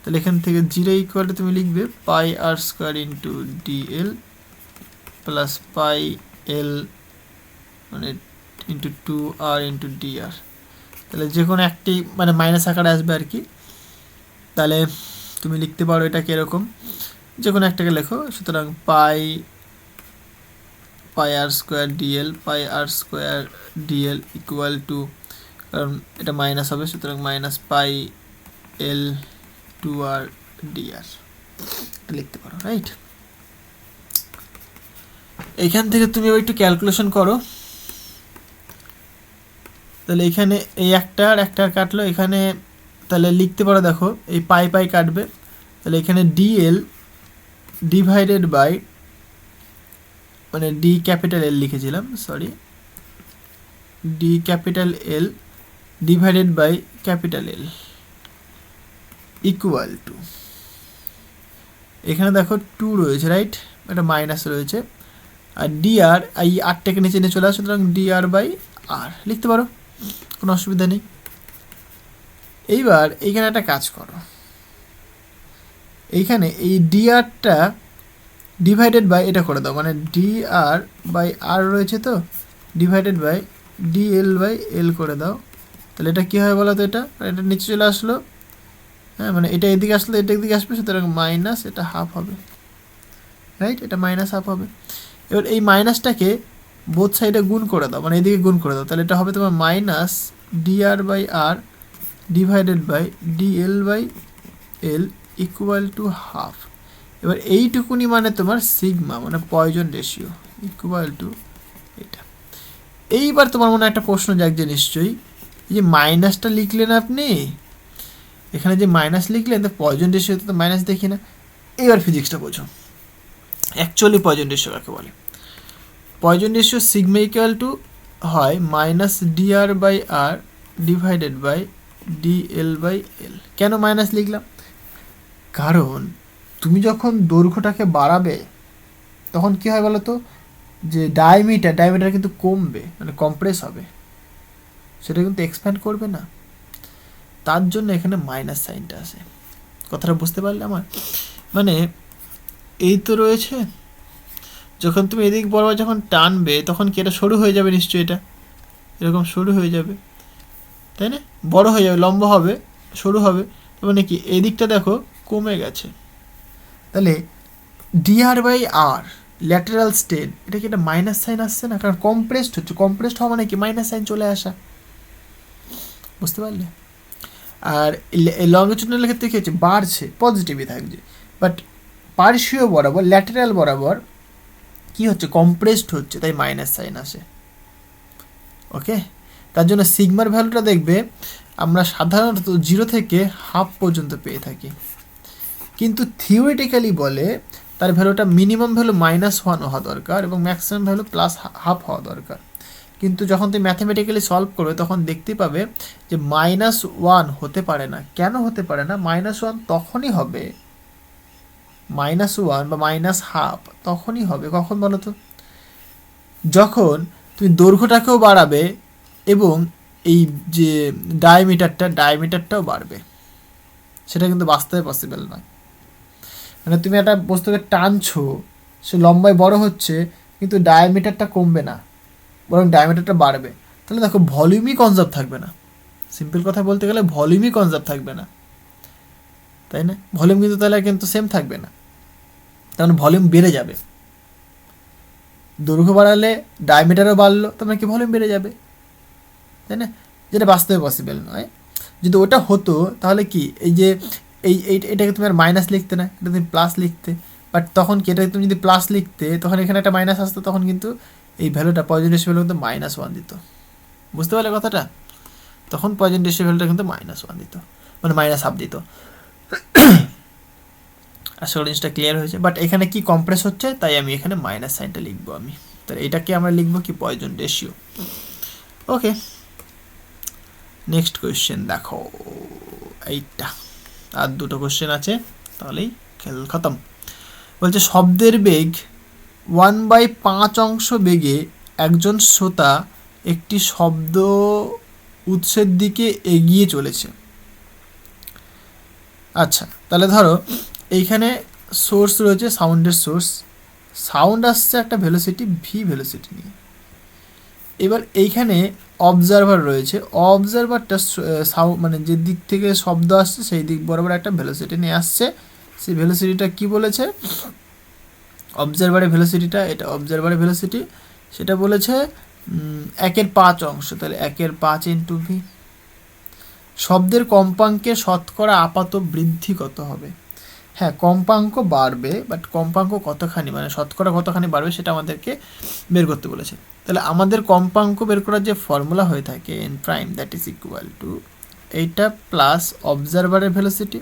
তাহলে এখান থেকে 0 ইকুয়াল টু তুমি লিখবে pi R square into DL plus pi L মানে ইন্টু 2r ইন্টু ডিআর। তাহলে যে কোনো একটি মানে মাইনাস আকারে আসবে আর কি। তাহলে তুমি লিখতে পারো এটা কীরকম, যে কোনো একটাকে লেখো। সুতরাং pi R square DL, pi R square DL equal to, কারণ এটা মাইনাস হবে সুতরাং মাইনাস পাই এল 2r ডিআর লিখতে পারো, রাইট। এইখান থেকে তুমি একটু ক্যালকুলেশন করো। তাহলে এখানে এই একটা আর একটা কাটলো, এখানে তাহলে লিখতে পারো, দেখো এই পাই পাই কাটবে, তাহলে এখানে ডিএল ডিভাইডেড বাই মানে ডি ক্যাপিটাল এল লিখেছিলাম, sorry, d capital L divided by capital L equal to, এখানে দেখো 2 রয়েছে, রাইট, এটা মাইনাস রয়েছে, আর ডিআর এই আরটাকে নিচে নিয়ে চলে আসে, সুতরাং ডিআর বাই আর লিখতে পারো, কোনো অসুবিধা নেই। এইবার এইখানে একটা কাজ করো, এইখানে এই ডিআরটা ডিভাইডেড বাই এটা করে দাও, মানে ডিআর বাই আর রয়েছে তো, divided by DL by L করে দাও। তাহলে এটা কী হয় বলো তো, এটা নিচে চলে আসলো, হ্যাঁ, মানে এটা এদিকে আসলে এটা এদিকে আসবে, সুতরাং মাইনাস এটা হাফ হবে, রাইট, এটা মাইনাস হাফ হবে। এবার এই মাইনাসটাকে বোথ সাইডে গুণ করে দাও, মানে এদিকে গুণ করে দাও, তাহলে এটা হবে তোমার minus DR by R divided by DL by L equal to half. এবার এইটুকুনি মানে তোমার সিগমা মানে পয়জন রেশিও ইকুয়াল টু এটা। এইবার তোমার মনে একটা প্রশ্ন জাগছে নিশ্চয়ই, এই যে মাইনাসটা লিখলেন আপনি, এখানে যে মাইনাস লিখলেন, তো পয়জন রেশিওতে তো মাইনাস দেখি না। এবার ফিজিক্সটা বোঝো, অ্যাকচুয়ালি পয়জন রেশিও কাকে বলে। Poisson ratio sigma equal to হয় minus DR by R divided by DL by L. কেন মাইনাস লিখলাম? কারণ তুমি যখন দৈর্ঘ্যটাকে বাড়াবে তখন কী হয় বলো তো, যে ডায়ামিটার কিন্তু কমবে, মানে কম্প্রেস হবে, সেটা কিন্তু এক্সপ্যান্ড করবে না, তার জন্য এখানে মাইনাস সাইনটা আসে। কথাটা বুঝতে পারলে আমার? মানে এই তো রয়েছে, যখন তুমি এদিক বরাবর যখন টানবে তখন কি এটা সরু হয়ে যাবে নিশ্চয়ই, এটা এরকম সরু হয়ে যাবে, তাই না? বড় হয়ে যাবে, লম্বা হবে, সরু হবে, মানে কি এদিকটা দেখো কমে গেছে। তাহলে d R by R lateral strain, এটা কি একটা মাইনাস সাইন আসছে না? কারণ কম্প্রেসড হচ্ছে, কম্প্রেসড হওয়া মানে কি মাইনাস সাইন চলে আসা, বুঝতে পারলে? আর লংজিটিউডাল ক্ষেত্রে কী হচ্ছে, বাড়ছে, পজিটিভই থাকছে, বাট পার্শ্বীয় বরাবর ল্যাটারাল বরাবর কি হচ্ছে, কম্প্রেসড হচ্ছে, তাই মাইনাস সাইন আসে। ওকে, তার জন্য সিগমার ভ্যালুটা দেখবে আমরা সাধারণত 0 থেকে হাফ পর্যন্ত পেয়ে থাকি, কিন্তু থিওরিটিক্যালি বলে তার ভ্যালুটা মিনিমাম ভ্যালু -1 হওয়া দরকার এবং ম্যাক্সিমাম ভ্যালু +1/2 হওয়া দরকার। কিন্তু যখন তুমি ম্যাথামেটিক্যালি সলভ করবে তখন দেখতে পাবে যে -1 হতে পারে না। কেন হতে পারে না? -1 তখনই হবে, -1 বা -1/2 তখনই হবে, কখন বলো তো, যখন তুমি দৈর্ঘ্যটাকেও বাড়াবে এবং এই যে ডায়ামিটারটাও বাড়বে। সেটা কিন্তু বাস্তবে পসিবল নয়। মানে তুমি একটা বস্তুকে টানছো, সে লম্বায় বড় হচ্ছে কিন্তু ডায়ামিটারটা কমবে না, বরং ডায়ামিটারটা বাড়বে, তাহলে দেখো ভলিউমই কনজার্ভ থাকবে না। সিম্পল কথা বলতে গেলে ভলিউমই কনজার্ভ থাকবে না, তাই না? ভলিউম কিন্তু তাহলে কিন্তু সেম থাকবে না, তার মানে ভলিউম বেড়ে যাবে। দৈর্ঘ্য বাড়ালে ডায়ামিটারও বাড়লো, তার মানে কি ভলিউম বেড়ে যাবে, তাই না? যেটা বাস্তবে পসিবল নয়। যদি ওটা হতো তাহলে কি এই যে এটাকে তুমি আর মাইনাস লিখতে না, এটা তুমি প্লাস লিখতে, বাট তখন কি এটাকে তুমি যদি প্লাস লিখতে তখন এখানে একটা মাইনাস আসতো, তখন কিন্তু এই ভ্যালুটা পয়জন রেশিও ভ্যালু কিন্তু -1 দিত। বুঝতে পারলে কথাটা? তখন পয়জন রেশিও ভ্যালুটা কিন্তু -1 দিত, মানে -1/2 দিত। আশা করি জিনিসটা ক্লিয়ার হয়েছে। বাট এখানে কি কম্প্রেস হচ্ছে, তাই আমি এখানে মাইনাস সাইনটা লিখবো আমি। তাহলে এটাকে আমরা লিখবো কি পয়জন রেশিও। ওকে, নেক্সট কোয়েশ্চেন দেখো, এইটা আর 2টো কোয়েশ্চেন আছে, তাহলেই খেল খতম। বলছে শব্দের বেগ 1/5 বেগে একজন শ্রোতা একটি শব্দ উৎসের দিকে এগিয়ে চলেছে। আচ্ছা, তাহলে ধরো এইখানে সোর্স রয়েছে, সাউন্ডের সোর্স, সাউন্ড আসছে একটা ভেলোসিটি ভি ভেলোসিটি নিয়ে। এবার এইখানে অবজারভার রয়েছে, অবজারভারটা মানে যে দিক থেকে শব্দ আসছে সেই দিক বরাবর একটা ভেলোসিটি নিয়ে আসছে। সেই ভেলোসিটিটা কি বলেছে, অবজারভারের ভেলোসিটিটা, এটা অবজারভারের ভেলোসিটি, সেটা বলেছে 1/5। তাহলে 1/5 ইন্টু ভি। শব্দের কম্পাঙ্কের শতকরা আপাত বৃদ্ধি কত হবে? হ্যাঁ, কম্পাঙ্ক বাড়বে, বাট কম্পাঙ্ক কতখানি, মানে শতকরা কতখানি বাড়বে সেটা আমাদেরকে বের করতে বলেছে। তাহলে আমাদের কম্পাঙ্ক বের করার যে ফর্মুলা হয়ে থাকে N prime, that is equal two এইটা প্লাস অবজারভারের ভেলোসিটি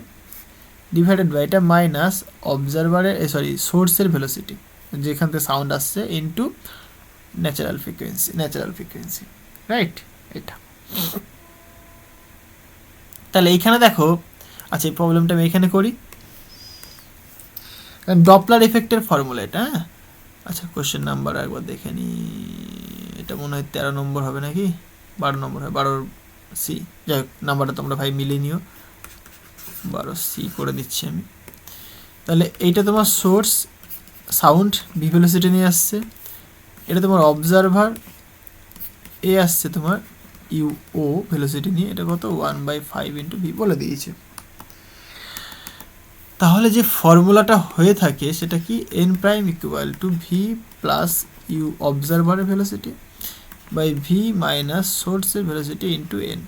ডিভাইডেড বাই এটা মাইনাস অবজারভারের সোর্সের ভেলোসিটি যেখান থেকে সাউন্ড আসছে ইন্টু ন্যাচারাল ফ্রিকোয়েন্সি, রাইট? এটা তাহলে এইখানে দেখো, আচ্ছা এই প্রবলেমটা আমি এখানে করি, ডপলার এফেক্টের ফর্মুলা এটা। হ্যাঁ, আচ্ছা কোশ্চেন নাম্বার একবার দেখে নি, এটা মনে হয় 13 নম্বর হবে নাকি 12 নম্বর হয়, 12C। যাই হোক, নাম্বারটা তোমরা ভাই মিলিয়ে নিও, 12C করে দিচ্ছি আমি। তাহলে এইটা তোমার সোর্স সাউন্ড ভি ভেলোসিটি নিয়ে আসছে, এটা তোমার অবজারভার এ আসছে তোমার ইউও ভেলোসিটি নিয়ে, এটা কত 1/5 ইন্টু ভি বলে দিয়েছে। তাহলে যে ফর্মুলাটা হয়ে থাকে সেটা কি, N prime equal to V plus U অবজারভারের ভেলোসিটি বাই ভি মাইনাস সোর্সের ভেলোসিটি ইন্টু এন।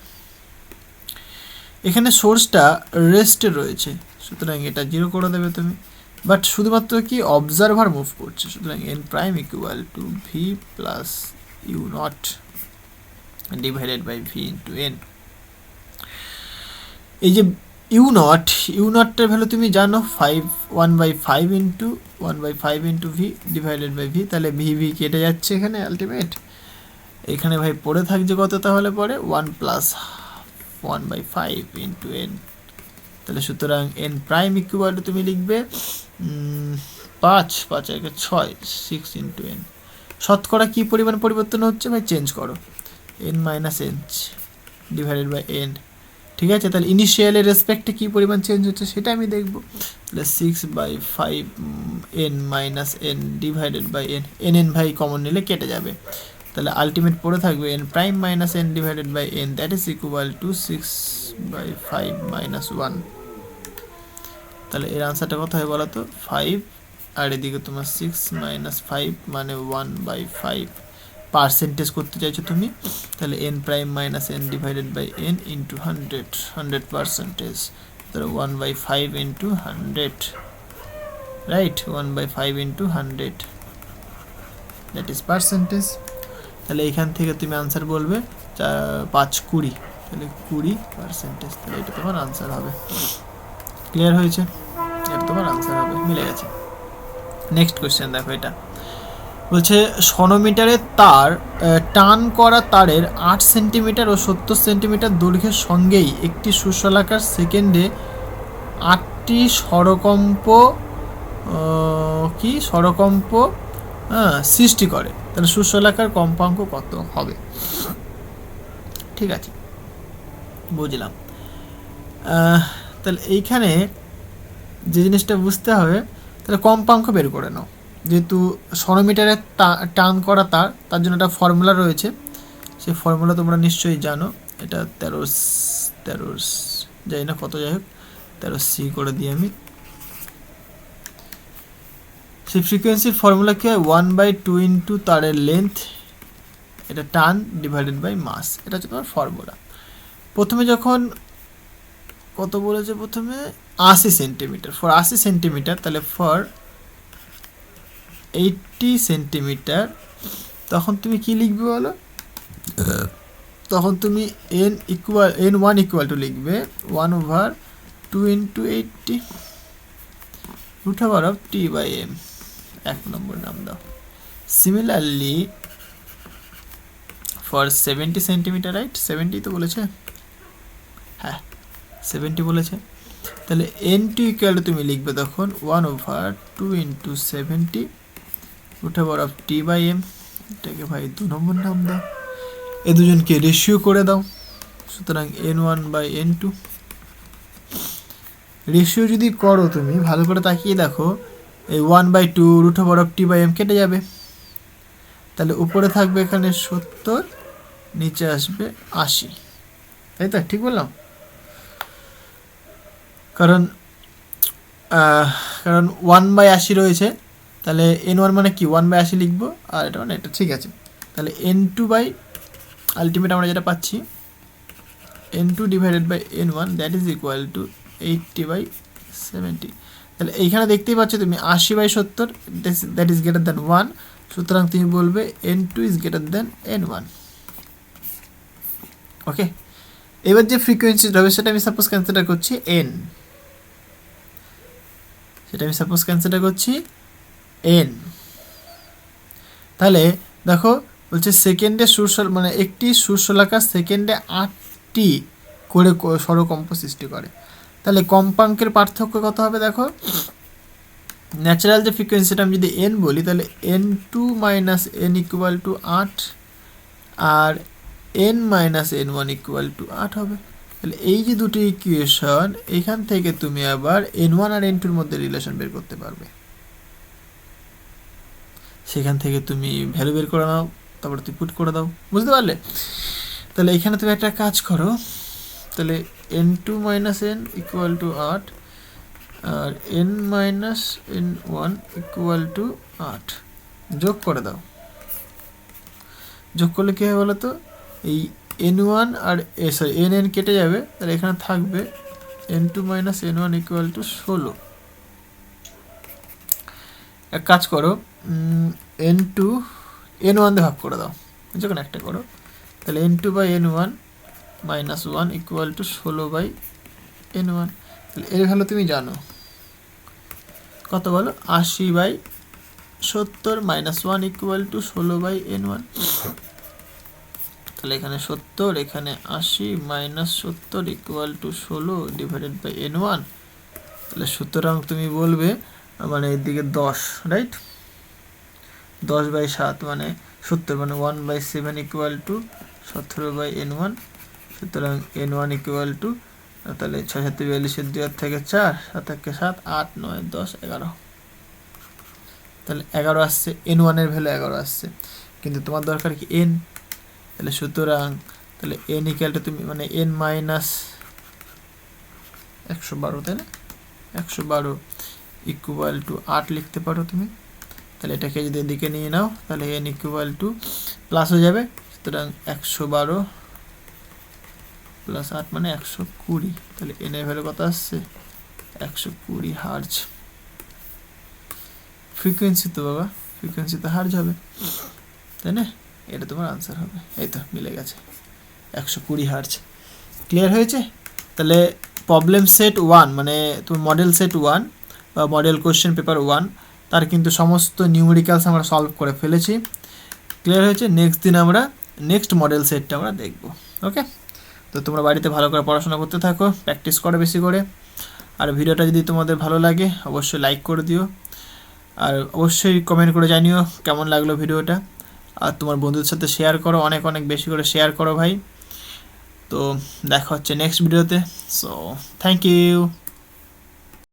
এখানে সোর্সটা রেস্টে রয়েছে, সুতরাং এটা 0 করে দেবে তুমি, বাট শুধুমাত্র কি অবজারভার মুভ করছে, সুতরাং N prime equal to V plus U naught divided by V into N. এই যে ইউ নটটার ভ্যালু তুমি জানো 1/5 into V divided by V, তাহলে ভি কেটে যাচ্ছে এখানে আলটিমেট, এখানে ভাই পড়ে থাকছে কত, তাহলে পরে 1 প্লাস 1/5 ইন্টু এন। তাহলে সুতরাং এন প্রাইম ইকুয়াল টু তুমি লিখবে 5 6 6 ইন্টু এন। শতকরা কী পরিমাণ পরিবর্তন হচ্ছে ভাই, চেঞ্জ করো, N minus N divided by N. ঠিক আছে, তাহলে ইনিশিয়ালের রেসপেক্টে কী পরিমাণ চেঞ্জ হচ্ছে সেটা আমি দেখব। তাহলে 6/5 N minus N divided by N ভাই কমন নিলে কেটে যাবে, তাহলে আলটিমেট পড়ে থাকবে N prime minus N divided by N, that is equal to 6/5 minus 1। তাহলে এর আনসারটা কত হয় বলো তো, 5, আর এদিকে তোমার 6 মাইনাস 5 মানে 1/5 পার্সেন্টেজ করতে চাইছো তুমি, তাহলে N prime minus N divided by N into 100%, তাহলে 1/5 into 100, right? 1/5 into 100, that is percentage. তাহলে এইখান থেকে তুমি আনসার বলবে 5-20, তাহলে 20%, তাহলে এটা তোমার আনসার হবে। ক্লিয়ার হয়েছে? এটা তোমার আনসার হবে, মিলে গেছে। নেক্সট কোয়েশ্চেন দেখো, এটা বলছে সনোমিটারের তার টান করা তারের 8 সেন্টিমিটার ও 70 সেন্টিমিটার দৈর্ঘ্যের সঙ্গেই একটি সুশলাকার সেকেন্ডে 8টি স্বরকম্প সৃষ্টি করে, তাহলে সুশলাকার কম্পাঙ্ক কত হবে? ঠিক আছে, বুঝলাম। তাহলে এইখানে যে জিনিসটা বুঝতে হবে, তাহলে কম্পাঙ্ক বের করে নাও, যেহেতু সনোমিটারে টান করা তার জন্য একটা ফর্মুলা রয়েছে, সেই ফর্মুলা তোমরা নিশ্চয়ই জানো, এটা 13 যাই না কত, যাই হোক 13C করে দিই আমি। সেই ফ্রিকোয়েন্সির ফর্মুলা কী হয়, 1/2 ইন্টু তারের লেন্থ, এটা টান ডিভাইডেড বাই মাস, এটা হচ্ছে তোমার ফর্মুলা। প্রথমে যখন কত বলেছে, প্রথমে 80 সেন্টিমিটার, ফর 80 সেন্টিমিটার, তাহলে ফর 80 সেন্টিমিটার, তখন তুমি কি লিখবে বলো, তখন তুমি n1 ইকুয়াল টু লিখবে 1/2 into 80 root over of t/m, 1 number নাম দাও। Similarly for 70 centimetre, right? 70 তো বলেছে, হ্যাঁ 70 বলেছে, তাহলে n2 ইকুয়াল টু তুমি লিখবে তখন 1/2 ইন্টু 70 √t/m, এটাকে ভাই 2 নম্বর নাম দাও, এ দুজনকে রেশিও করে দাও, সুতরাং n1/n2। রেশিও যদি করো তুমি ভালো করে তাকিয়ে দেখো, এই 1/2 √t/m কেটে যাবে, তাহলে উপরে থাকবে এখানে 70, নিচে আসবে 80, তাই তো? ঠিক বললাম? কারণ 1/80 রয়েছে, তাহলে n1 মানে কি 1/80 লিখবো, আর এটা মানে এটা, ঠিক আছে। তাহলে n2 বাই আলটিমেট আমরা যেটা পাচ্ছি n2 divided by n1 that is equal to 80/70। তাহলে এইখানে দেখতেই পাচ্ছ তুমি 80/70 দ্যাট ইজ গ্রেটার দ্যান 1, সুতরাং তুমি বলবে n2 is greater than n1। ওকে, এবার যে ফ্রিকোয়েন্সি হবে সেটা আমি সাপোজ কনসিডার করছি n, তাহলে দেখো বলছে সেকেন্ডে মানে একটি সুরশলাকা সেকেন্ডে 8টি করে স্বরকম্প সৃষ্টি করে। তাহলে কম্পাঙ্কের পার্থক্য কত হবে দেখো, ন্যাচারাল যে ফ্রিকোয়েন্সিটা আমি যদি n বলি তাহলে n2 minus n equal to 8, আর n minus n1 equal to 8 হবে। তাহলে এই যে দুটি ইকুয়েশন, এখান থেকে তুমি আবার n1 আর n2-র মধ্যে রিলেশন বের করতে পারবে, সেখান থেকে তুমি ভ্যালু বের করে নাও, তারপর তুমি পুট করে দাও, বুঝতে পারলে? তাহলে এখানে তুমি একটা কাজ করো, তাহলে n2 minus n equal to 8 আর n minus n1 equal to 8 যোগ করে দাও। যোগ করলে কী হবে বলো তো, এই n1 আর n কেটে যাবে, তাহলে এখানে থাকবে n2 minus n1 equal to 16। এক কাজ করো, n2 n1 দিয়ে ভাগ করে দাও, যখন একটা করো, তাহলে n2/n1 minus 1 equal two 16/n1। তাহলে এর ভ্যালু তুমি জানো কত বলো, 80/70 মাইনাস 1 ইকুয়াল টু 16/n1। তাহলে এখানে 70, এখানে 80 minus 70 equal to 16 divided by n1। তাহলে সুতরাং তুমি বলবে মানে এদিকে 10, রাইট, 10/7 মানে 70, মানে 1/7 ইকুয়াল টু 17/n1। সুতরাং n1 ইকুয়াল টু, তাহলে 6 7 42, 2 থেকে 4, 7 থেকে 7, 8 9 10 11, তাহলে 11 আসছে, n1 এর ভ্যালু 11 আসছে, কিন্তু তোমার দরকার কি n, তাহলে সুতরাং তাহলে n ইকুয়াল টু তুমি মানে n মাইনাস 112, তাই না, 112 ইকুয়াল টু 8 লিখতে পারো তুমি। তাহলে এটাকে যদি এদিকে নিয়ে নাও তাহলে n ইকুয়াল টু প্লাস হয়ে যাবে, সুতরাং 112 প্লাস 8 মানে 120। তাহলে n এর ভ্যালু কত আসছে, 120 হার্জ। ফ্রিকোয়েন্সি তো বাবা, ফ্রিকোয়েন্সি তো হার্জ হবে, তাই না? এটা তোমার আনসার হবে, এই তো মিলে গেছে, 120 হার্জ। ক্লিয়ার হয়েছে? তাহলে প্রবলেম সেট 1 মানে তুমি মডেল সেট 1 বা মডেল কোশ্চেন পেপার 1 তার কিন্তু সমস্ত নিউমেরিক্যালস আমরা সলভ করে ফেলেছি। ক্লিয়ার হয়েছে? নেক্সট দিন আমরা নেক্সট মডেল সেটটা আমরা দেখব। ওকে, তো তোমরা বাড়িতে ভালো করে পড়াশোনা করতে থাকো, প্র্যাকটিস করো বেশি করে। আর ভিডিওটা যদি তোমাদের ভালো লাগে অবশ্যই লাইক করে দিও, আর অবশ্যই কমেন্ট করে জানিও কেমন লাগলো ভিডিওটা, আর তোমার বন্ধুদের সাথে শেয়ার করো, অনেক অনেক বেশি করে শেয়ার করো ভাই। তো দেখা হচ্ছে নেক্সট ভিডিওতে। So thank you.